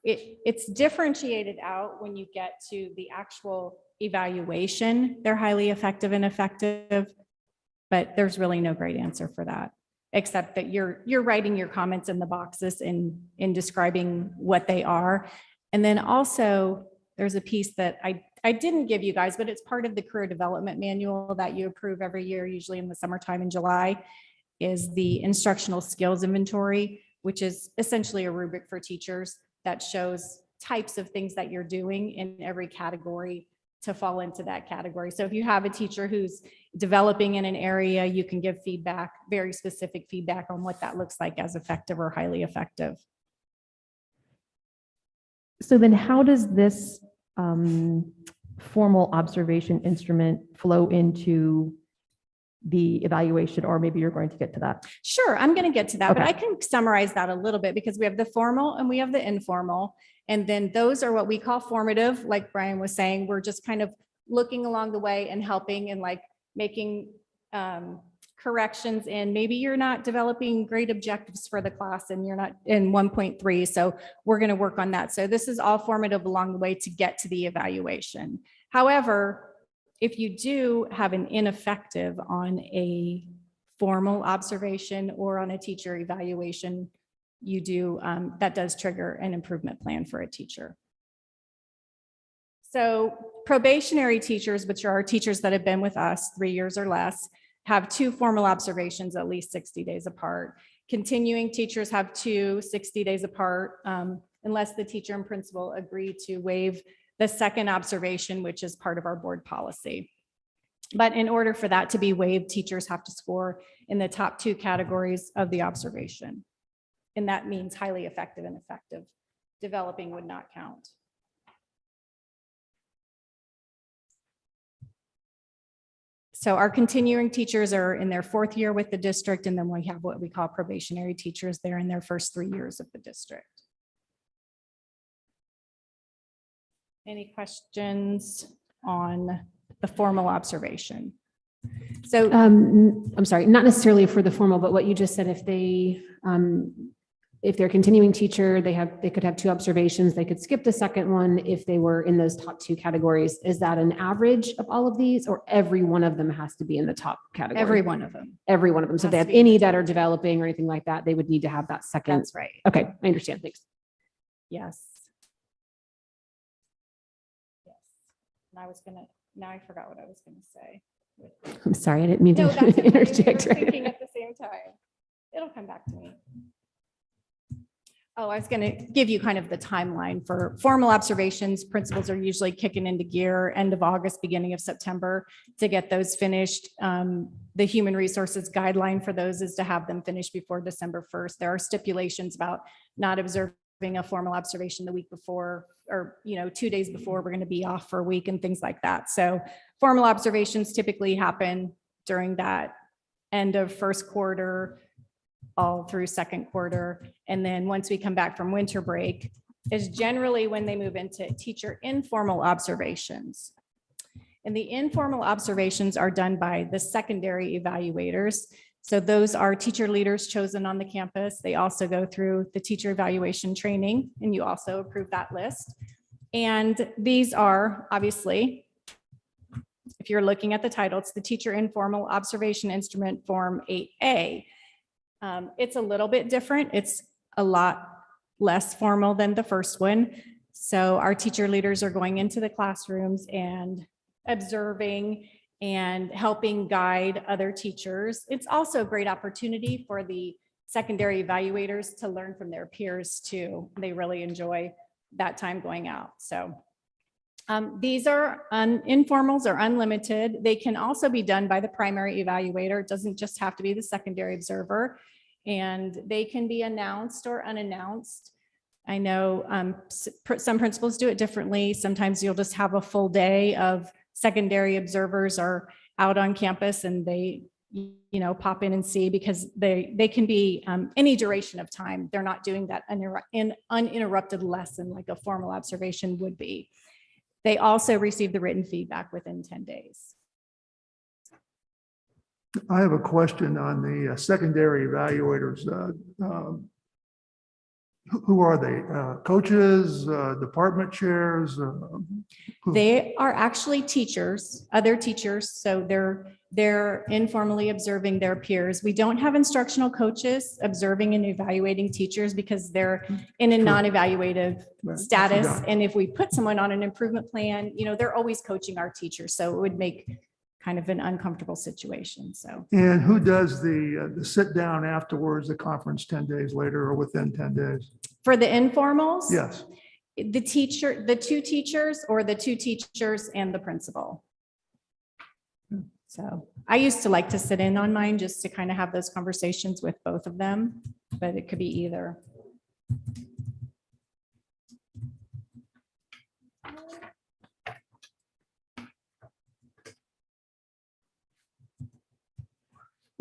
it's differentiated out when you get to the actual evaluation. They're highly effective and effective, but there's really no great answer for that, except that you're writing your comments in the boxes in describing what they are. And then also there's a piece that I didn't give you guys, but it's part of the career development manual that you approve every year, usually in the summertime in July, is the instructional skills inventory, which is essentially a rubric for teachers that shows types of things that you're doing in every category to fall into that category. So if you have a teacher who's developing in an area, you can give feedback, very specific feedback on what that looks like as effective or highly effective. So then how does this formal observation instrument flow into the evaluation, or maybe you're going to get to that? Sure, I'm going to get to that, but Okay. I can summarize that a little bit because we have the formal and we have the informal. And then those are what we call formative. Like Brian was saying, we're just kind of looking along the way and helping and like making corrections in. Maybe you're not developing great objectives for the class and you're not in 1.3. So we're going to work on that. So this is all formative along the way to get to the evaluation. However, if you do have an ineffective on a formal observation or on a teacher evaluation, you do, that does trigger an improvement plan for a teacher. So probationary teachers, which are our teachers that have been with us 3 years or less, have 2 formal observations at least 60 days apart. Continuing teachers have 2 60 days apart, unless the teacher and principal agree to waive the second observation, which is part of our board policy. But in order for that to be waived, teachers have to score in the top 2 categories of the observation. And that means highly effective and effective. Developing would not count. So our continuing teachers are in their 4th year with the district, and then we have what we call probationary teachers. They're in their first 3 years of the district. Any questions on the formal observation? So I'm sorry, not necessarily for the formal, but what you just said, if they're a continuing teacher, they could have 2 observations, they could skip the second one if they were in those top 2 categories. Is that an average of all of these, or every one of them has to be in the top category? every one of them. Every one of them. So if they Has have to be in any the that top are developing or anything like that, they would need to have that second. That's right. Okay, I understand. Thanks. Yes. Yes. And now I forgot what I was gonna say. I'm sorry, I didn't mean No, to that's okay. We were interject. thinking at the same time. It'll come back to me. Oh, I was going to give you kind of the timeline for formal observations. Principals are usually kicking into gear end of August, beginning of September to get those finished. The human resources guideline for those is to have them finished before December 1st. There are stipulations about not observing a formal observation the week before, or 2 days before. We're going to be off for a week and things like that. So formal observations typically happen during that end of first quarter, all through second quarter. And then once we come back from winter break is generally when they move into teacher informal observations. And the informal observations are done by the secondary evaluators. So those are teacher leaders chosen on the campus. They also go through the teacher evaluation training, and you also approve that list. And these are obviously, if you're looking at the title, it's the Teacher Informal Observation Instrument Form 8A. It's a little bit different. It's a lot less formal than the first one. So our teacher leaders are going into the classrooms and observing and helping guide other teachers. It's also a great opportunity for the secondary evaluators to learn from their peers too. They really enjoy that time going out. So these are informals are unlimited. They can also be done by the primary evaluator. It doesn't just have to be the secondary observer, and they can be announced or unannounced. I know some principals do it differently. Sometimes you'll just have a full day of secondary observers are out on campus and they pop in and see, because they can be any duration of time. They're not doing that uninterrupted lesson like a formal observation would be. They also receive the written feedback within 10 days. I have a question on the secondary evaluators. Who are they? Coaches, department chairs? Who? They are actually teachers, other teachers. So they're informally observing their peers. We don't have instructional coaches observing and evaluating teachers because they're in a non-evaluative status. And if we put someone on an improvement plan, they're always coaching our teachers. So it would make kind of an uncomfortable situation. So. And who does the sit down afterwards, the conference 10 days later or within 10 days? For the informals? Yes. The two teachers or the two teachers and the principal. So I used to like to sit in on mine just to kind of have those conversations with both of them, but it could be either.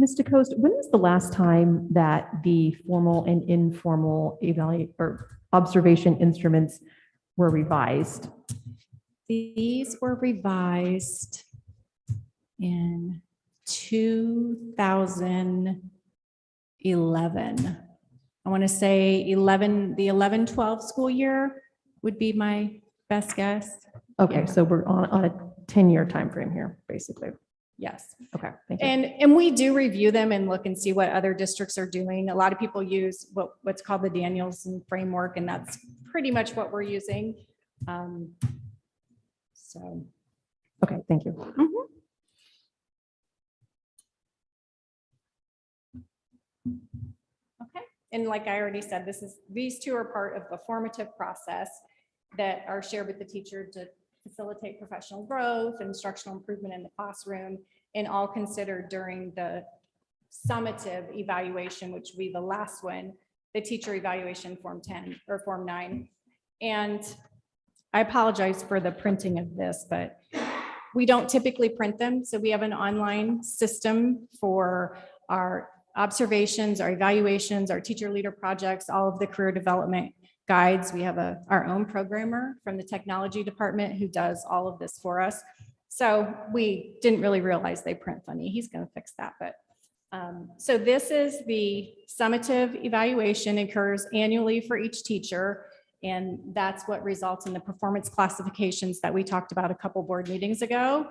Mr. Coast, when was the last time that the formal and informal observation instruments were revised? These were revised in 2011. I want to say the 11-12 school year would be my best guess. Okay, Yeah. so we're on a 10-year time frame here, basically. Yes. Okay, thank you. And we do review them and look and see what other districts are doing. A lot of people use what's called the Danielson framework, and that's pretty much what we're using. So. Okay, thank you. Mhm. Okay, and like I already said, these two are part of the formative process that are shared with the teacher to facilitate professional growth, instructional improvement in the classroom, and all considered during the summative evaluation, which will be the last one, the teacher evaluation Form 10 or Form 9. And I apologize for the printing of this, but we don't typically print them. So we have an online system for our observations, our evaluations, our teacher leader projects, all of the career development guides. We have our own programmer from the technology department who does all of this for us. So we didn't really realize they print funny. He's going to fix that. But so this is the summative evaluation, occurs annually for each teacher. And that's what results in the performance classifications that we talked about a couple board meetings ago.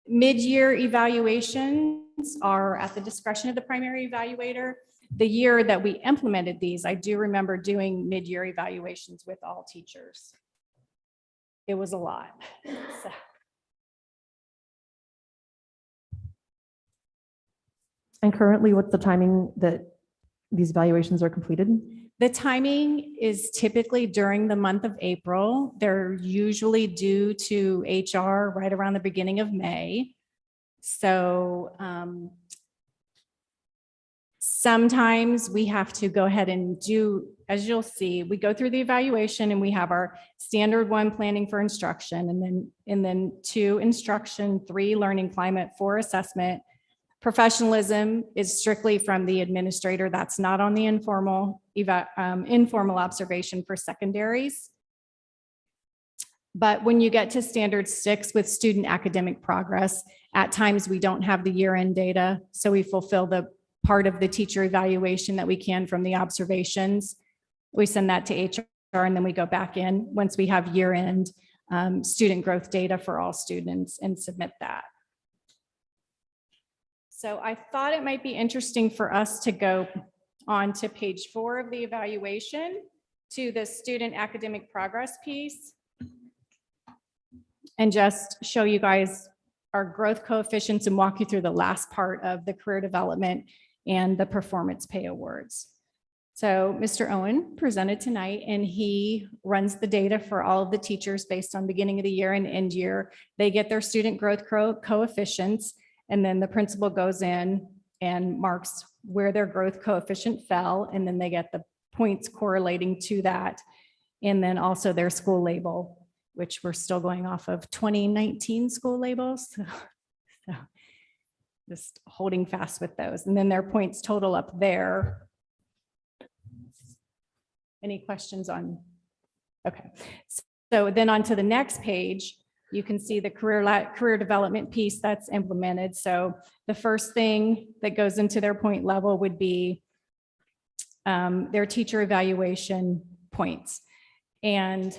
Mid-year evaluations are at the discretion of the primary evaluator. The year that we implemented these, I do remember doing mid-year evaluations with all teachers. It was a lot. So. And currently, what's the timing that these evaluations are completed? The timing is typically during the month of April. They're usually due to HR right around the beginning of May. So sometimes we have to go ahead and do, as you'll see, we go through the evaluation and we have our standard 1, planning for instruction, and then 2, instruction, 3, learning climate, 4, assessment. Professionalism is strictly from the administrator. That's not on the informal observation for secondaries. But when you get to standard 6 with student academic progress, at times we don't have the year-end data. So we fulfill the part of the teacher evaluation that we can from the observations. We send that to HR and then we go back in once we have year-end student growth data for all students and submit that. So I thought it might be interesting for us to go on to page 4 of the evaluation to the student academic progress piece and just show you guys our growth coefficients and walk you through the last part of the career development and the performance pay awards. So Mr. Owen presented tonight and he runs the data for all of the teachers based on beginning of the year and end year. They get their student growth coefficients. And then the principal goes in and marks where their growth coefficient fell, and then they get the points correlating to that. And then also their school label, which we're still going off of 2019 school labels. So just holding fast with those. And then their points total up there. Any questions on? Okay. So then on to the next page. You can see the career development piece that's implemented. So the first thing that goes into their point level would be their teacher evaluation points. And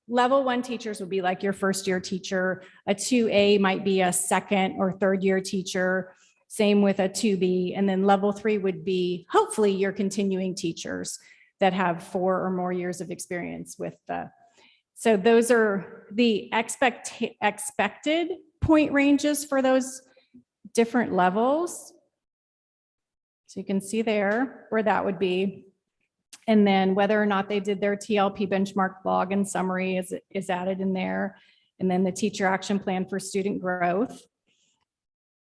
level 1 teachers would be like your first year teacher. A 2A might be a second or third year teacher. Same with a 2B. And then level 3 would be hopefully your continuing teachers that have 4 or more years of experience with the. So those are the expected point ranges for those different levels. So you can see there where that would be. And then whether or not they did their TLP benchmark log and summary is added in there. And then the teacher action plan for student growth.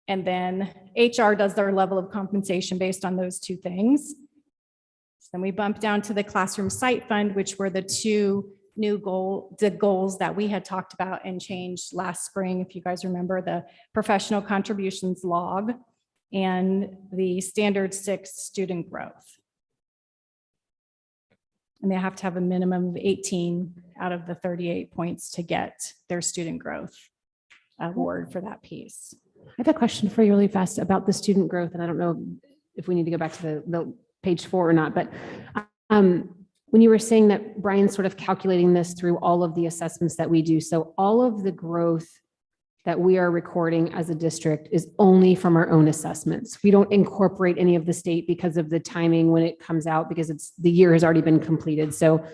And then HR does their level of compensation based on those 2 things. So then we bump down to the classroom site fund, which were the 2 the goals that we had talked about and changed last spring. If you guys remember, the professional contributions log and the standard 6 student growth. And they have to have a minimum of 18 out of the 38 points to get their student growth award for that piece. I have a question for you really fast about the student growth, and I don't know if we need to go back to the page 4 or not, but when you were saying that Brian's sort of calculating this through all of the assessments that we do, so all of the growth that we are recording as a district is only from our own assessments. We don't incorporate any of the state because of the timing when it comes out, because the year has already been completed. So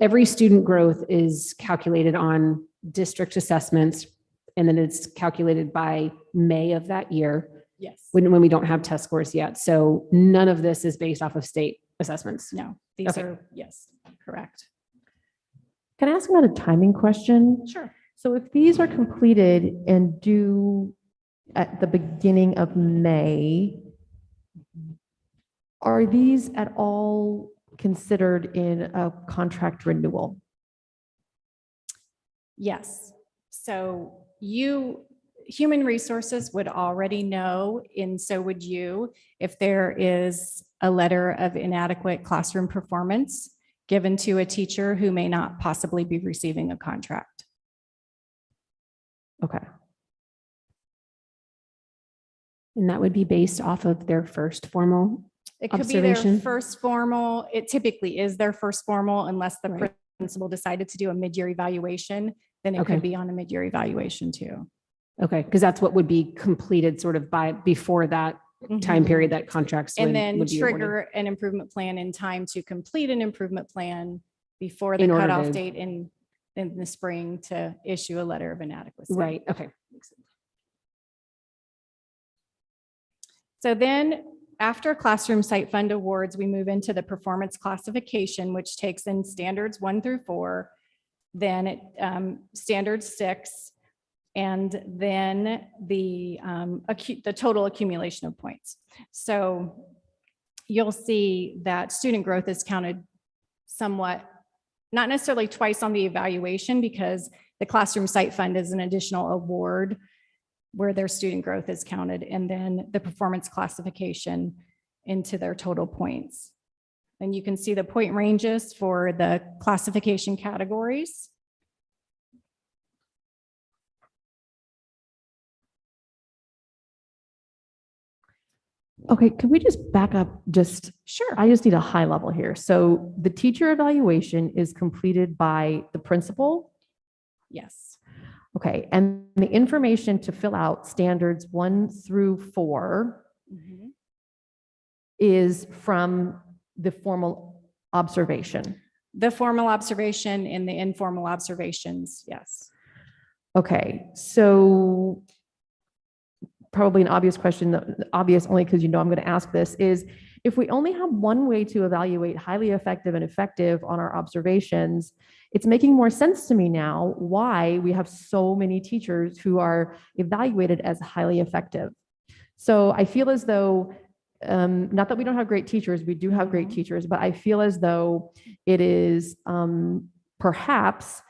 every student growth is calculated on district assessments, and then it's calculated by May of that year Yes. when we don't have test scores yet. So none of this is based off of state assessments. No, these Okay. are, yes, correct. Can I ask another timing question? Sure. So if these are completed and due at the beginning of May, are these at all considered in a contract renewal? Yes. So human resources would already know, and so would you, if there is a letter of inadequate classroom performance given to a teacher who may not possibly be receiving a contract. Okay. And that would be based off of their first formal It could be their observation? first formal, it typically is their first formal unless the Right. principal decided to do a mid-year evaluation, then it Okay. could be on a mid-year evaluation too. Okay, because that's what would be completed sort of before that time period that contracts And would then would be awarded. trigger an improvement plan in time to complete an improvement plan before the In order cutoff to- date in the spring to issue a letter of inadequacy. Right, okay. So then after classroom site fund awards, we move into the performance classification, which takes in standards 1 through 4, then standard 6, and then the total accumulation of points. So you'll see that student growth is counted somewhat, not necessarily twice on the evaluation, because the classroom site fund is an additional award where their student growth is counted, and then the performance classification into their total points. And you can see the point ranges for the classification categories. Okay, could we just back up just, Sure. I just need a high level here. So the teacher evaluation is completed by the principal. Yes. Okay, and the information to fill out standards 1 through 4 Mhm. is from the formal observation. The formal observation and the informal observations, yes. Okay, so probably an obvious question, obvious only because you know I'm going to ask this, is if we only have one way to evaluate highly effective and effective on our observations, it's making more sense to me now why we have so many teachers who are evaluated as highly effective. So I feel as though, not that we don't have great teachers, we do have great teachers, but I feel as though it is perhaps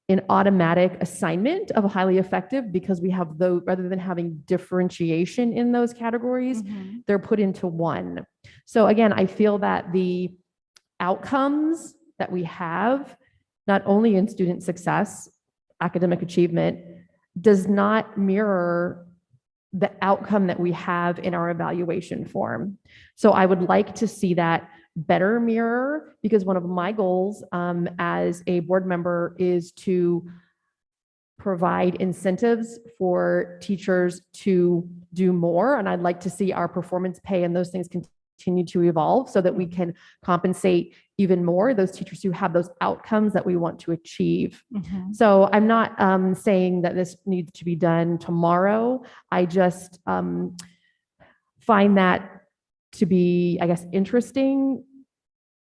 an automatic assignment of highly effective, because we have those, rather than having differentiation in those categories, Mhm. they're put into one. So again, I feel that the outcomes that we have, not only in student success, academic achievement, does not mirror the outcome that we have in our evaluation form. So I would like to see that better mirror, because one of my goals as a board member is to provide incentives for teachers to do more. And I'd like to see our performance pay and those things continue to evolve so that we can compensate even more those teachers who have those outcomes that we want to achieve. Mhm. So I'm not saying that this needs to be done tomorrow. I just find that to be, I guess, interesting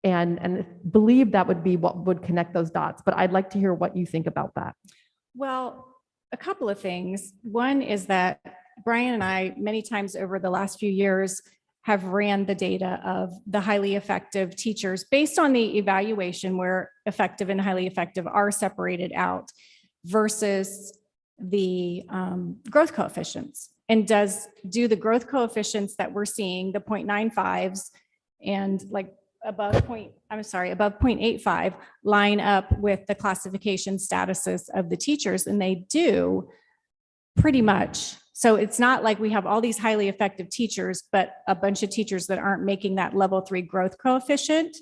and believe that would be what would connect those dots. But I'd like to hear what you think about that. Well, a couple of things. One is that Brian and I, many times over the last few years, have ran the data of the highly effective teachers based on the evaluation where effective and highly effective are separated out versus the growth coefficients. And do the growth coefficients that we're seeing, the 0.95s and like above 0.85 line up with the classification statuses of the teachers, and they do pretty much. So it's not like we have all these highly effective teachers, but a bunch of teachers that aren't making that level 3 growth coefficient.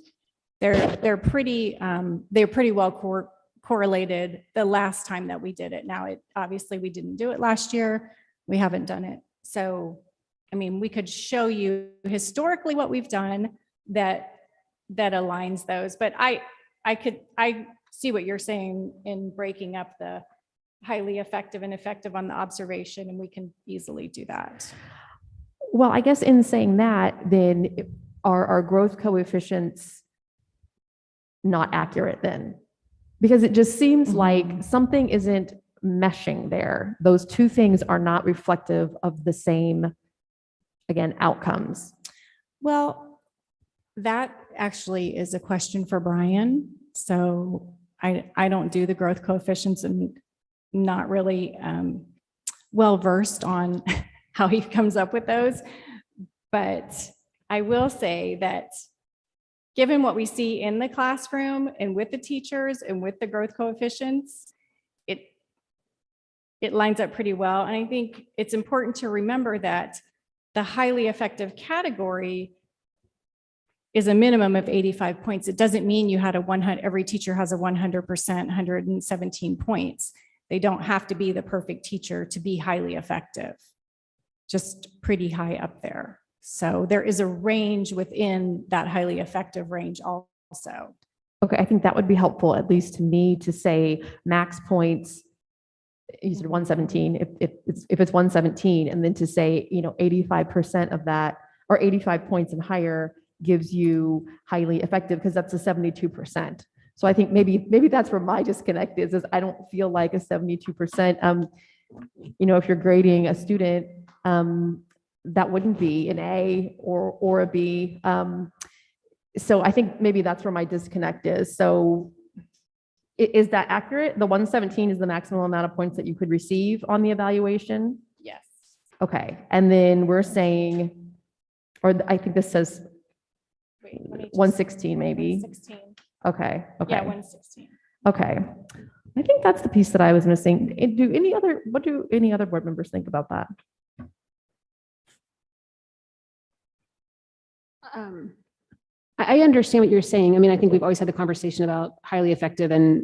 They're pretty well correlated the last time that we did it. Now, obviously we didn't do it last year. We haven't done it. So, I mean, we could show you historically what we've done that aligns those, but I see what you're saying in breaking up the highly effective and effective on the observation, and we can easily do that. Well, I guess in saying that, then are our growth coefficients not accurate then? Because it just seems like something isn't meshing there. Those two things are not reflective of the same, again, outcomes. Well, that actually is a question for Brian. So I don't do the growth coefficients and not really well versed on how he comes up with those. But I will say that given what we see in the classroom and with the teachers and with the growth coefficients, it lines up pretty well. And I think it's important to remember that the highly effective category is a minimum of 85 points. It doesn't mean you had every teacher has a 100%, 117 points. They don't have to be the perfect teacher to be highly effective, just pretty high up there. So there is a range within that highly effective range also. Okay, I think that would be helpful, at least to me, to say max points, you said 117, if it's 117, and then to say, 85% of that, or 85 points and higher gives you highly effective, because that's a 72%. So I think maybe that's where my disconnect is I don't feel like a 72%, if you're grading a student, that wouldn't be an A or a B. So I think maybe that's where my disconnect is. So is that accurate? The 117 is the maximum amount of points that you could receive on the evaluation? Yes. Okay. And then we're saying, or I think this says Wait, let me just- 116 maybe. 116. Okay. Okay. Yeah, 116. Okay. I think that's the piece that I was missing. What do any other board members think about that? I understand what you're saying. I mean, I think we've always had the conversation about highly effective and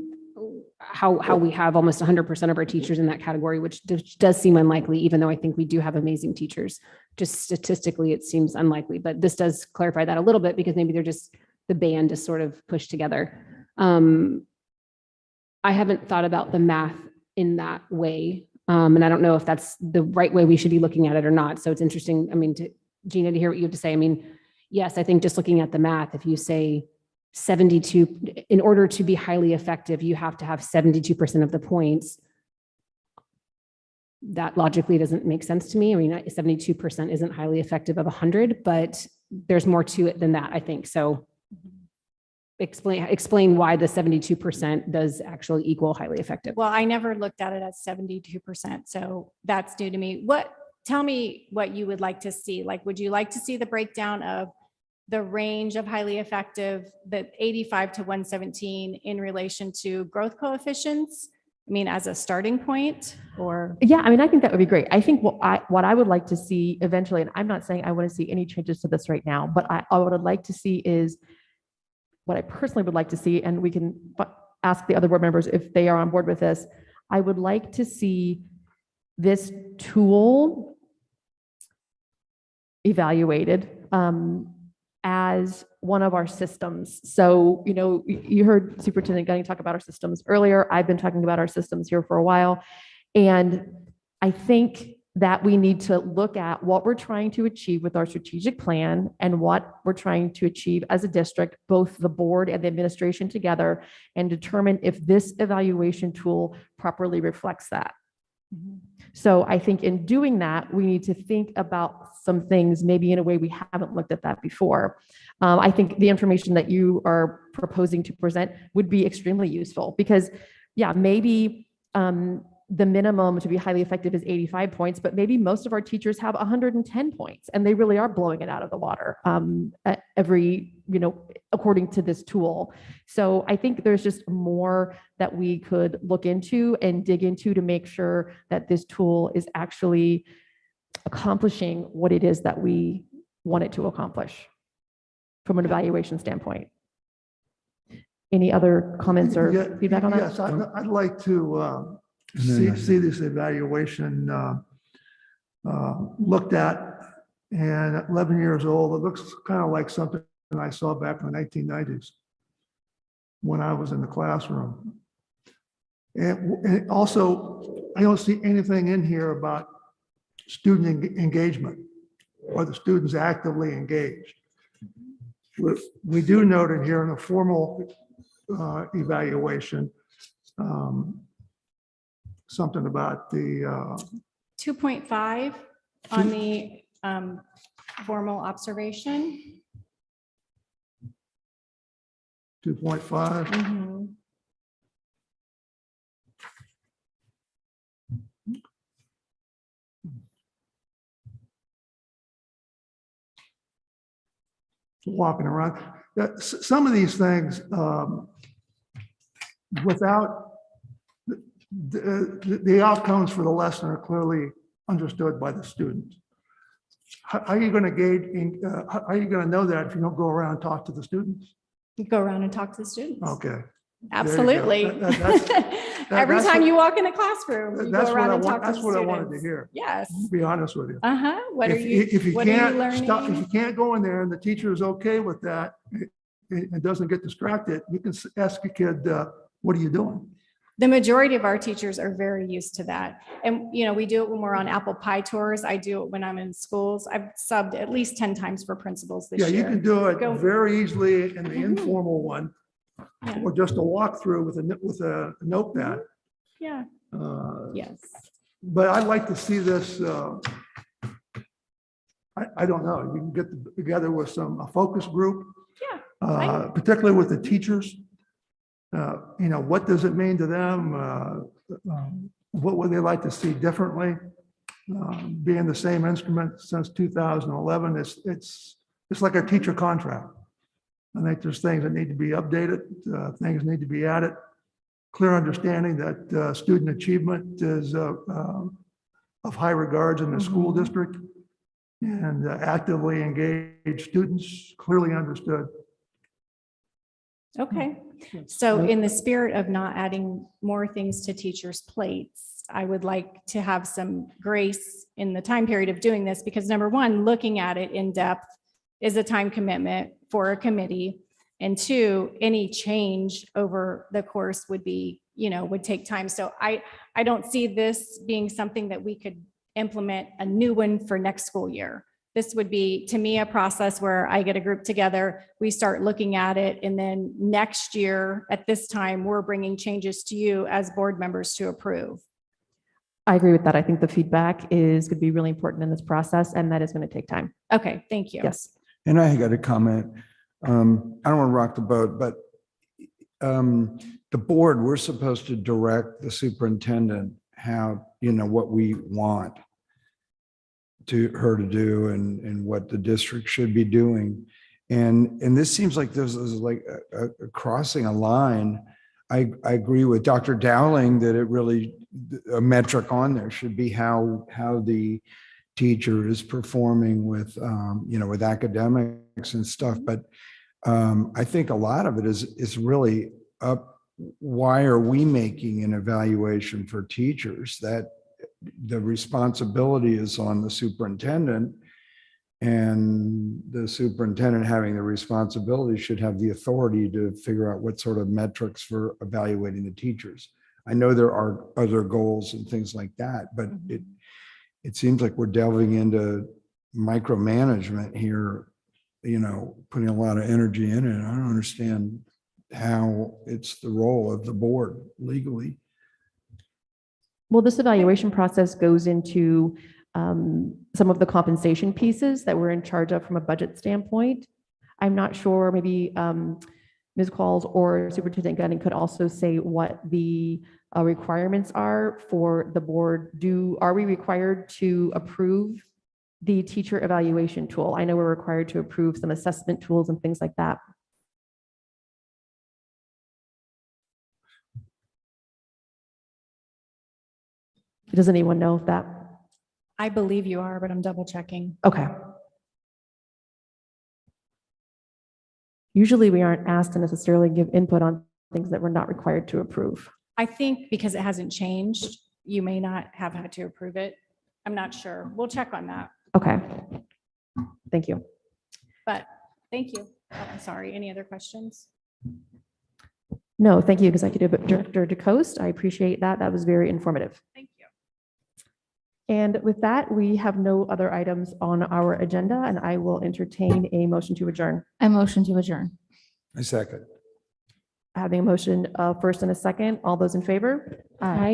how we have almost 100% of our teachers in that category, which does seem unlikely, even though I think we do have amazing teachers. Just statistically, it seems unlikely, but this does clarify that a little bit, because maybe the band is sort of pushed together. I haven't thought about the math in that way. And I don't know if that's the right way we should be looking at it or not. So it's interesting. I mean, Gina, to hear what you have to say. I mean, yes, I think just looking at the math, if you say 72, in order to be highly effective, you have to have 72% of the points. That logically doesn't make sense to me. I mean, 72% isn't highly effective of 100, but there's more to it than that, I think. So explain why the 72% does actually equal highly effective. Well, I never looked at it as 72%. So that's new to me. Tell me what you would like to see. Like, would you like to see the breakdown of the range of highly effective, the 85 to 117 in relation to growth coefficients? I mean, as a starting point, or? Yeah, I mean, I think that would be great. I think what I would like to see eventually, and I'm not saying I want to see any changes to this right now, but what I'd like to see is what I personally would like to see, and we can ask the other board members if they are on board with this. I would like to see this tool evaluated as one of our systems. So, you heard Superintendent Gunning talk about our systems earlier. I've been talking about our systems here for a while. And I think that we need to look at what we're trying to achieve with our strategic plan and what we're trying to achieve as a district, both the board and the administration together, and determine if this evaluation tool properly reflects that. So I think in doing that, we need to think about some things maybe in a way we haven't looked at that before. I think the information that you are proposing to present would be extremely useful, because maybe the minimum to be highly effective is 85 points, but maybe most of our teachers have 110 points and they really are blowing it out of the water according to this tool. So I think there's just more that we could look into and dig into to make sure that this tool is actually accomplishing what it is that we want it to accomplish from an evaluation standpoint. Any other comments or Yeah, feedback on that? Yes, I'd like to see this evaluation looked at. And at 11 years old, it looks kind of like something I saw back in the 1990s when I was in the classroom. And also, I don't see anything in here about student engagement or the students actively engaged. We do note it here in a formal evaluation, something about the 2.5 on the formal observation. 2.5. Mhm. Walking around. Some of these things, without the outcomes for the lesson are clearly understood by the students. How are you going to gauge, how are you going to know that if you don't go around and talk to the students? You go around and talk to the students. Okay. Absolutely. Every that's time what- you walk in a classroom, you That's go what around I and talk want, to the that's what I wanted to students. hear, Yes. to be honest with you. Uh-huh. What are If you, if you what are you can't stop, if you learning? can't go in there and the teacher is okay with that, and doesn't get distracted, you can ask a kid, what are you doing? The majority of our teachers are very used to that. And, you know, we do it when we're on apple pie tours. I do it when I'm in schools. I've subbed at least 10 times for principals this Yeah, you year. can do it Go. very easily in the Mhm. informal one, Yeah. or just a walkthrough with a notepad. Yeah, yes. But I'd like to see this, I don't know, you can get together with a focus group. Yeah, Particularly with the teachers. You know, what does it mean to them? What would they like to see differently? Being the same instrument since 2011, it's like a teacher contract. I think there's things that need to be updated, things need to be added. Clear understanding that student achievement is of high regards in the school district, and actively engaged students clearly understood. Okay. So in the spirit of not adding more things to teachers' plates, I would like to have some grace in the time period of doing this, because number one, looking at it in depth is a time commitment for a committee. And two, any change over the course would be, you know, would take time. So I don't see this being something that we could implement a new one for next school year. This would be, to me, a process where I get a group together, we start looking at it, and then next year at this time, we're bringing changes to you as board members to approve. I agree with that. I think the feedback is going to be really important in this process, and that is going to take time. Okay, thank you. Yes. And I got a comment. I don't want to rock the boat, but the board, we're supposed to direct the superintendent how, you know, what we want her to do and what the district should be doing. And this seems like this is like a crossing a line. I agree with Dr. Dowling that it really, a metric on there should be how the teacher is performing with, you know, with academics and stuff. But I think a lot of it is really up. Why are we making an evaluation for teachers? That the responsibility is on the superintendent, and the superintendent having the responsibility should have the authority to figure out what sort of metrics for evaluating the teachers. I know there are other goals and things like that, but it seems like we're delving into micromanagement here, you know, putting a lot of energy in it. I don't understand how it's the role of the board legally. Well, this evaluation process goes into some of the compensation pieces that we're in charge of from a budget standpoint. I'm not sure, maybe Ms. Qualls or Superintendent Gunning could also say what the requirements are for the board. Are we required to approve the teacher evaluation tool? I know we're required to approve some assessment tools and things like that. Does anyone know if that? I believe you are, but I'm double checking. Okay. Usually we aren't asked to necessarily give input on things that we're not required to approve. I think because it hasn't changed, you may not have had to approve it. I'm not sure. We'll check on that, Okay. Thank you. but thank you. Oh, I'm sorry. Any other questions? No, thank you, Executive Director DeCoste. I appreciate that. That was very informative. Thank you. And with that, we have no other items on our agenda, and I will entertain a motion to adjourn. I motion to adjourn. A second. Having a motion first and a second, all those in favor? Aye.